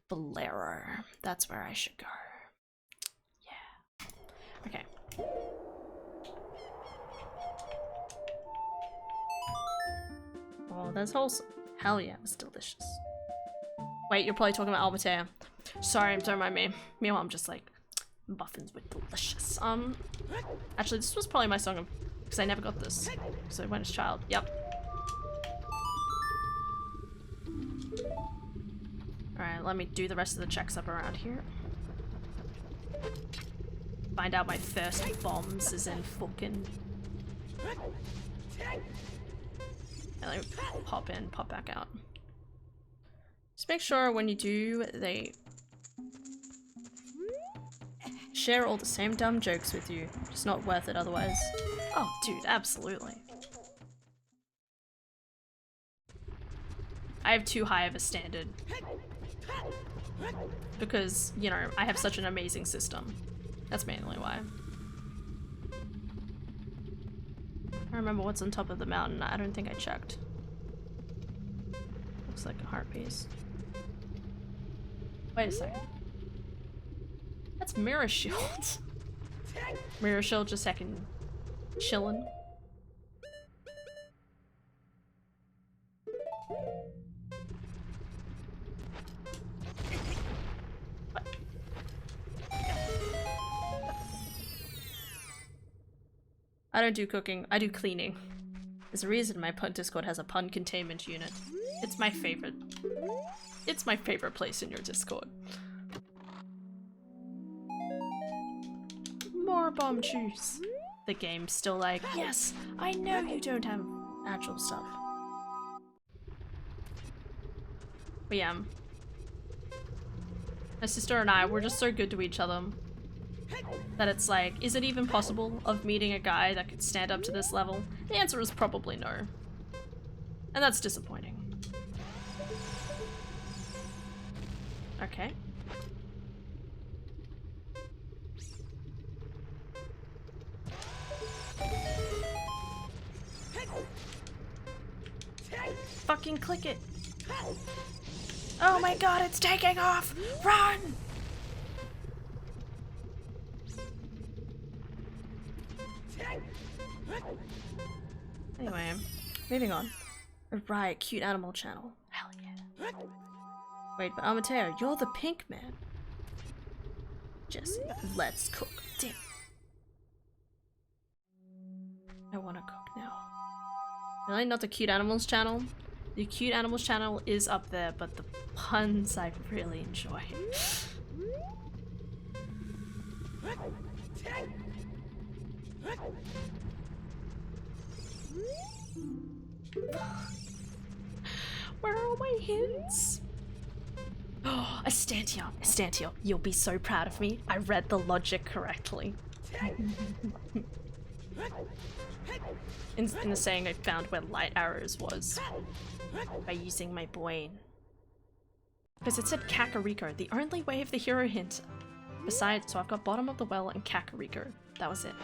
Bolero. That's where I should go. Yeah. Okay. Oh, that's wholesome. Hell yeah, it was delicious. Wait, you're probably talking about Albertea. Sorry, don't mind me. Meanwhile, I'm just like, muffins were delicious. Actually, this was probably my song of, because I never got this. So when as a child, yep. Alright, let me do the rest of the checks up around here. Find out my first bombs is in fucking... And let me pop in, pop back out. Just make sure when you do, they share all the same dumb jokes with you. It's not worth it otherwise. Oh, dude, absolutely. I have too high of a standard. Because, you know, I have such an amazing system. That's mainly why. I remember what's on top of the mountain. I don't think I checked. Looks like a heart piece. Wait a second. That's Mirror Shield. Mirror Shield just second chillin'. What? I don't do cooking, I do cleaning. There's a reason my Discord has a pun containment unit. It's my favorite. It's my favorite place in your Discord. bomb, choose. The game's still like, yes, I know you don't have actual stuff. But yeah. My sister and I, we're just so good to each other that it's like, is it even possible of meeting a guy that could stand up to this level? The answer is probably no. And that's disappointing. Okay. Fucking click it. Oh my god, it's taking off! Run! Anyway, moving on. Right, cute animal channel. Hell yeah. Wait, but Amateo, you're the pink man. Jesse, let's cook. Damn. I wanna cook now. Really? Not the cute animals channel? The cute animals channel is up there, but the puns I really enjoy. Where are all my hints? Oh, Astantio, Astantio, you'll be so proud of me. I read the logic correctly. In the saying, I found where light arrows was by using my brain. Because it said Kakariko, the only way of the hero hint. Besides, so I've got bottom of the well and Kakariko. That was it.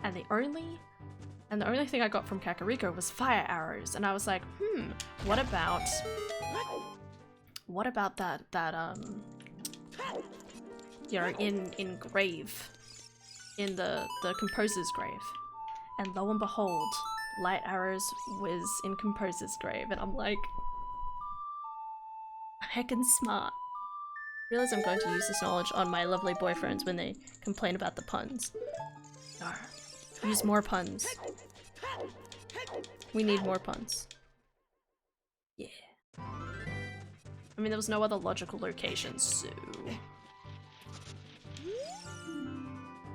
And the only thing I got from Kakariko was fire arrows, and I was like, what about that you know, in grave, in the composer's grave. And lo and behold, light arrows was in composer's grave, and I'm like, heckin' smart. Realize I'm going to use this knowledge on my lovely boyfriends when they complain about the puns. Arr. Use more puns. We need more puns. Yeah. I mean, there was no other logical location, so...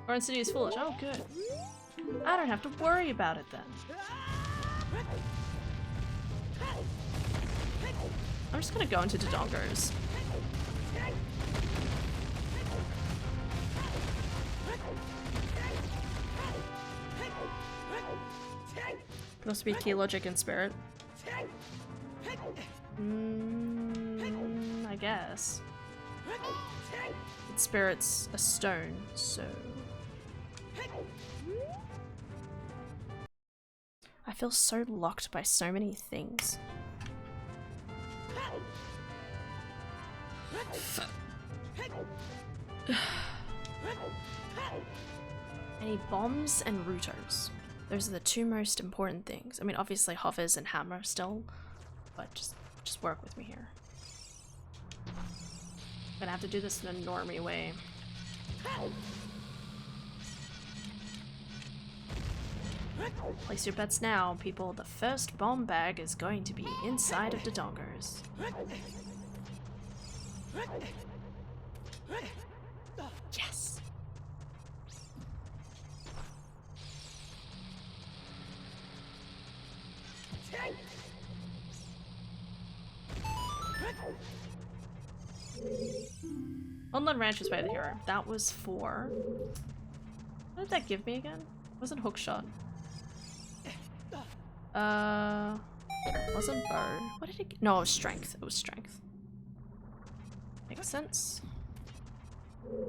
Orange City is foolish. Oh, good. I don't have to worry about it then. I'm just gonna go into Dodongos. Could also be key logic and spirit. I guess. But spirit's a stone, so... I feel so locked by so many things. I need bombs and routers. Those are the two most important things. I mean, obviously hovers and hammer still, but just work with me here. I'm gonna have to do this in a normie way. Place your bets now, people. The first bomb bag is going to be inside of the Dodongos. Yes! Online Ranch is by the hero. That was for... What did that give me again? Wasn't hookshot. Wasn't bow. What did it? No, it was strength. It was strength. Makes sense.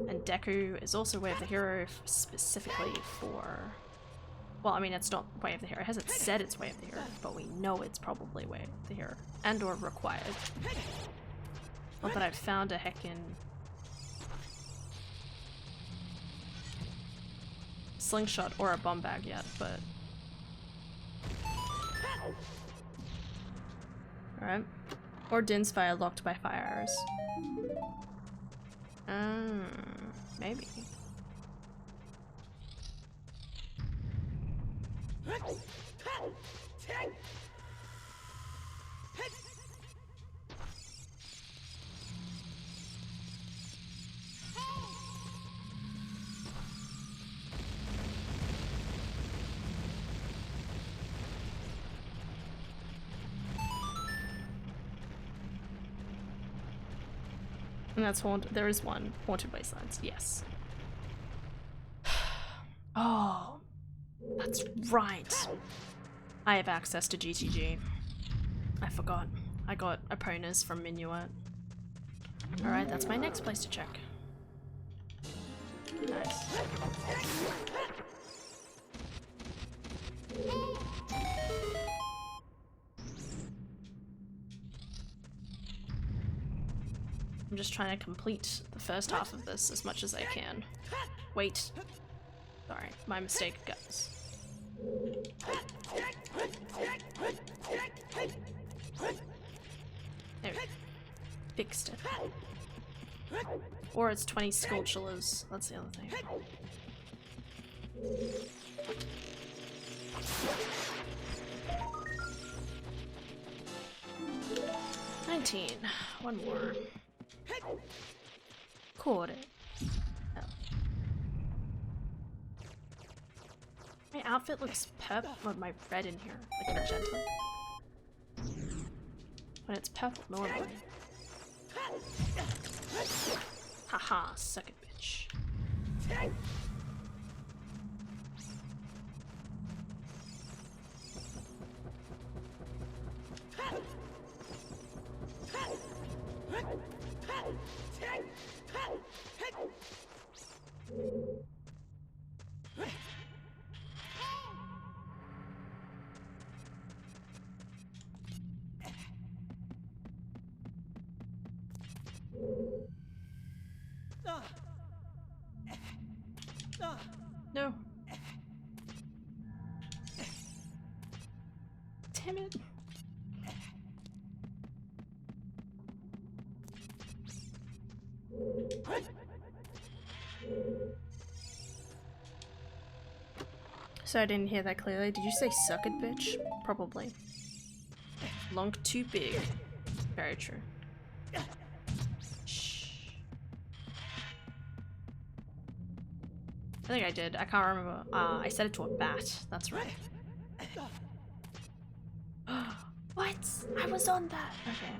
And Deku is also Way of the Hero specifically for... Well, I mean, it's not Way of the Hero. It hasn't said it's Way of the Hero, but we know it's probably Way of the Hero. And or required. Not that I've found a heckin' slingshot or a bomb bag yet, but... Alright. Or Din's Fire locked by fire arrows. Maybe. And that's haunted. There is one. Haunted Wastelands, yes. Oh, that's right. I have access to GTG. I forgot. I got opponents from Minuet. Alright, that's my next place to check. Nice. I'm just trying to complete the first half of this as much as I can. Wait. Sorry, my mistake, guys. There we go. Fixed it. Or it's 20 Skulltulas. That's the other thing. $19. One more. Caught it. Oh. My outfit looks purple. Well, my red in here, like magenta. When it's purple, no one would. Haha, suck it, bitch. No. Damn it. So I didn't hear that clearly. Did you say suck it, bitch? Probably. Long too big. Very true. Shh. I think I did. I can't remember. I said it to a bat. That's right. What? I was on that. Okay.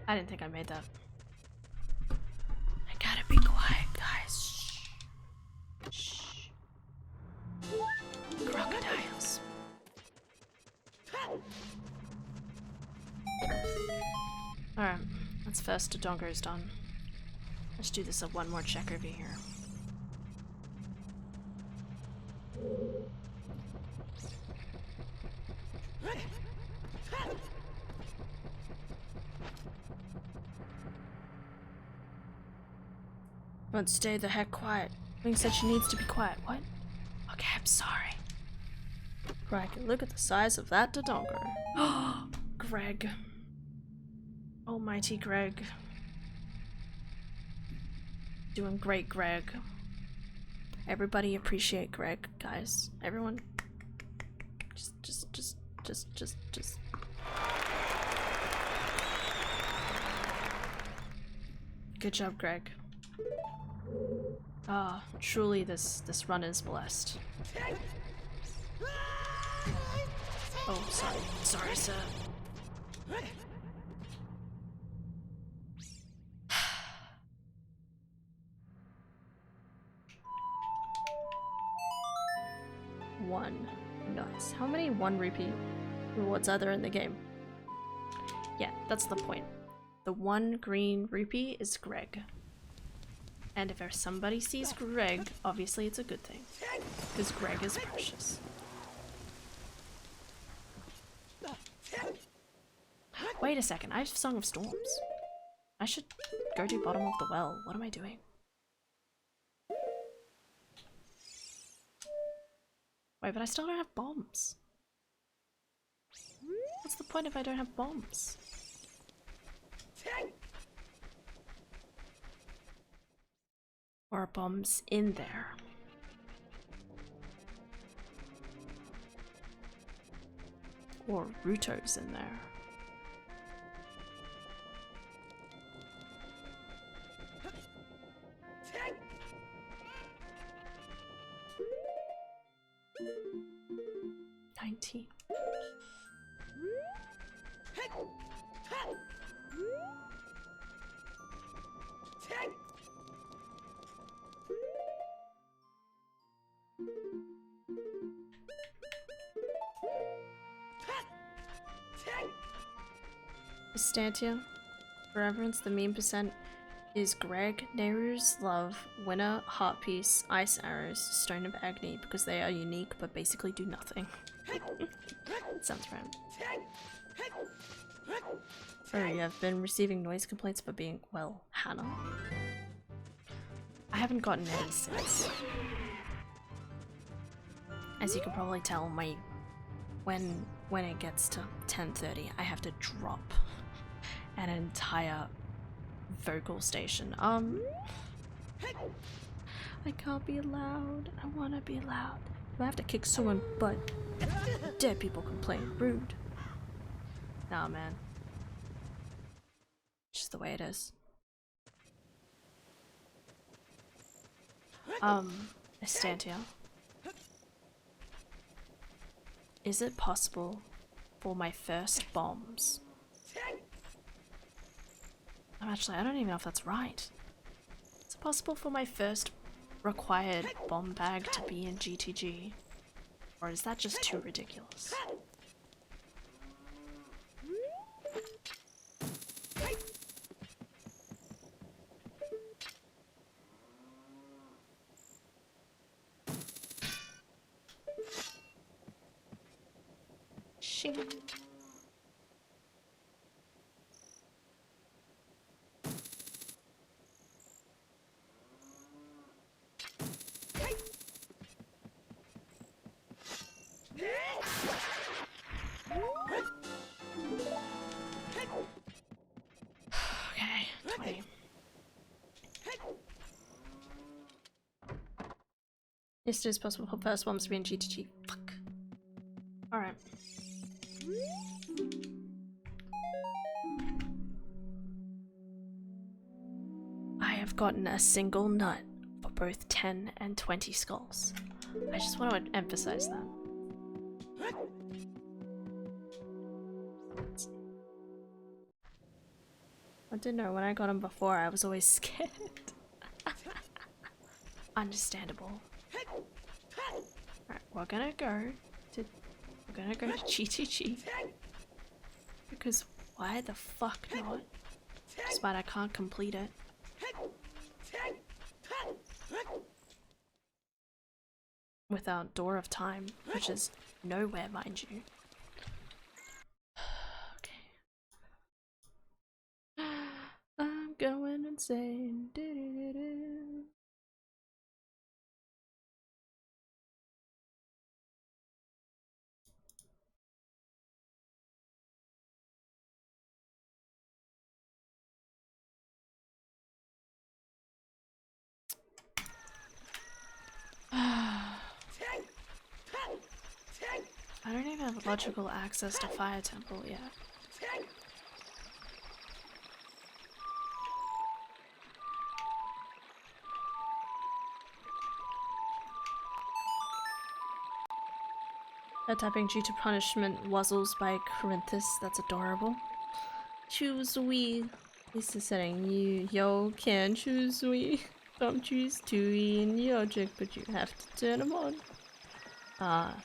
I didn't think I made that. I gotta be quiet, guys. Shh. Shh. Crocodiles. Alright, that's first Dodongo's done. Let's do this one more check over here. Don't stay the heck quiet. Wing said she needs to be quiet. What? Okay, I'm sorry. Greg, look at the size of that Dodongo. Greg. Almighty Greg. Doing great, Greg. Everybody appreciate Greg, guys. Everyone. Just. Good job, Greg. Ah, truly this run is blessed. Oh, sorry. Sorry, sir. One. Nice. How many 1 rupee rewards are there in the game? Yeah, that's the point. The 1 green rupee is Greg. And if somebody sees Greg, obviously it's a good thing. Because Greg is precious. Wait a second, I have Song of Storms. I should go to bottom of the well. What am I doing? Wait, but I still don't have bombs. What's the point if I don't have bombs? Or are bombs in there? Or Ruto's in there? 19. Estantia. For reference, the meme percent is Greg, Nehru's Love, Winner, Heart Piece, Ice Arrows, Stone of Agony, because they are unique but basically do nothing. Sounds right. Oh, you have been receiving noise complaints for being, well, Hannah. I haven't gotten any since. As you can probably tell, when it gets to 10:30, I have to drop an entire vocal station. I can't be loud. I wanna be loud. Do I have to kick someone butt? Dare people complain. Rude. Nah, man. It's just the way it is. Estantia. Is it possible for my first bombs? I don't even know if that's right. Is it possible for my first required bomb bag to be in GTG? Or is that just too ridiculous? Shing. Okay, 20. Yes, it is possible for first bombs to be in GTG. Fuck. Alright. I have gotten a single nut for both 10 and 20 skulls. I just want to emphasize that. I didn't know when I got them before, I was always scared. Understandable. Alright, we're gonna go to GTG. Because why the fuck not? Despite I can't complete it. Without Door of Time, which is nowhere, mind you. Okay. I'm going insane. Do-do-do-do. I don't even have logical access to Fire Temple yet. Typing due to punishment wuzzles by Corinthus, that's adorable. Choose we. This is setting you yo can choose we. Don't choose to in your trick, but you have to turn them on.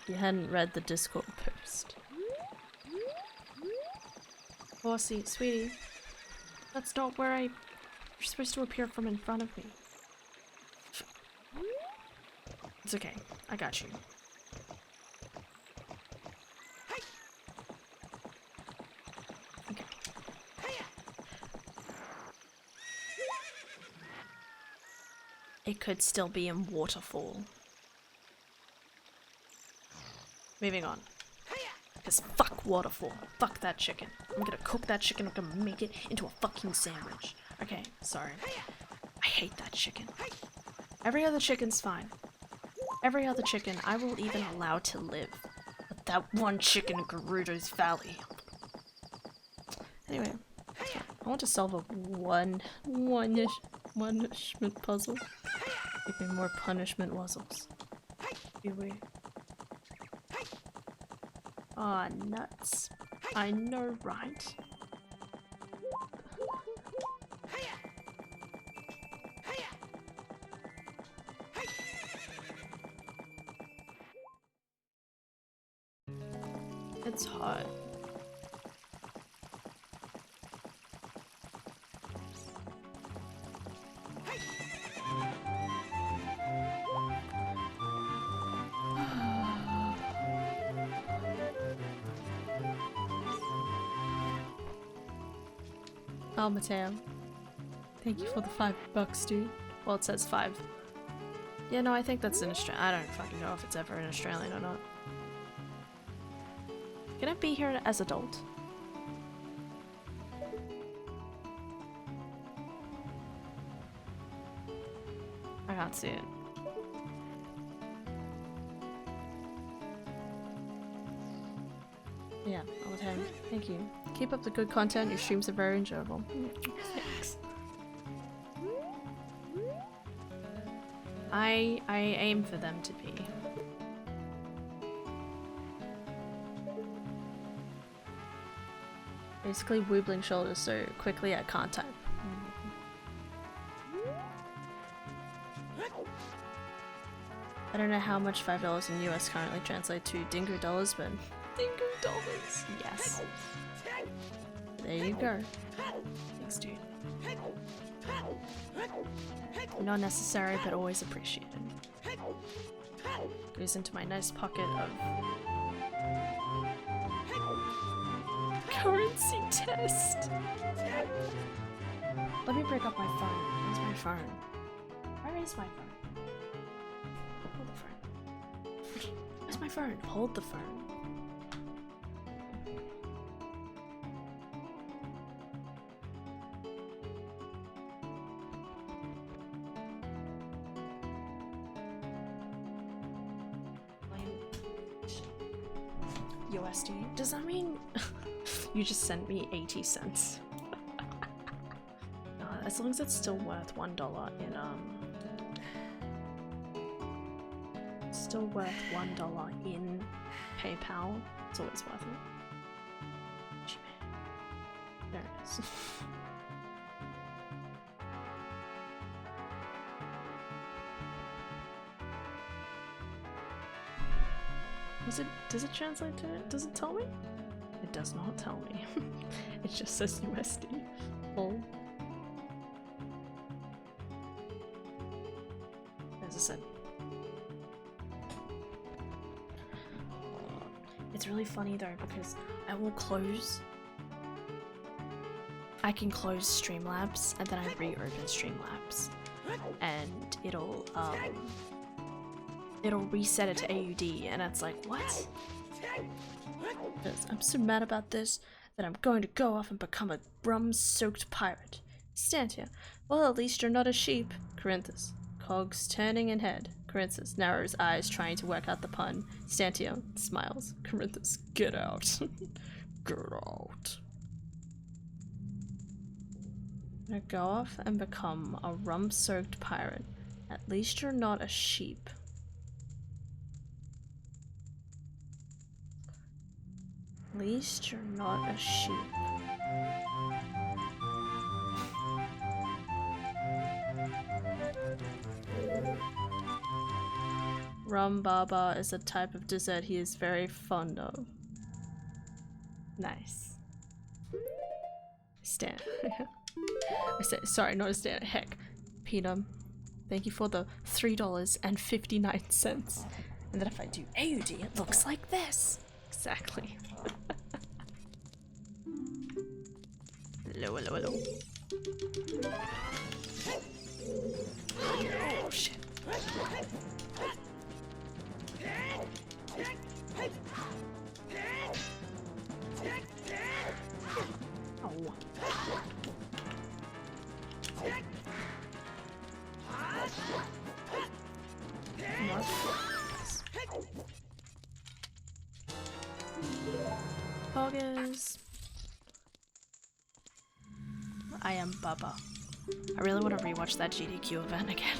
You hadn't read the Discord post. Horsey, sweetie. That's not where you're supposed to appear from in front of me. It's okay. I got you. Okay. It could still be in Waterfall. Moving on. Because fuck Waterfall. Fuck that chicken. I'm gonna cook that chicken. I'm gonna make it into a fucking sandwich. Okay, sorry. I hate that chicken. Every other chicken's fine. Every other chicken I will even allow to live. But that one chicken in Gerudo's Valley. Anyway. I want to solve a one-ishment puzzle. Give me more punishment wuzzles. Be weird. Aw, nuts. I know, right? It's hot. Oh, Mateo. Thank you for the $5, dude. Well, it says 5. Yeah, no, I think that's in Australia. I don't fucking know if it's ever in Australian or not. Can it be here as adult? I can't see it. Yeah, all the time. Thank you. Keep up the good content. Your streams are very enjoyable. Thanks. I aim for them to be. Basically wobbling shoulders so quickly I can't type. I don't know how much $5 in US currently translate to dingo dollars, but dingo dollars, yes. There you go. Thanks, dude. Not necessary, but always appreciated. Goes into my nice pocket of currency test. Let me break up my phone. Where's my phone? Where is my phone? Hold the phone. Where's my phone? Hold the phone. USD? Does that mean you just sent me 80 cents? As long as it's still worth $1 in still worth $1 in PayPal, it's always worth it. Gmail. There it is. Does it translate to it? Does it tell me? It does not tell me. It just says USD. Lol. As I said. It's really funny though because I will close. I can close Streamlabs and then I reopen Streamlabs. And it'll reset it to AUD, and it's like, what? I'm so mad about this that I'm going to go off and become a rum-soaked pirate. Stand here. Well, at least you're not a sheep. Corinthus. Cogs turning in head. Corinthus narrows eyes trying to work out the pun. Stantio smiles. Corinthus, get out. Get out. I'm gonna go off and become a rum-soaked pirate. At least you're not a sheep. At least you're not a sheep. Rum baba is a type of dessert he is very fond of. Nice. Stan. I said, sorry, not a Stan. Heck. Peanut. Thank you for the $3.59. And then if I do AUD, it looks like this. Exactly. Hello, hello, hello. Oh shit. Oh. Poggers. I am Bubba. I really want to rewatch that GDQ event again.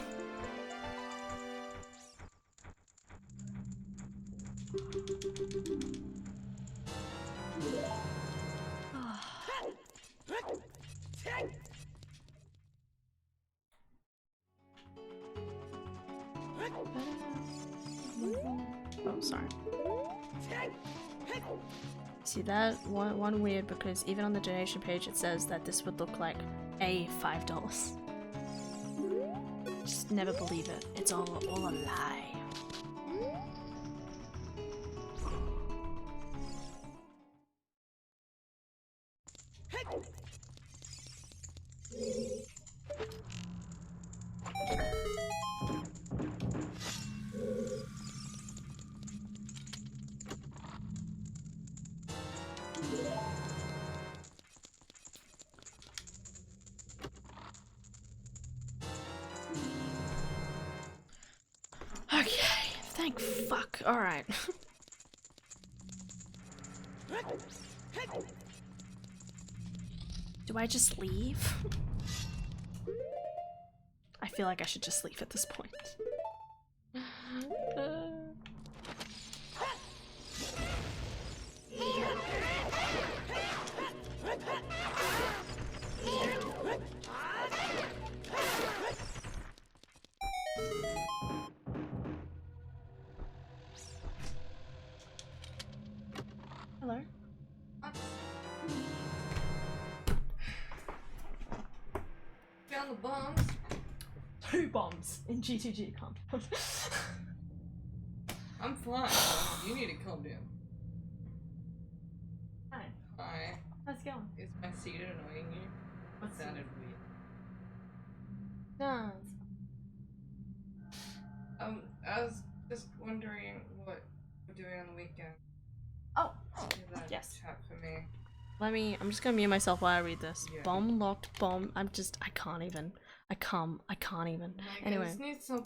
Oh, sorry. See that? One weird, because even on the donation page it says that this would look like a $5. Just never believe it. It's all a lie. Okay, thank fuck. Alright. Do I just leave? I feel like I should just leave at this point. Hello? Found the bombs. 2 bombs in G2G, calm down. I'm fine. You need to calm down. Hi, Hi. how's it going? Is my seat annoying you? What's Sounded weird. No. I was just wondering what we're doing on the weekend. Oh, Do that yes. chat for me. I'm just gonna mute myself while I read this. Yeah. Bomb locked, bomb. I can't even. I can't even. Anyway. I just need some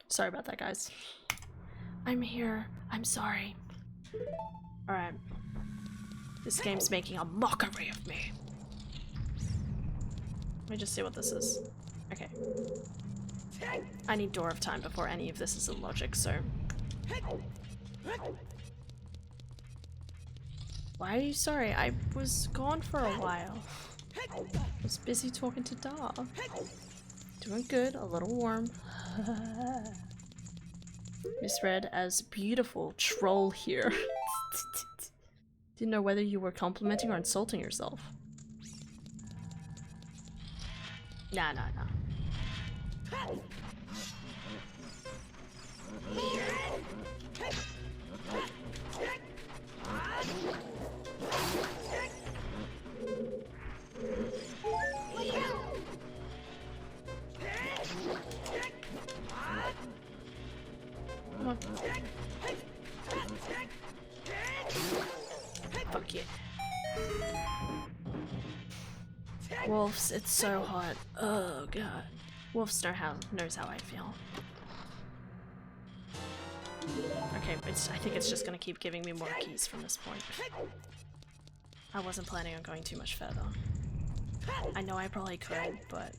Sorry about that, guys. I'm here. I'm sorry. Alright. This game's making a mockery of me. Let me just see what this is. Okay. I need Door of Time before any of this is in logic, so... Why are you sorry? I was gone for a while. I was busy talking to Dar. Doing good, a little warm. Misread as beautiful troll here. Didn't know whether you were complimenting or insulting yourself. Nah. Come on. Fuck you. Wolves, it's so hot. Oh god. Wolves knows how I feel. Okay, I think it's just gonna keep giving me more keys from this point. I wasn't planning on going too much further. I know I probably could, but...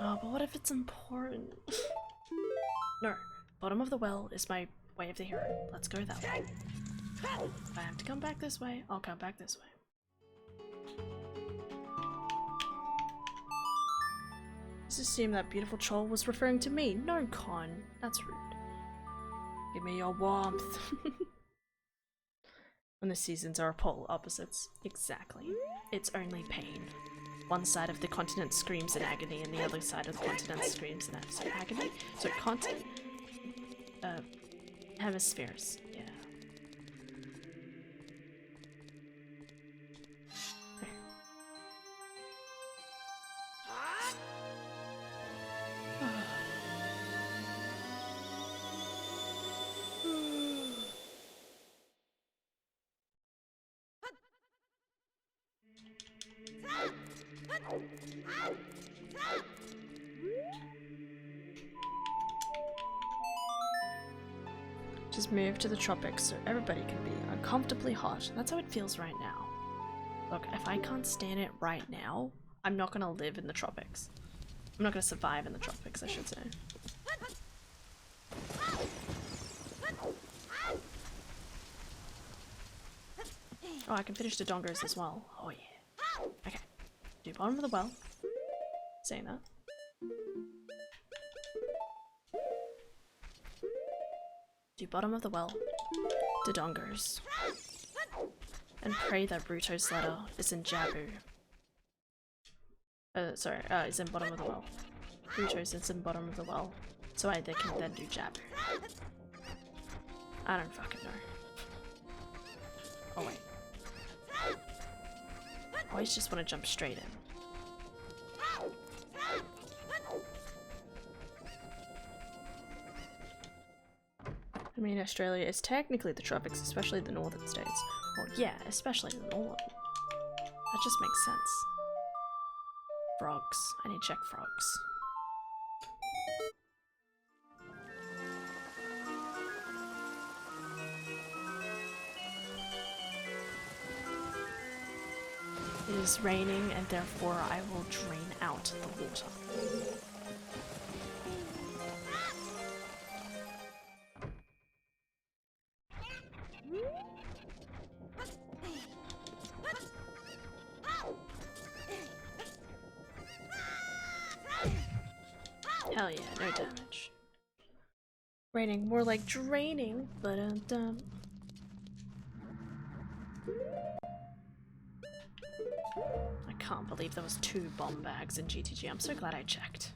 Oh, but what if it's important? No. Bottom of the well is my way of the hero. Let's go that way. If I have to come back this way, I'll come back this way. Just assume that beautiful troll was referring to me. No, Con. That's rude. Give me your warmth. When the seasons are polar opposites. Exactly. It's only pain. One side of the continent screams in agony and the other side of the continent screams in agony. So hemispheres. Yeah. Just move to the tropics so everybody can be uncomfortably hot. That's how it feels right now. Look, if I can't stand it right now, I'm not gonna live in the tropics. I'm not gonna survive in the tropics, I should say. Oh, I can finish the dongers as well. Oh yeah. Okay. Do bottom of the well. Saying that. Do bottom of the well. The dongers. And pray that Bruto's letter is in Jabu. Is in bottom of the well. Bruto's is in bottom of the well. So they can then do Jabu. I don't fucking know. Oh wait. I always just want to jump straight in. I mean, Australia is technically the tropics, especially the northern states. Well, yeah, especially the northern. That just makes sense. Frogs. I need to check frogs. It is raining, and therefore I will drain out the water. Hell yeah, no damage. Raining, more like draining, but I can't believe there was 2 bomb bags in GTG. I'm so glad I checked.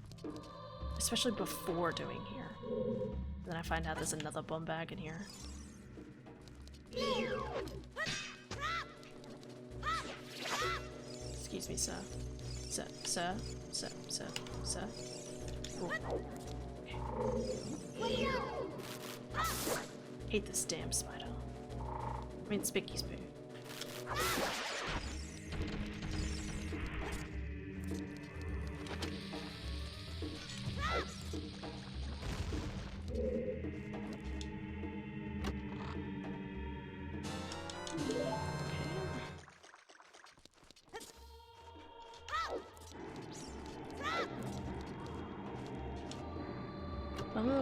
Especially before doing here. And then I find out there's another bomb bag in here. Excuse me, sir. Sir. Ooh. Okay. Hate this damn spider. I mean, Spicky's poo.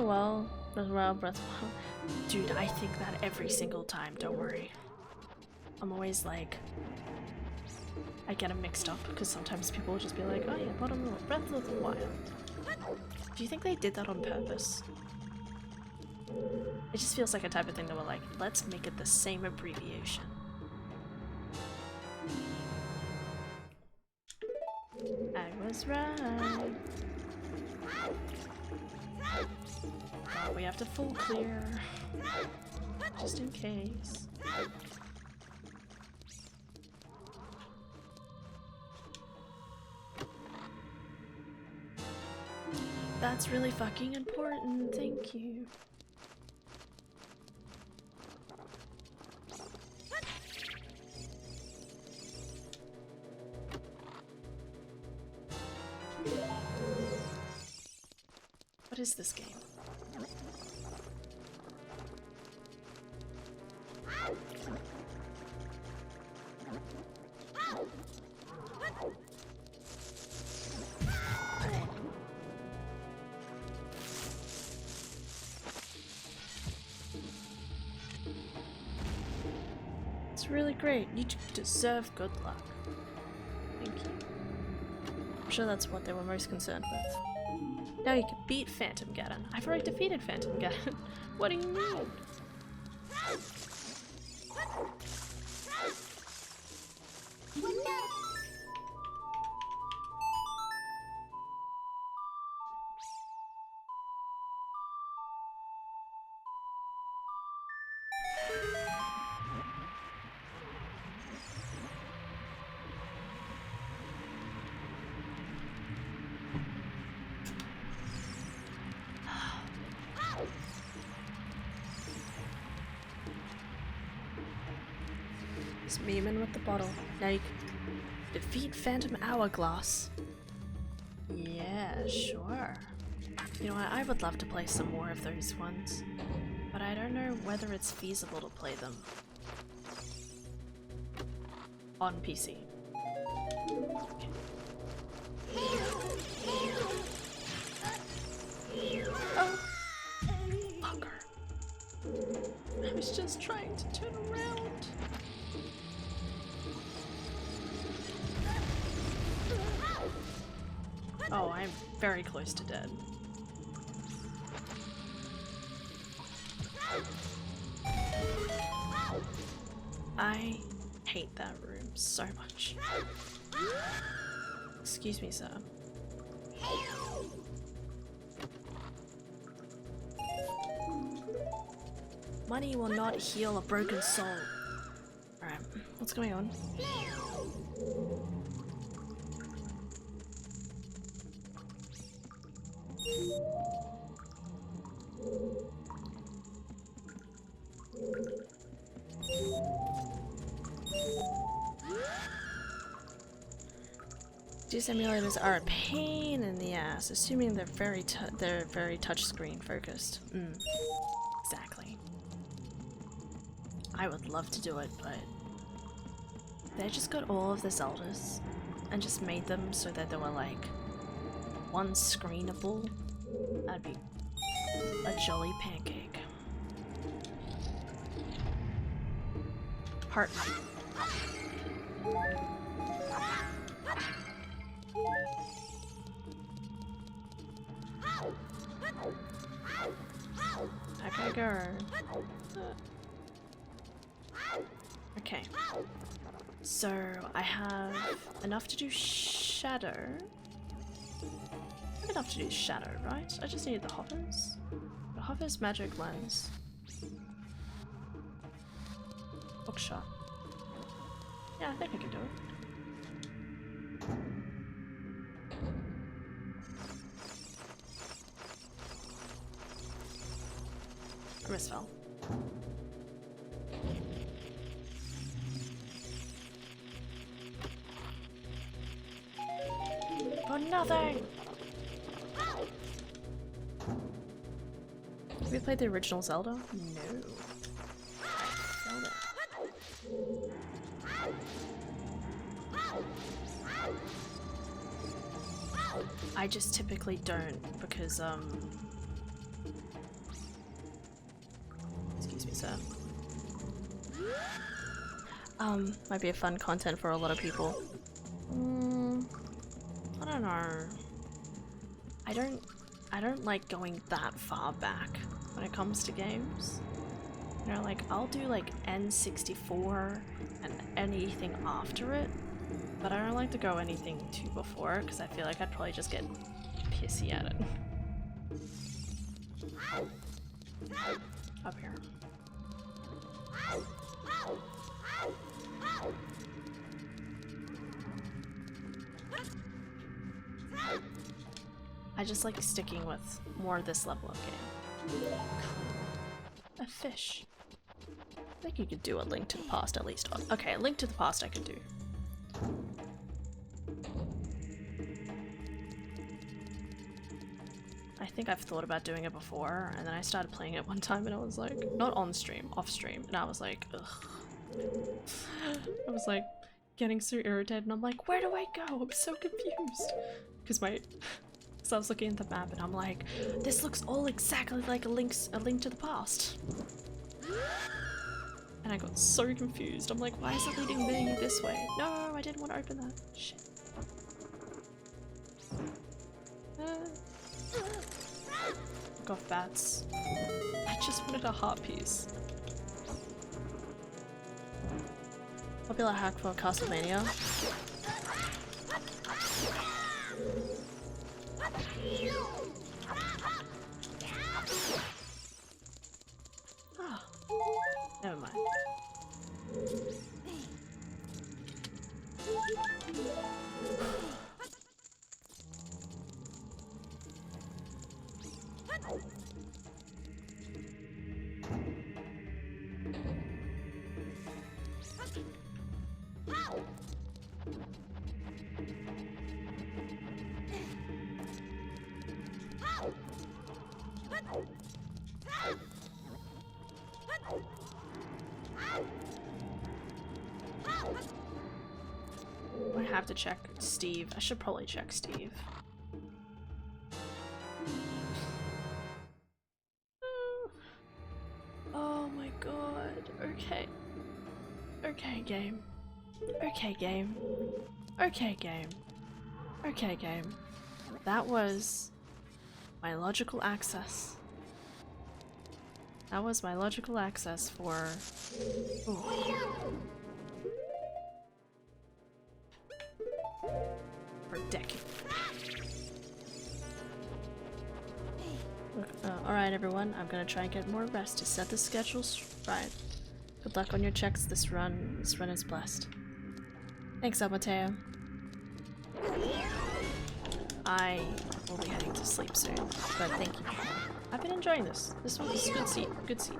well. Breath of the Wild, Breath of the Wild. Dude, I think that every single time, don't worry. I'm always like... I get them mixed up, because sometimes people will just be like, oh yeah, bottom of Breath of the Wild. Do you think they did that on purpose? It just feels like a type of thing that we're like, let's make it the same abbreviation. I was right. But we have to full clear. Just in case. That's really fucking important, thank you. What is this game? It's really great. You deserve good luck. Thank you. I'm sure that's what they were most concerned with. Now you can beat Phantom Ganon. I've already defeated Phantom Ganon. What do you mean? Just memeing with the bottle. Now you can defeat Phantom Hourglass. Yeah, sure. You know what, I would love to play some more of those ones, but I don't know whether it's feasible to play them on PC. Okay. Oh! Fucker. I was just trying to turn around. Oh, I'm very close to dead. I hate that room so much. Excuse me, sir. Money will not heal a broken soul. Alright, what's going on? These emulators are a pain in the ass, assuming they're very touchscreen focused. Exactly. I would love to do it, but they just got all of the Zeldas and just made them so that they were like one screenable. That'd be a jolly pancake. Heart. Okay, go. Okay. So I have enough to do shadow. I have enough to do shadow, right? I just need the hoppers. The hoppers, magic lens. Bookshot. Yeah, I think I can do it. I misfell. For nothing! Have you played the original Zelda? No. Zelda. I just typically don't because So might be a fun content for a lot of people. I don't know. I don't like going that far back when it comes to games. You know, like I'll do like N64 and anything after it, but I don't like to go anything too before because I feel like I'd probably just get pissy at it. Up here. I just like sticking with more of this level of game. A fish. I think you could do a Link to the Past at least. Okay, a Link to the Past I could do. I think I've thought about doing it before, and then I started playing it one time and I was like, not on stream, off stream, and I was like, ugh. I was like getting so irritated and I'm like, where do I go? I'm so confused. Because so I was looking at the map and I'm like, this looks all exactly like a Link to the Past. And I got so confused. I'm like, why is it leading me this way? No, I didn't want to open that. Shit. Got bats. I just wanted a heart piece. Popular hack for Castlevania. Ah, never mind. I have to check Steve. I should probably check Steve. Oh my god. Okay. Okay, game. Okay, game. Okay, game. Okay, game. That was my logical access. That was my logical access for... Ooh. For decades. Alright everyone, I'm gonna try and get more rest to set the schedules right. Good luck on your checks this run. This run is blessed. Thanks, Mateo. I will be heading to sleep soon, but thank you. I've been enjoying this. This was a good seat. Good seat.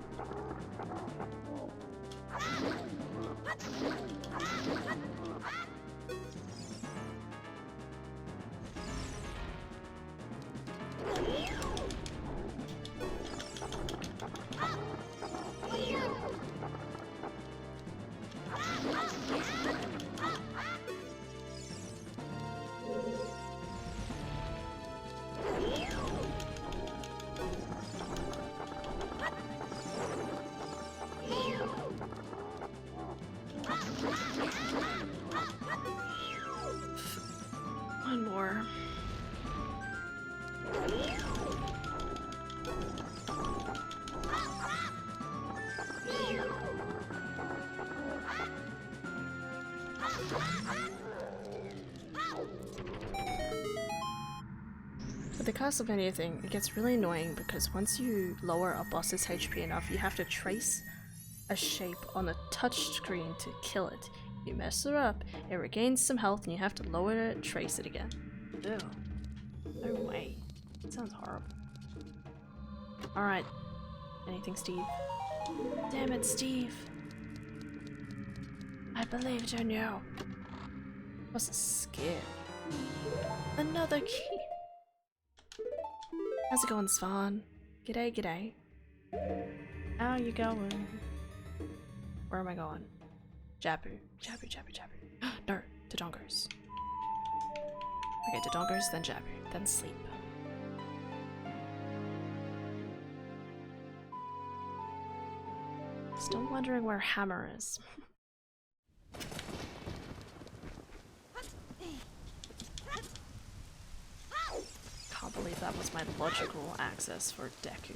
One more. With the Castlevania thing, it gets really annoying because once you lower a boss's HP enough, you have to trace a shape on the touch screen to kill it. You mess her up, it regains some health and you have to lower it, trace it again. Ew. No way. That sounds horrible. Alright. Anything, Steve? Damn it, Steve. I believed in you. I was scared. Another key. How's it going, Svan? G'day, g'day. How you going? Where am I going? Jabu. Jabu, Jabu, Jabu. No, to Dongers. Okay, to Dongers, then Jabu, then sleep. Still wondering where Hammer is. Can't believe that was my logical access for Deku.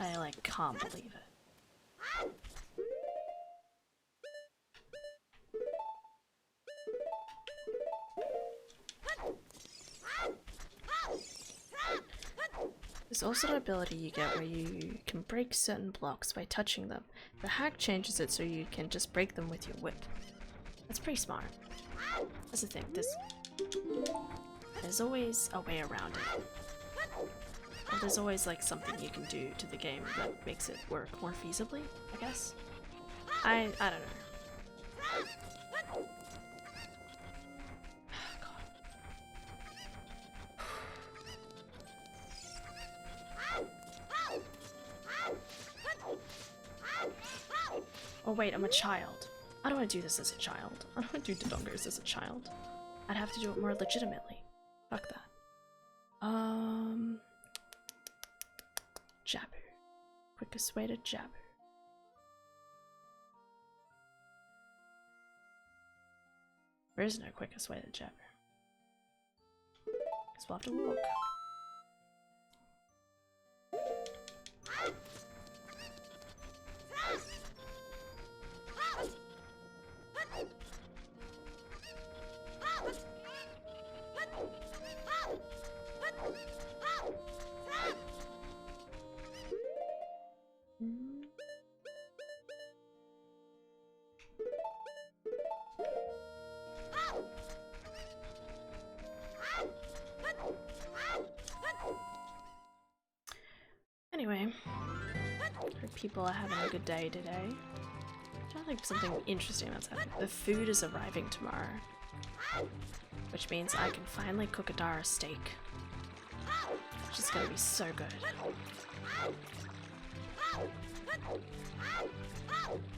I like can't believe it. There's also an ability you get where you can break certain blocks by touching them. The hack changes it so you can just break them with your whip. That's pretty smart. That's the thing, there's always a way around it. Or there's always like something you can do to the game that makes it work more feasibly, I guess. I don't know. Oh wait, I'm a child. I don't want to do this as a child. I don't want to do dodongers as a child. I'd have to do it more legitimately. Fuck that. Jabu. Quickest way to Jabu. There is no quickest way to Jabu. Guess we'll have to walk. Anyway, hope people are having a good day today. I think something interesting that's happening. The food is arriving tomorrow, which means I can finally cook a Dara steak, which is gonna be so good.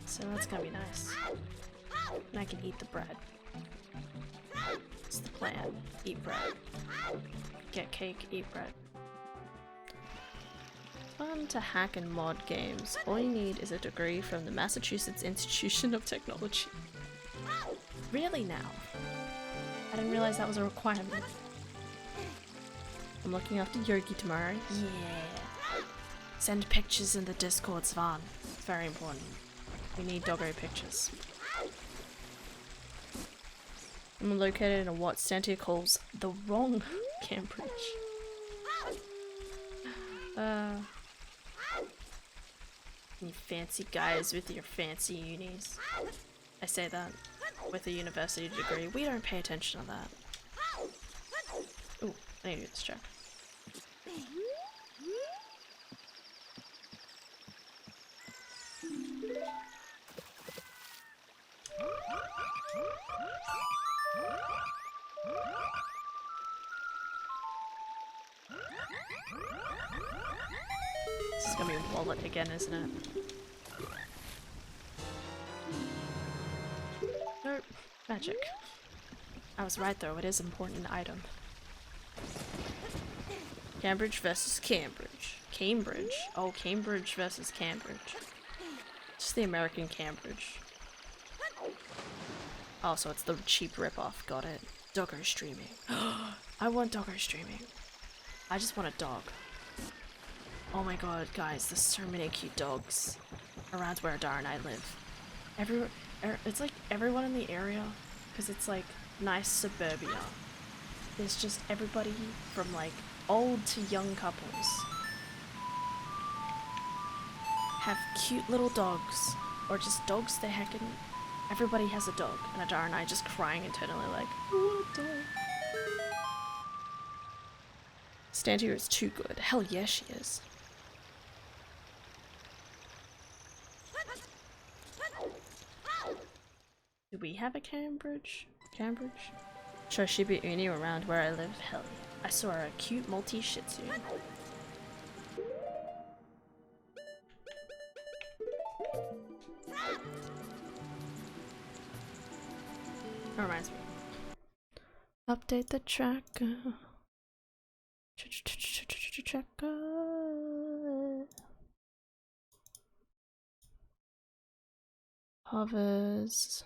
So that's gonna be nice. And I can eat the bread. It's the plan. Eat bread. Get cake, eat bread. Fun to hack and mod games. All you need is a degree from the Massachusetts Institution of Technology. Really now? I didn't realize that was a requirement. I'm looking after Yogi tomorrow. Yeah. Send pictures in the Discord, Svan. It's very important. We need doggo pictures. I'm located in what Stantia calls the wrong Cambridge. You fancy guys with your fancy unis. I say that with a university degree. We don't pay attention to that. Ooh, I need to do this check. This is gonna be a wallet again, isn't it? Nope. Magic. I was right though, it is an important item. Cambridge versus Cambridge. Cambridge? Oh, Cambridge versus Cambridge. Just the American Cambridge. Oh, so it's the cheap ripoff. Got it. Doggo streaming. I want doggo streaming. I just want a dog. Oh my god, guys, there's so many cute dogs around where Adar and I live. It's like everyone in the area, because it's like nice suburbia. There's just everybody from like old to young couples have cute little dogs, or just dogs they heckin'. Everybody has a dog, and Adar and I just crying internally like, I want a dog. Stantia is too good. Hell yeah, she is. Do we have a Cambridge? Cambridge? Sure, Shiba Inu around where I live? Hell yeah. I saw a cute Maltese Shih Tzu. That reminds me. Update the tracker. Tracker. Hovers.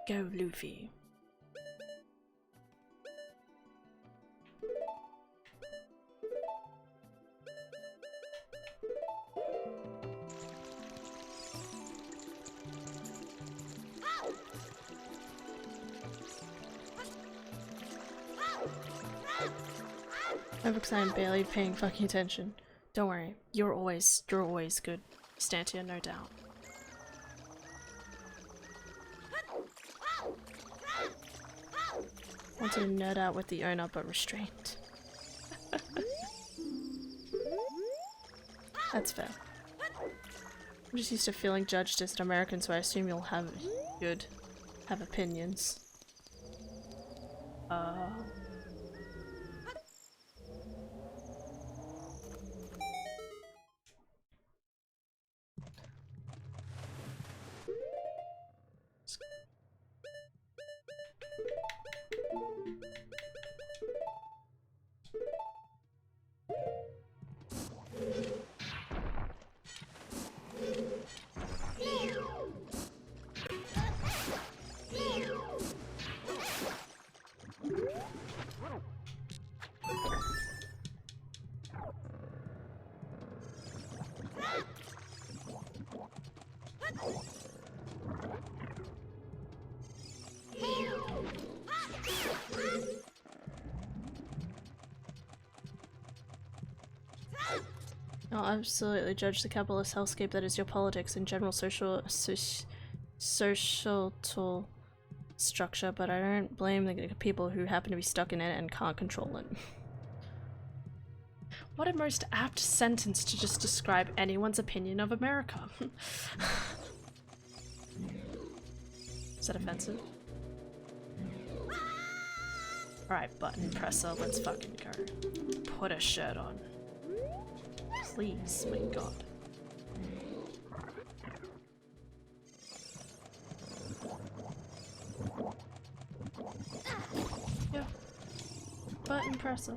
Go, Luffy. Because I'm barely paying fucking attention. Don't worry, you're always good. Stand here, no doubt. Wanted to nerd out with the owner, but restrained. That's fair. I'm just used to feeling judged as an American, so I assume you'll have opinions. I'll absolutely judge the capitalist hellscape that is your politics and general societal structure, but I don't blame the people who happen to be stuck in it and can't control it. What a most apt sentence to just describe anyone's opinion of America. Is that offensive? Alright, button presser, let's fucking go. Put a shirt on. Please, my god. Yeah. Button presser.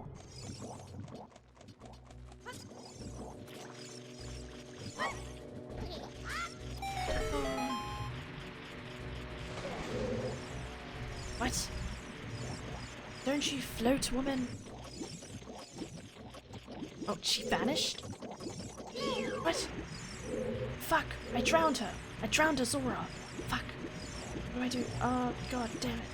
What? Don't you float, woman? Oh, she vanished? What? Fuck! I drowned her! I drowned Azora! Fuck! What do I do? Oh, god damn it.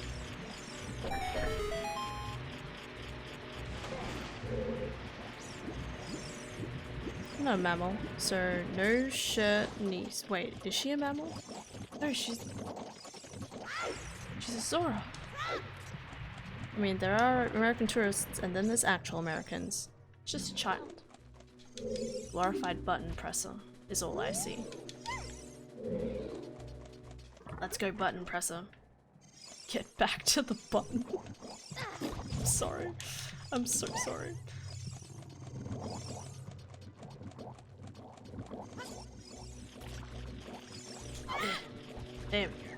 I'm not a mammal, so no shirt knees. Wait, is she a mammal? No, she's Azora. I mean, there are American tourists, and then there's actual Americans. It's just a child. Glorified button presser is all I see. Let's go, button presser. Get back to the button. I'm sorry. I'm so sorry. There we go.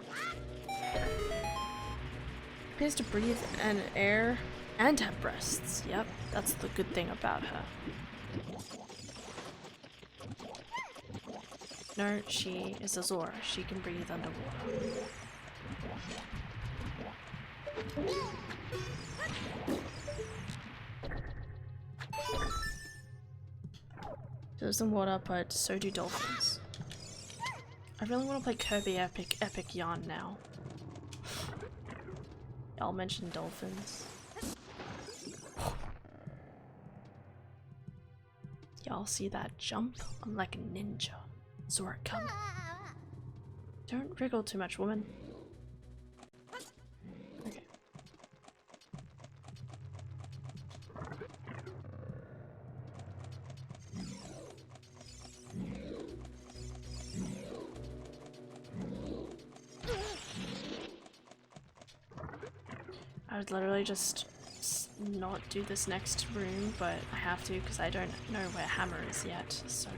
Appears to breathe and air and have breasts. Yep, that's the good thing about her. No, she is Azora. She can breathe underwater. There's some water, but so do dolphins. I really want to play Kirby Epic Yarn now. I'll mention dolphins. Y'all see that jump? I'm like a ninja. Zora, come. Don't wriggle too much, woman. Okay. I would literally just not do this next room, but I have to because I don't know where Hammer is yet, so...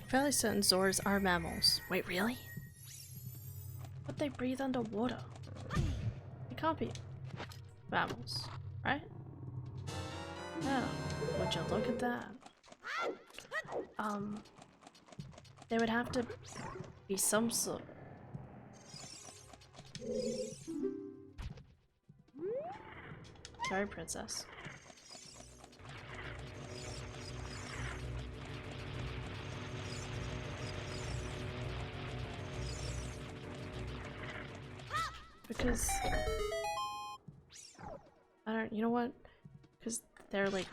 Fairly certain Zoras are mammals. Wait, really? But they breathe underwater. They can't be mammals, right? Yeah, would you look at that? They would have to be some sort. Sorry, princess. Because I don't, you know what? Because they're like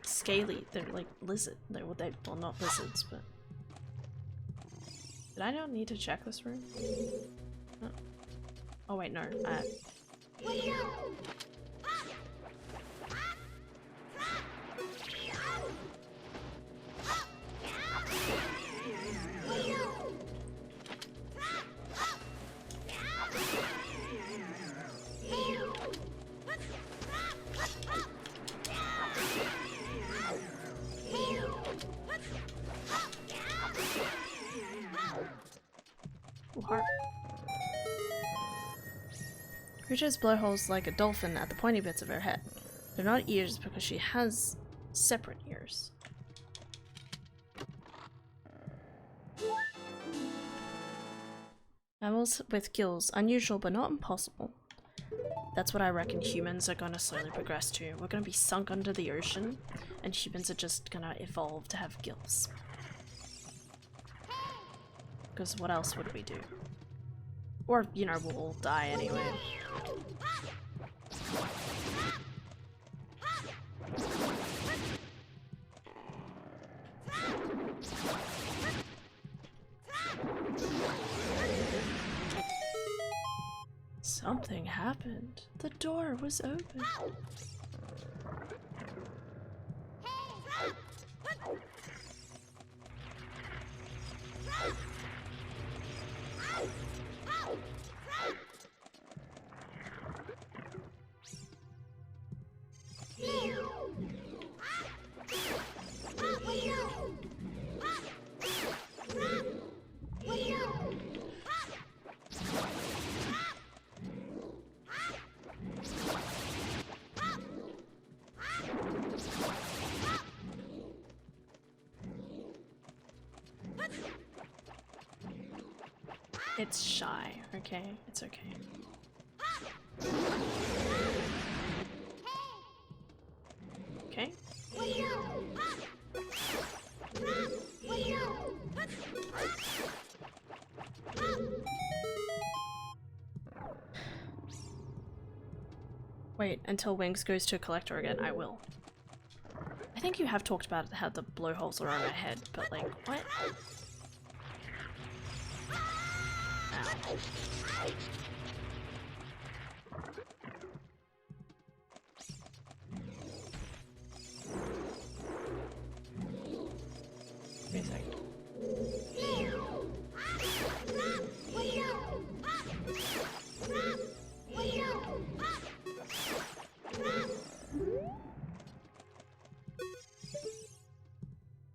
scaly. They're like lizard. Well, not lizards, but did I not need to check this room? No. Oh wait, no. Heart. Creature's blowholes like a dolphin at the pointy bits of her head. They're not ears because she has separate ears. Mammals with gills, unusual but not impossible. That's what I reckon humans are gonna slowly progress to. We're gonna be sunk under the ocean, and humans are just gonna evolve to have gills. Because what else would we do? Or, you know, we'll all die anyway. Something happened. The door was open. It's shy, okay? It's okay. Okay. Wait, until Wings goes to a collector again, I will. I think you have talked about how the blowholes are on her head, but like, what? Ow. Wait a second.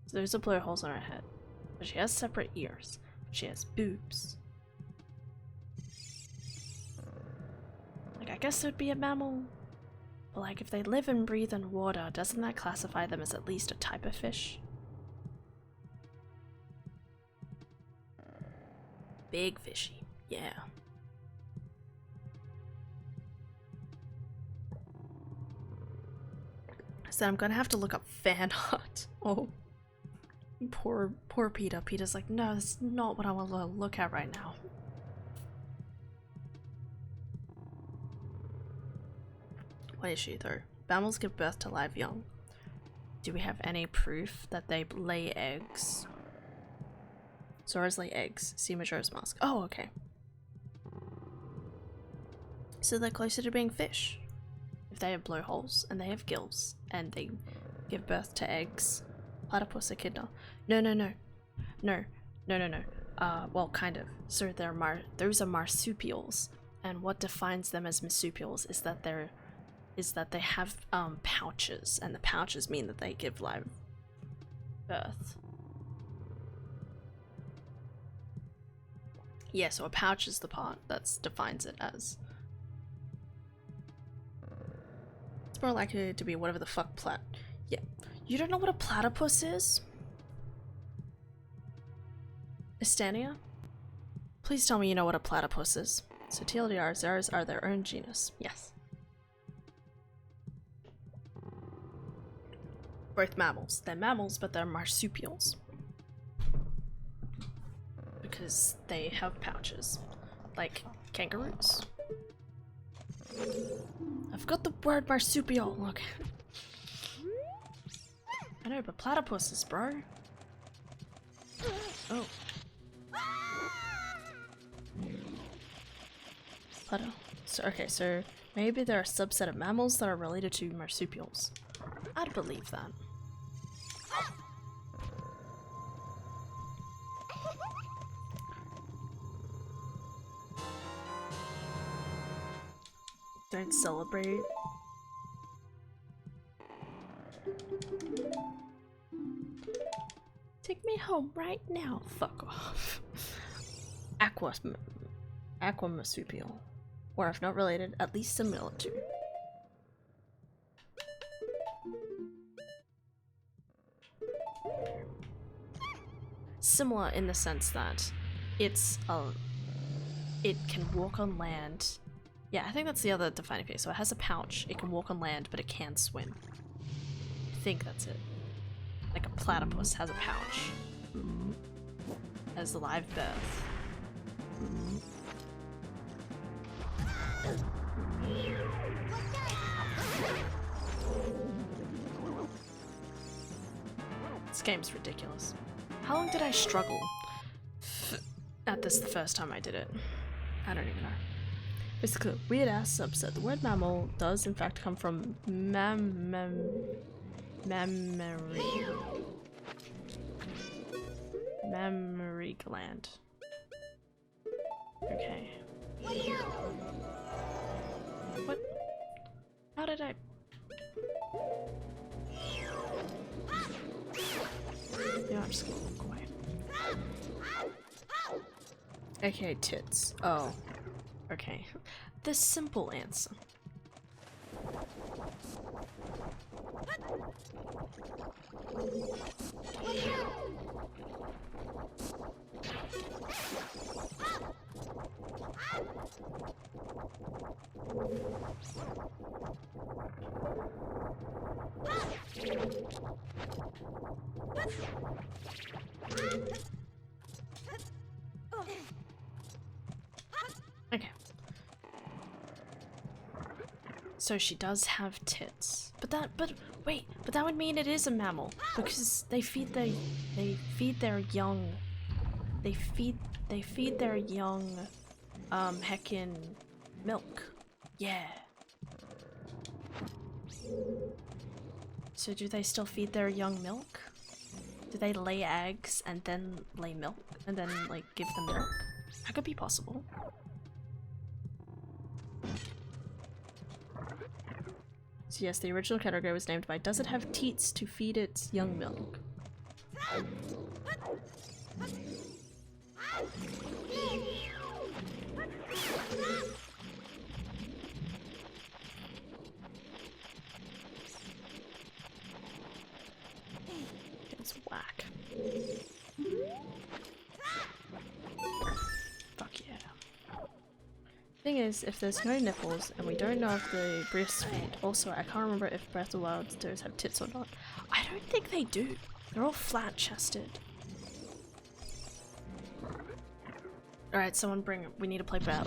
So there's a blowholes on her head, but she has separate ears. She has boobs. Like, I guess it would be a mammal. But like, if they live and breathe in water, doesn't that classify them as at least a type of fish? Big fishy, yeah. So I'm gonna have to look up fan art. Oh, poor Peter. Peter's like, no, that's not what I want to look at right now. What is she though? Mammals give birth to live young. Do we have any proof that they lay eggs? Zoras lay eggs. See Majora's Mask. Oh, okay. So they're closer to being fish. If they have blowholes and they have gills and they give birth to eggs. Platypus echidna. No. Well, kind of. So those are marsupials, and what defines them as marsupials is that they have pouches, and the pouches mean that they give live birth. Yeah, so a pouch is the part that defines it as. It's more likely to be whatever the fuck Yeah. You don't know what a platypus is? Estania? Please tell me you know what a platypus is. So TLDR, Zoras are their own genus. Yes. Both mammals. They're mammals, but they're marsupials. Because they have pouches. Like kangaroos. I've got the word marsupial. Look. I know, but platypuses, bro. Oh. So, okay, so maybe there are a subset of mammals that are related to marsupials. I'd believe that. Don't celebrate. Take me home right now. Fuck off. Aqua marsupial. Or if not related, at least similar to. Similar in the sense that it can walk on land. Yeah, I think that's the other defining feature. So it has a pouch, it can walk on land, but it can't swim. I think that's it. Like a platypus has a pouch. Has live birth. This game's ridiculous. How long did I struggle at this the first time I did it? I don't even know. Basically, weird ass subset. The word mammal does in fact come from mammary. Mammary gland. Okay. What? How did I? Yeah, I'm just gonna walk away. Okay, tits. Oh. Okay. The simple answer. Okay. So she does have tits. But that would mean it is a mammal because they feed their young heckin' milk. Yeah. So do they still feed their young milk? Do they lay eggs and then lay milk and then like give them milk? That could be possible. So yes, the original category was named by does it have teats to feed its young milk? It's whack. Fuck yeah. Thing is, if there's no nipples and we don't know if they breastfeed, also I can't remember if Breath of the Wild does have tits or not. I don't think they do. They're all flat chested. Alright, we need to play Breath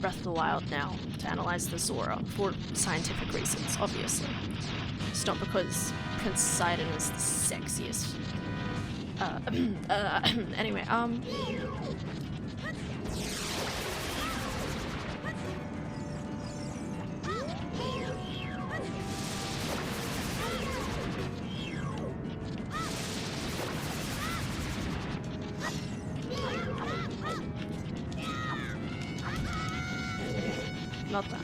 of the Wild now to analyze the Zora for scientific reasons, obviously. It's not because Prince Sidon is the sexiest. Anyway, not that.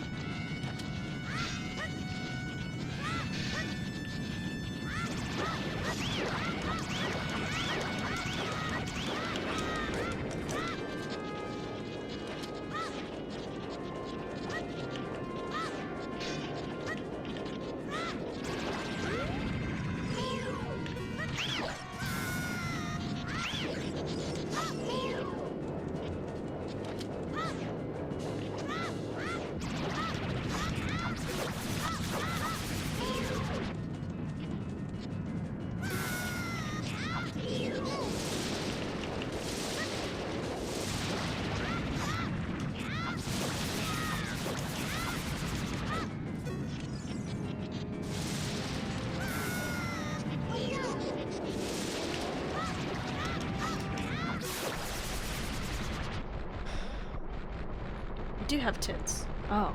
Do have tits. Oh.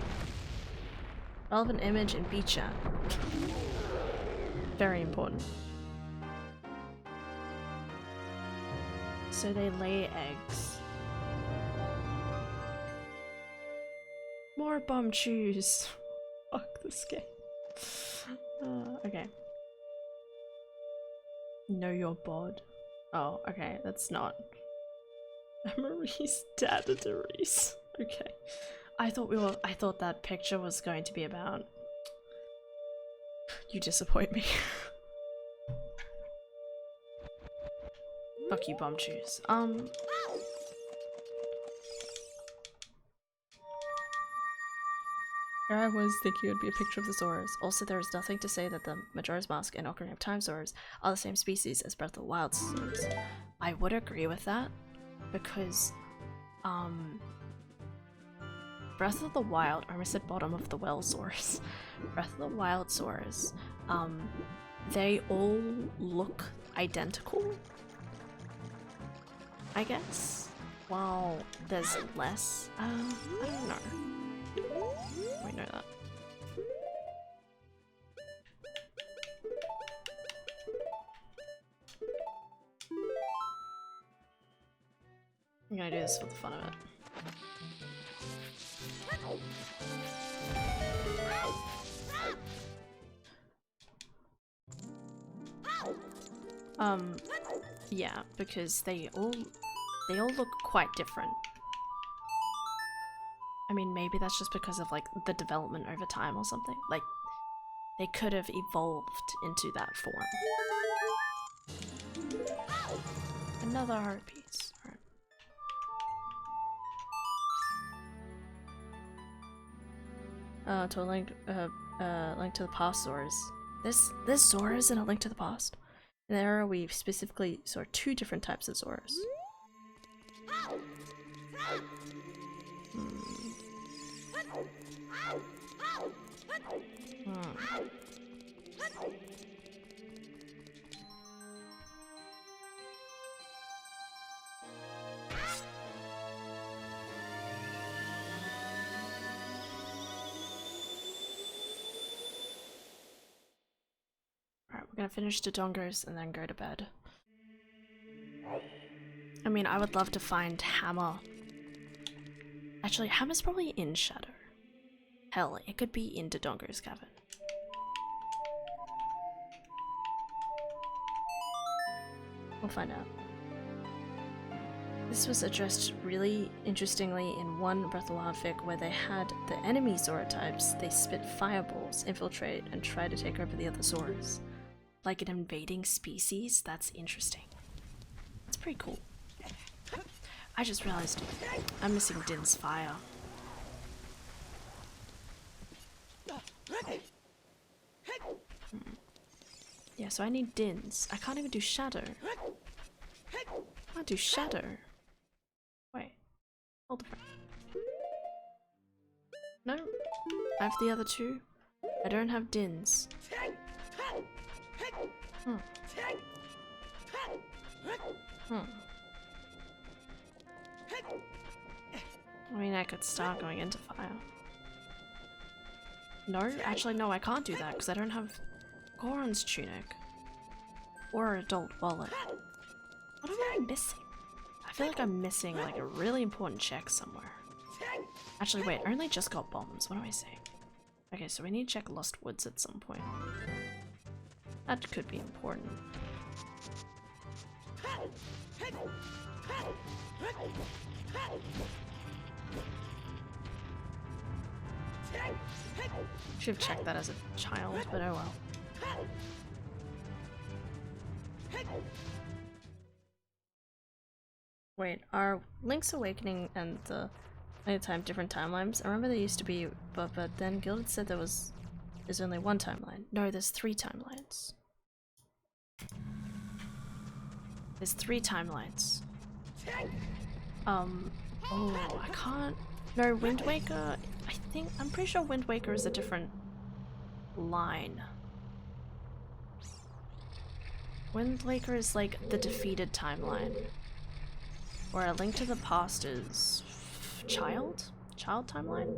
Relevant image in B chat. Very important. So they lay eggs. More bum chews. Fuck this game. Okay. Know your bod. Oh, okay, that's not. Maurice dad of Reese. Okay. I thought that picture was going to be about. You disappoint me. Fuck you, bum chews. Here I was thinking it would be a picture of the Zoras. Also, there is nothing to say that the Majora's Mask and Ocarina of Time Zoras are the same species as Breath of the Wild Zoras. I would agree with that, because, Breath of the Wild, I almost said bottom of the well Zoras. Breath of the Wild Zoras, they all look identical, I guess, while there's less, I don't know. We know that. I'm gonna do this for the fun of it. Yeah, because they all look quite different. I mean, maybe that's just because of like the development over time or something. Like, they could have evolved into that form. Another heart piece. Alright. To a link to the past Zoras. This Zoras in A Link to the Past. In the era we specifically saw two different types of Zoras. Alright, we're gonna finish the Dongos and then go to bed. I mean, I would love to find Hammer. Actually, Hammer's probably in Shadow. Hell, it could be in Dodongo's cavern. We'll find out. This was addressed really interestingly in one Breath of the Wild fic where they had the enemy Zora types, they spit fireballs, infiltrate, and try to take over the other Zoras. Like an invading species? That's interesting. That's pretty cool. I just realized I'm missing Din's fire. Yeah, so I need Din's. I can't even do Shadow. I can't do Shadow. Wait, Hold the No, I have the other two. I don't have Dins. I mean, I could start going into fire. No, actually no, I can't do that because I don't have Goron's tunic. Or adult wallet. What am I missing? I feel like I'm missing like a really important check somewhere. Actually wait, I only just got bombs, what am I saying? Okay, so we need to check Lost Woods at some point. That could be important. Should have checked that as a child, but oh well. Wait, are Link's Awakening and the Time different timelines? I remember there used to be, but then Gilded said there's only one timeline. No, there's 3 timelines. There's 3 timelines. Oh, I can't. No, Wind Waker. I'm pretty sure Wind Waker is a different line. Wind Waker is like the defeated timeline. Where A Link to the Past is Child timeline?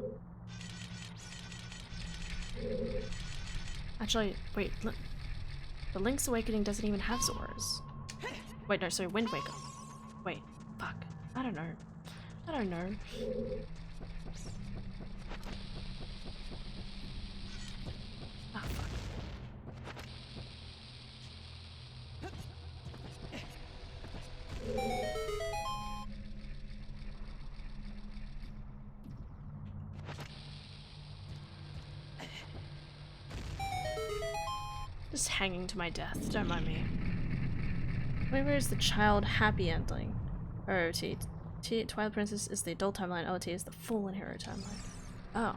Actually, wait, look. The Link's Awakening doesn't even have Zoras. Wait, no, sorry, Wind Waker. Wait, fuck. I don't know. Ah, fuck. Just hanging to my death, don't mind me. Where is the child happy ending? Oh, Twilight Princess is the adult timeline, OT is the Fallen Hero timeline. Oh.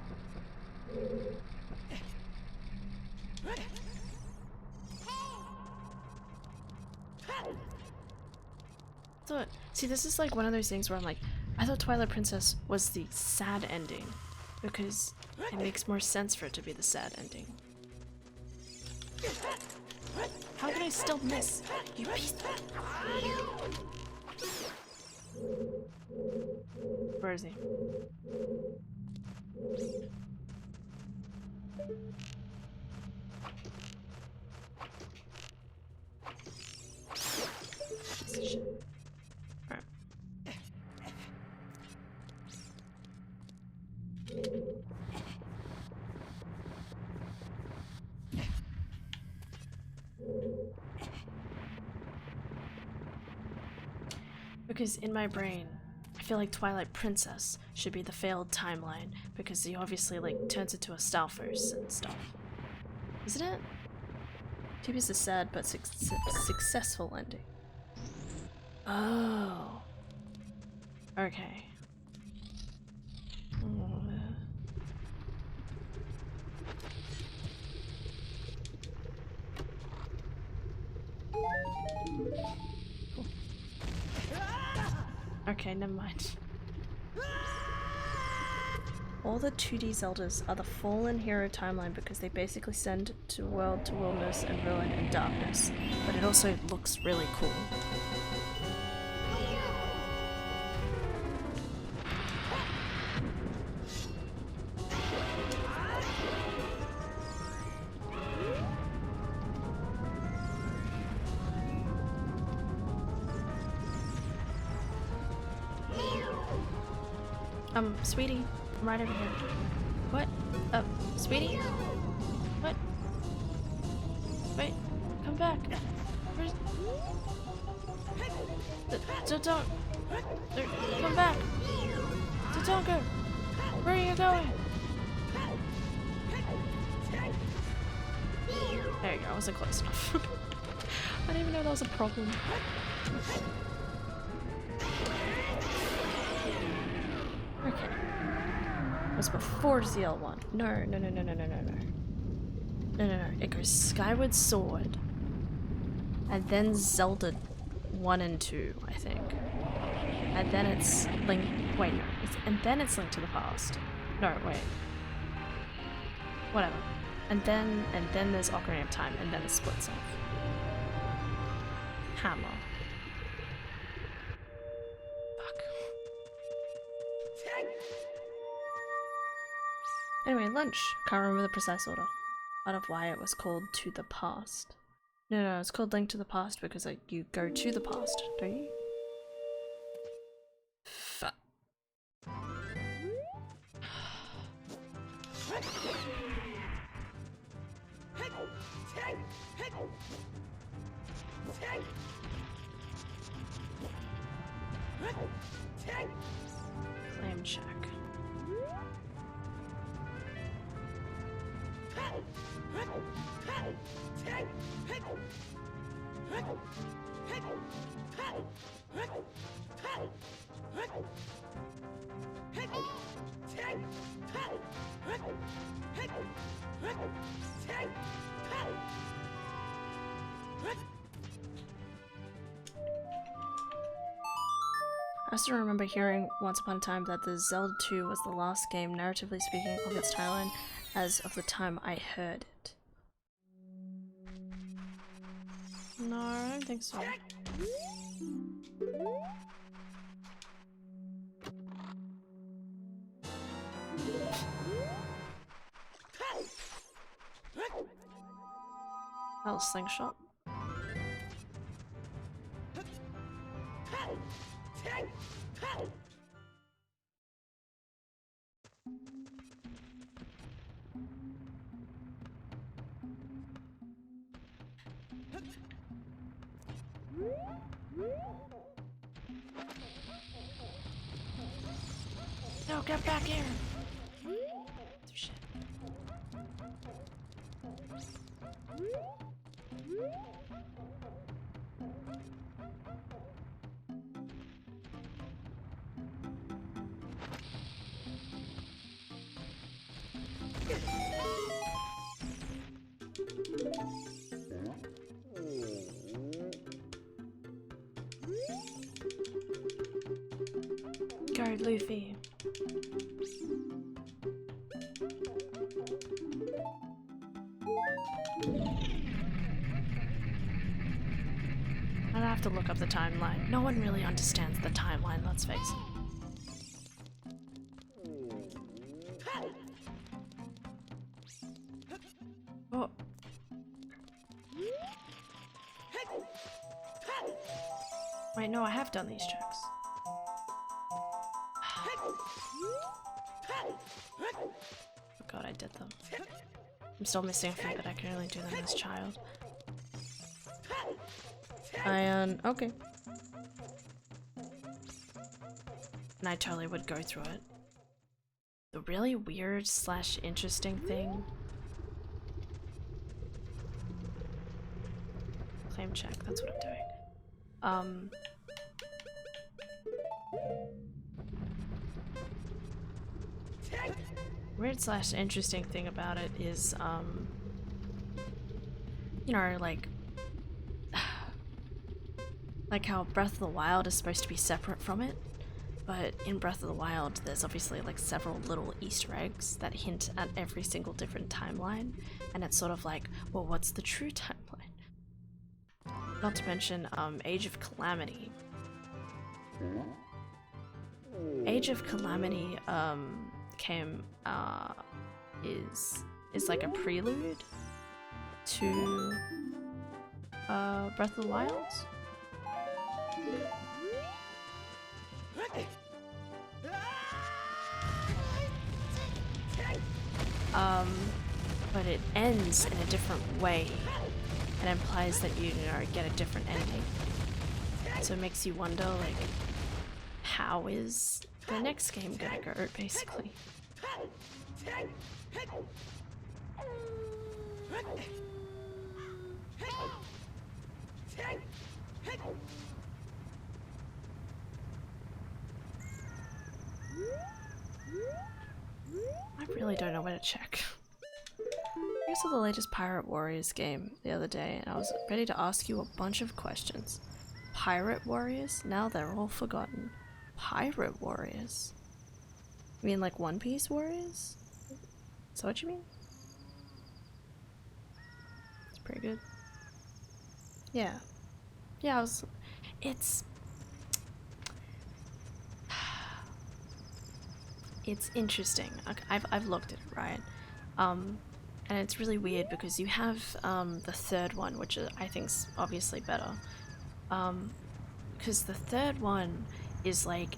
See, this is like one of those things where I'm like, I thought Twilight Princess was the sad ending, because it makes more sense for it to be the sad ending. How can I still miss? You piece of... Where is he? Alright. Because in my brain, I feel like Twilight Princess should be the failed timeline, because he obviously like turns into a Stalfos and stuff. Isn't it? Maybe it's a sad but successful ending. Oh. Okay. Okay, never mind. All the 2D Zeldas are the Fallen Hero timeline because they basically send to world to wilderness and ruin and darkness, but it also looks really cool. Sweetie, I'm right over here. What? Sweetie? What? Wait, come back. Where's... Don't... Come back. Don't go. Where are you going? There you go, I wasn't close enough. I didn't even know that was a problem. Okay. It was before ZL1. No. It goes Skyward Sword. And then Zelda 1 and 2, I think. and then it's Link. Wait, no. And then it's Link to the Past. No, wait. Whatever. And then there's Ocarina of Time, and then it splits off. Hammer. Fuck. Anyway, lunch. Can't remember the precise order. Out of why it was called To the Past. No, it's called Link to the Past because like, you go to the past, don't you? Fuck. Flame check. I still remember hearing once upon a time that the Zelda 2 was the last game, narratively speaking, of its timeline as of the time I heard it. No, I don't think so. That was slingshot. No, get back here! Oh, shit. Go, Luffy. I'd have to look up the timeline. No one really understands the timeline, let's face it. Oh. Wait, no, I have done these checks. Oh god, I did them. I'm still missing a few, but I can only do them as child. Iron, okay. And I totally would go through it. The really weird slash interesting thing. Claim check, that's what I'm doing. Weird slash interesting thing about it is, you know, like how Breath of the Wild is supposed to be separate from it, but in Breath of the Wild there's obviously like several little Easter eggs that hint at every single different timeline, and it's sort of like, well, what's the true timeline? Not to mention, Age of Calamity. Age of Calamity, is like a prelude to, Breath of the Wild. But it ends in a different way and implies that you know, get a different ending. So it makes you wonder, like, how is the next game gonna go, basically? I really don't know where to check. I saw the latest Pirate Warriors game the other day and I was ready to ask you a bunch of questions. Pirate Warriors? Now they're all forgotten. Pirate warriors? You mean like One Piece warriors? Is that what you mean? It's pretty good. Yeah. Yeah, it's interesting. I've looked at it, right? And it's really weird because you have the third one, which I think's obviously better. Because the third one is like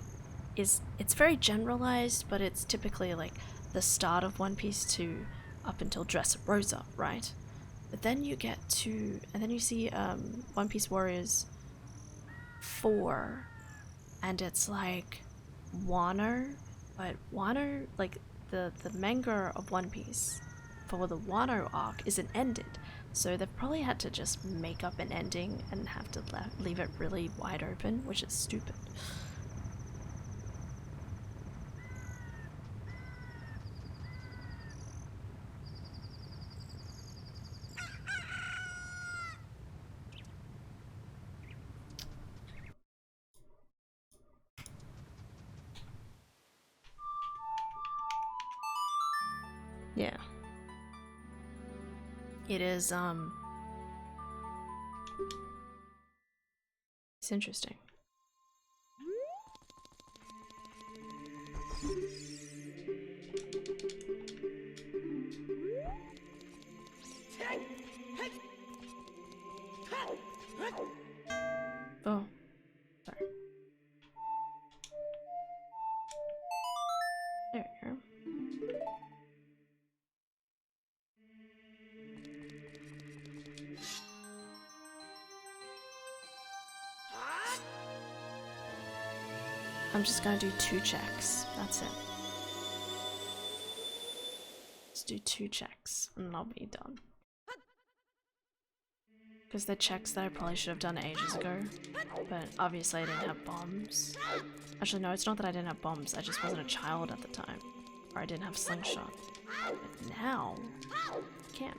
it's very generalized, but it's typically like the start of One Piece 2 up until Dressrosa, right? But then you get to, and then you see One Piece Warriors 4, and it's like Wano, but Wano, like the manga of One Piece for the Wano arc isn't ended, so they've probably had to just make up an ending and have to leave it really wide open, which is stupid. Yeah. It is, it's interesting. Oh, sorry. There we go. I'm just gonna do 2 checks. That's it. Just do 2 checks and I'll be done. Because they're checks that I probably should have done ages ago, but obviously I didn't have bombs. Actually, no, it's not that I didn't have bombs, I just wasn't a child at the time. Or I didn't have slingshot. But now, I can.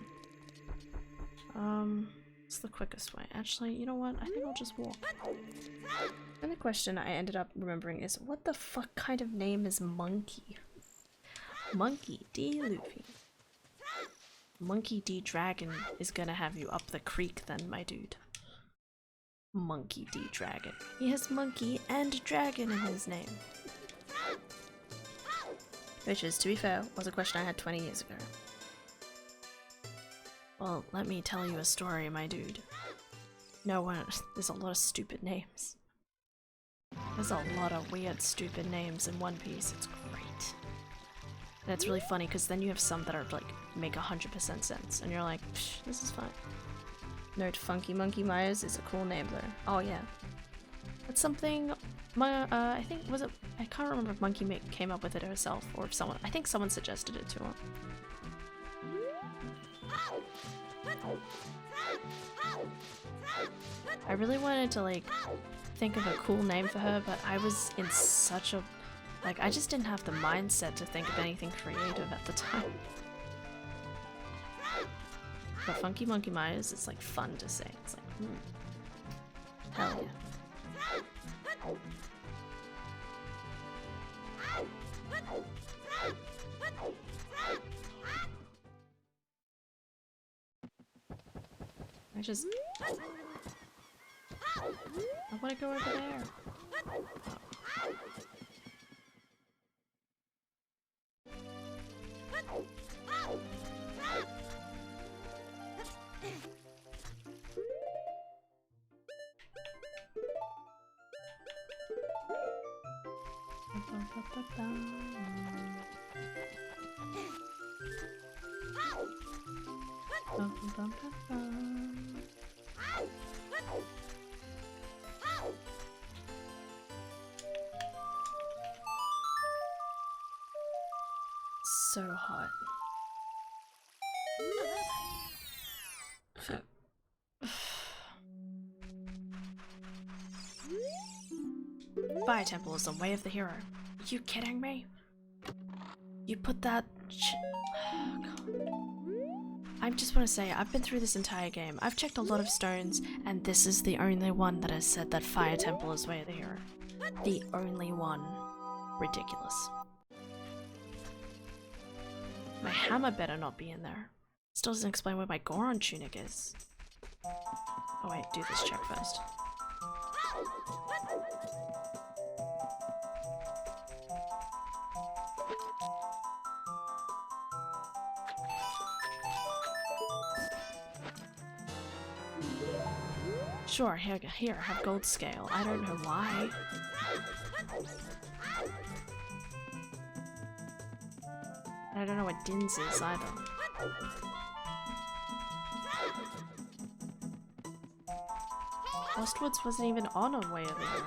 It's the quickest way. Actually, you know what? I think I'll just walk. And the question I ended up remembering is, what the fuck kind of name is Monkey? Monkey D. Luffy. Monkey D. Dragon is gonna have you up the creek then, my dude. Monkey D. Dragon. He has monkey and dragon in his name. Which is, to be fair, was a question I had 20 years ago. Well, let me tell you a story, my dude. No one. There's a lot of stupid names. There's a lot of weird, stupid names in One Piece. It's great. And it's really funny because then you have some that are like make 100% sense, and you're like, psh, this is fine. Note: Funky Monkey Myers is a cool name though. Oh yeah, that's something. I think was it. I can't remember if Monkey came up with it herself or if someone. I think someone suggested it to her. I really wanted to like think of a cool name for her, but I was in such a like I just didn't have the mindset to think of anything creative at the time. But Funky Monkey Myers is like fun to say. It's like, hell yeah. I want to go over there. So hot. Fire Temple is the way of the hero. Are you kidding me? You put that oh, God. I just want to say, I've been through this entire game. I've checked a lot of stones, and this is the only one that has said that Fire Temple is way of the hero. The only one. Ridiculous. My hammer better not be in there. Still doesn't explain where my Goron tunic is. Oh wait, do this check first. Sure, here, have gold scale. I don't know why. I don't know what Dins is either. Westwoods wasn't even on a way of the year.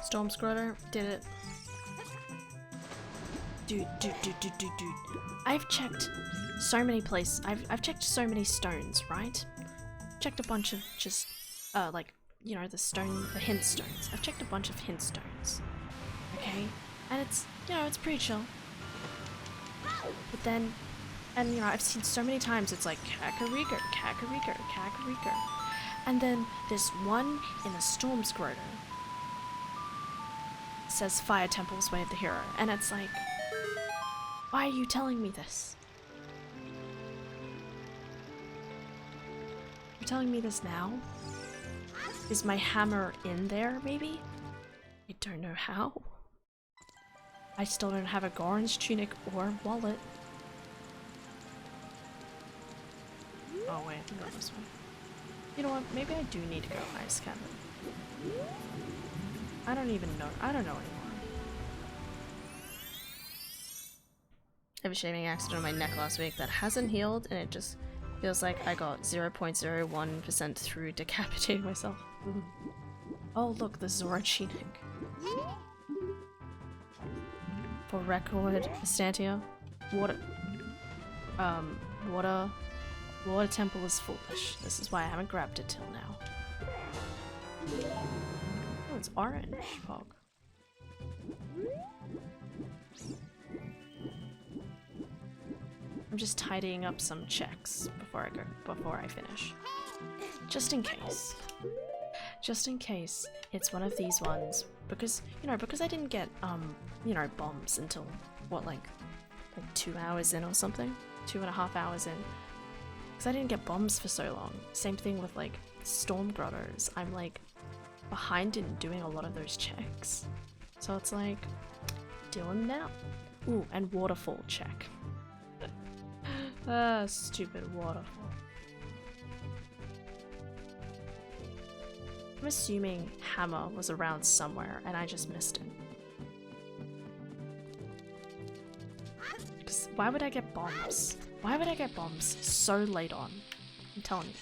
Storm Scroller did it. Dude. I've checked so many places. I've checked so many stones, right? Checked a bunch of just, like, you know, the hint stones. I've checked a bunch of hint stones. Okay? And it's, you know, it's pretty chill. But then, and you know, I've seen so many times it's like Kakariko. And then there's one in the Storm Scroller. Says Fire Temple's Way of the Hero, and it's like, why are you telling me this? You're telling me this now? Is my hammer in there, maybe? I don't know how. I still don't have a Goron's tunic or wallet. Oh wait, I can go this way. You know what, maybe I do need to go Ice Cabin. I don't even know. I don't know anymore. I have a shaving accident on my neck last week that hasn't healed, and it just feels like I got 0.01% through decapitating myself. Oh look, the Zora tunic. For record, Estantia, water temple is foolish. This is why I haven't grabbed it till now. Oh, it's orange fog. I'm just tidying up some checks before I finish. Just in case. Just in case it's one of these ones. Because, you know, because I didn't get, you know, bombs until, what, like 2 hours in or something? 2.5 hours in. Because I didn't get bombs for so long. Same thing with, like, Storm Grottos. I'm, like, behind in doing a lot of those checks. So it's like, doing now. Ooh, and waterfall check. Stupid waterfall. I'm assuming hammer was around somewhere and I just missed it. Because why would I get bombs? Why would I get bombs so late on? I'm telling you.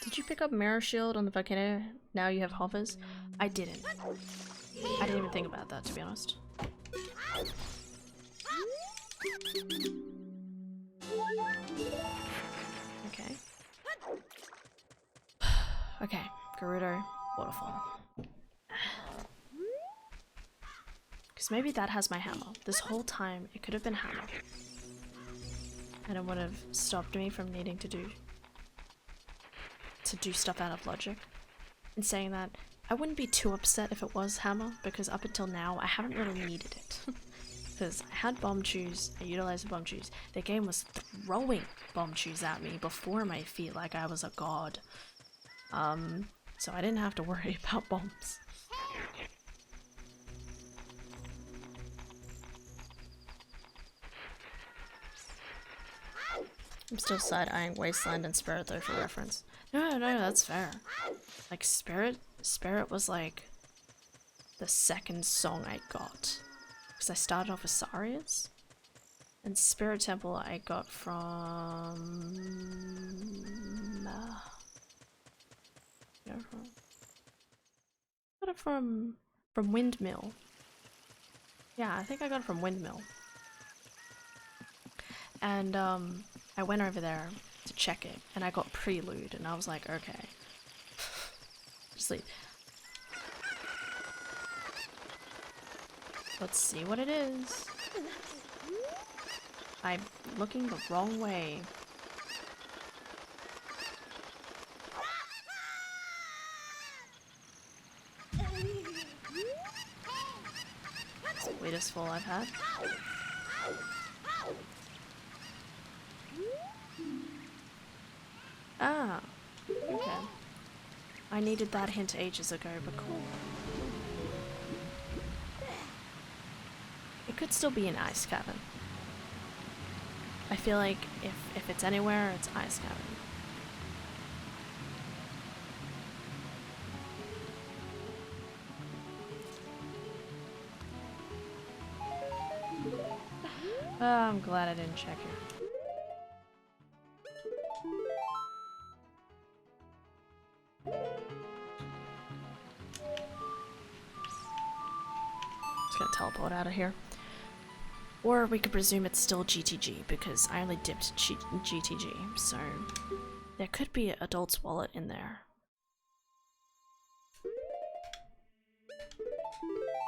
Did you pick up Mirror Shield on the volcano? Now you have hovers? I didn't. I didn't even think about that, to be honest. Okay. Okay, Gerudo, waterfall. Because maybe that has my hammer. This whole time, it could have been hammer. And it would have stopped me from needing to do stuff out of logic. In saying that, I wouldn't be too upset if it was hammer, because up until now, I haven't really needed it. Because I had bomb chews, I utilized the bomb chews. The game was throwing bomb chews at me before my feet like I was a god. So I didn't have to worry about bombs. I'm still side-eyeing Wasteland and Spirit though for reference. No, that's fair. Like Spirit was like the second song I got. Because I started off with Saria's. And Spirit Temple I got from... got it from Windmill. Yeah, I think I got it from Windmill. And I went over there to check it, and I got Prelude, and I was like, okay. Just leave. Let's see what it is. I'm looking the wrong way. It's the weirdest fall I've had. Ah, okay. I needed that hint ages ago, but cool. It could still be an ice cavern. I feel like if it's anywhere, it's ice cavern. Oh, I'm glad I didn't check it. Just gonna teleport out of here. Or we could presume it's still GTG, because I only dipped GTG, so there could be an adult's wallet in there.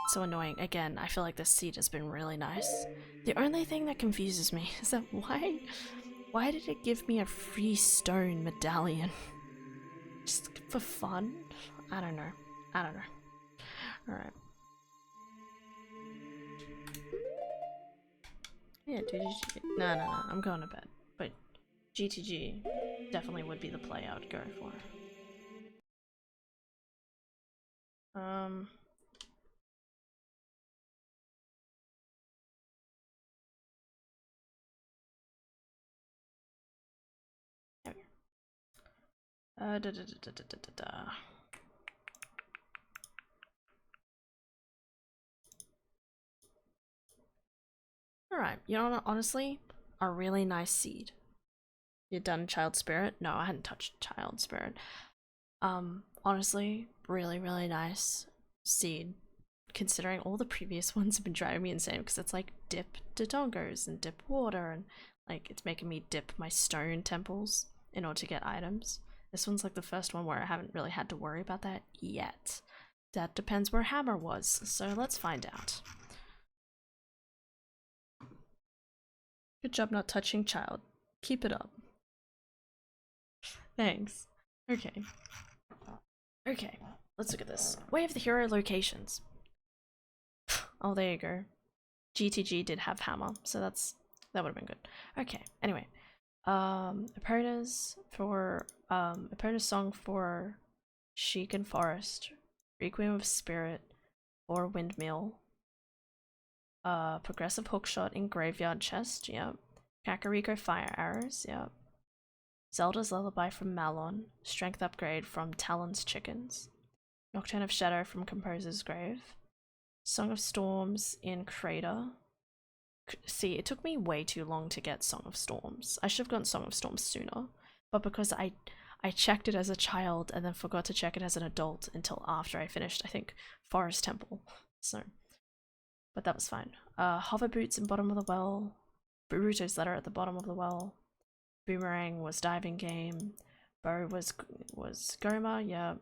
So annoying. Again, I feel like this seed has been really nice. The only thing that confuses me is that why did it give me a free stone medallion? Just for fun? I don't know. Alright. Yeah, GTG. No, I'm going to bed. But GTG definitely would be the play I would go for. Alright, you know what, honestly, a really nice seed. You done Child Spirit? No, I hadn't touched Child Spirit. Honestly, really nice seed. Considering all the previous ones have been driving me insane, because it's like dip dodongos and dip water, and like it's making me dip my stone temples in order to get items. This one's like the first one where I haven't really had to worry about that yet. That depends where Hammer was, so let's find out. Good job not touching Child. Keep it up. Thanks. Okay. Okay, let's look at this. Way of the Hero locations. Oh, there you go. GTG did have Hammer, so that would have been good. Okay, anyway. Epona's song for Sheik and Forest. Requiem of Spirit or Windmill. Progressive Hookshot in Graveyard Chest, yep. Kakariko Fire Arrows, yep. Zelda's Lullaby from Malon. Strength Upgrade from Talon's Chickens. Nocturne of Shadow from Composer's Grave. Song of Storms in Crater. See, it took me way too long to get Song of Storms. I should have gotten Song of Storms sooner, but because I checked it as a child and then forgot to check it as an adult until after I finished, I think, Forest Temple. So, but that was fine. Hover Boots in Bottom of the Well. Boruto's Letter at the Bottom of the Well. Boomerang was Diving Game. Bow was Goma, yep.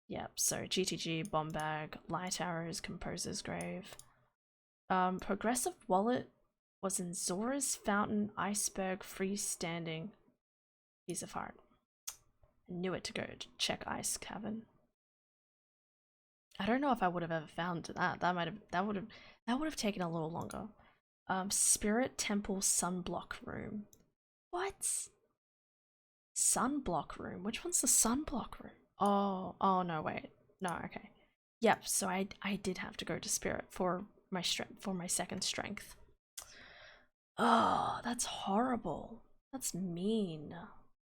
Yep, so GTG, Bomb Bag, Light Arrows, Composer's Grave. Progressive Wallet was in Zora's Fountain Iceberg Freestanding piece of art. I knew it to go to check Ice Cavern. I don't know if I would have ever found that. That would have taken a little longer. Spirit Temple Sunblock Room. What? Sunblock Room? Which one's the Sunblock Room? Oh no, wait. No, okay. Yep, so I did have to go to Spirit for my second strength. Oh, that's horrible. That's mean.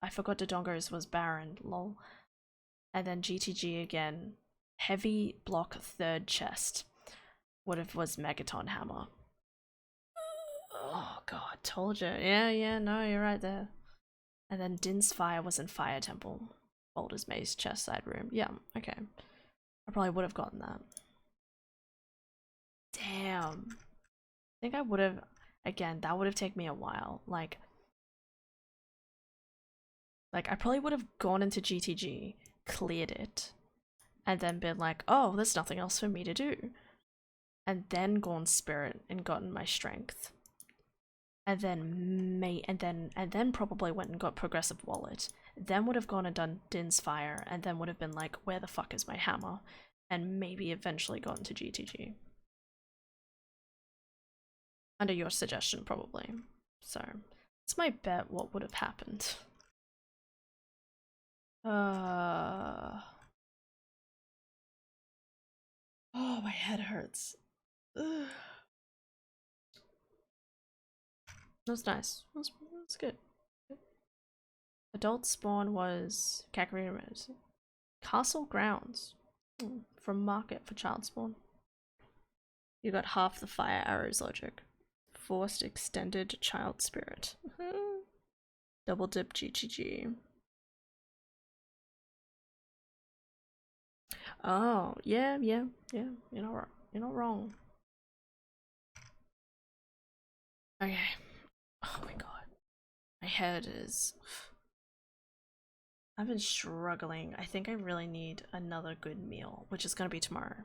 I forgot Dodongo's was Baron, lol. And then GTG again. Heavy block third chest. Was Megaton Hammer. Oh god, told you. Yeah, no, you're right there. And then Din's Fire was in Fire Temple. Boulder's Maze chest side room. Yeah, okay. I probably would have gotten that. Damn. I think I would have, again, that would have taken me a while. Like I probably would have gone into GTG, cleared it, and then been like, oh, there's nothing else for me to do. And then gone Spirit and gotten my strength. And then probably went and got Progressive Wallet. Then would have gone and done Din's Fire, and then would have been like, where the fuck is my hammer? And maybe eventually gotten to GTG. Under your suggestion, probably. So, it's my bet what would have happened. Oh, my head hurts. Ugh. That was nice. That's good. Adult spawn was Kakarina Rose. Castle grounds. From market for child spawn. You got half the fire arrows logic. Forced extended child spirit. Double dip GGG. Oh, yeah. You're not wrong. Okay. Oh my god. My head is... I've been struggling. I think I really need another good meal, which is gonna be tomorrow.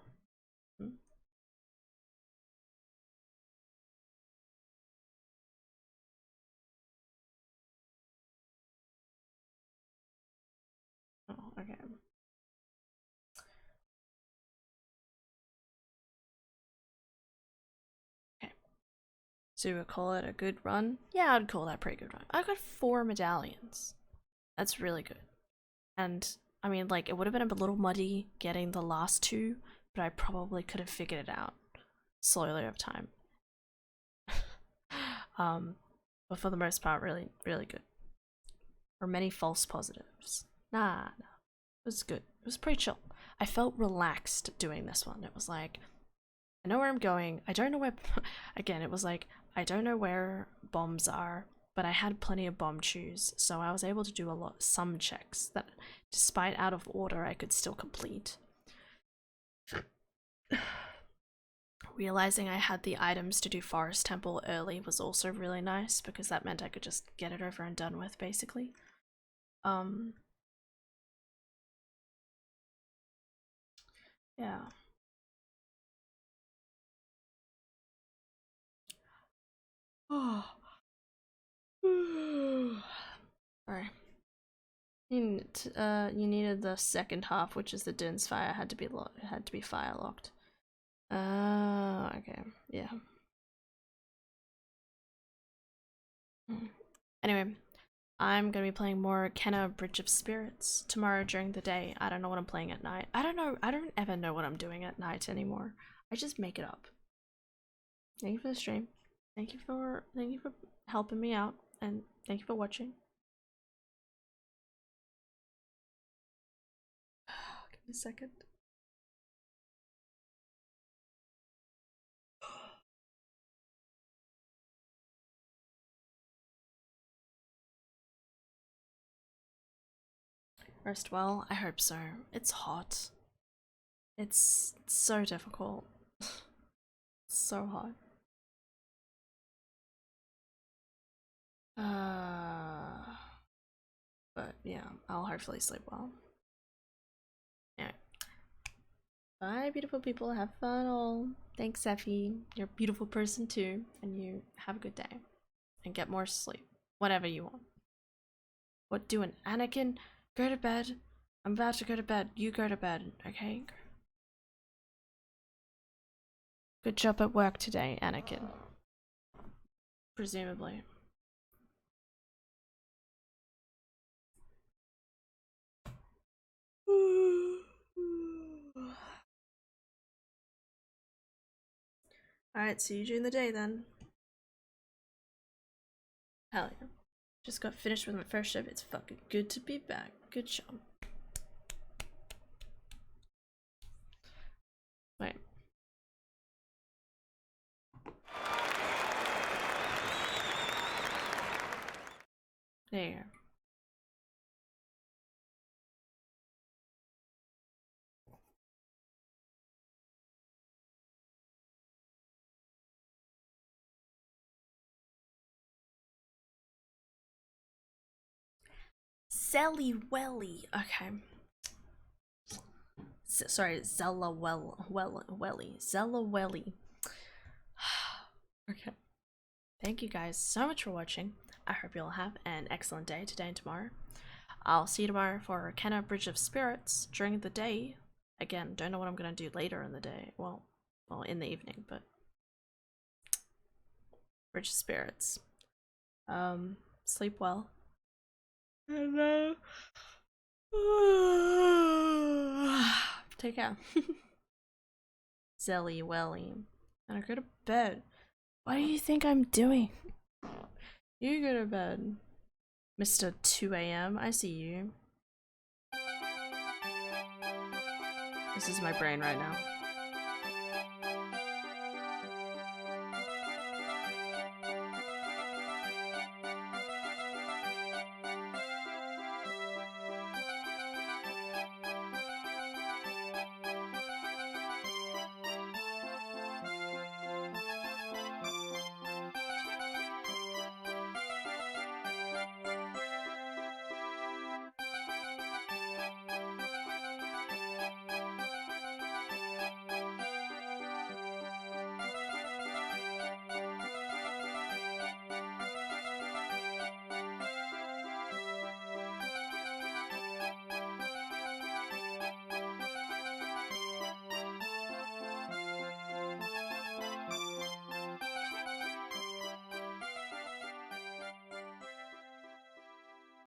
Oh, okay. Okay. So you would call it a good run? Yeah, I'd call that a pretty good run. I got 4 medallions. That's really good. And I mean, like, it would have been a little muddy getting the last 2, but I probably could have figured it out slowly over time. But for the most part, really, really good. Or many false positives. Nah, it was good. It was pretty chill. I felt relaxed doing this one. It was like, I know where I'm going. I don't know where. Again, it was like, I don't know where bombs are, but I had plenty of bomb chews, so I was able to do some checks that, despite out of order, I could still complete. Realizing I had the items to do Forest Temple early was also really nice, because that meant I could just get it over and done with, basically. Yeah. Oh. Sorry. You needed the second half, which is the Din's Fire, had to be fire locked. Okay, yeah. Anyway, I'm gonna be playing more Kenna Bridge of Spirits tomorrow during the day. I don't know what I'm playing at night. I don't know. I don't ever know what I'm doing at night anymore. I just make it up. Thank you for the stream. Thank you for helping me out, and thank you for watching. Give me a second. Rest well? I hope so. It's hot. It's so difficult. It's so hot. But yeah, I'll hopefully sleep well. Bye, beautiful people. Have fun all. Thanks, Effie. You're a beautiful person too. And you have a good day. And get more sleep. Whatever you want. What doing? Anakin, go to bed. I'm about to go to bed. You go to bed, okay? Good job at work today, Anakin. Presumably. Alright, see you during the day then. Hell yeah. Just got finished with my first shift. It's fucking good to be back. Good job. Wait. There. Zelly Welly. Okay. Sorry, Zella Welly. Zella Welly. Okay. Thank you guys so much for watching. I hope you all have an excellent day today and tomorrow. I'll see you tomorrow for Kenna Bridge of Spirits during the day. Again, don't know what I'm gonna do later in the day. Well, in the evening, but Bridge of Spirits. Sleep well. And take care. Zelly Welly. And I go to bed. What do you think I'm doing? You go to bed. Mr. 2 AM, I see you. This is my brain right now.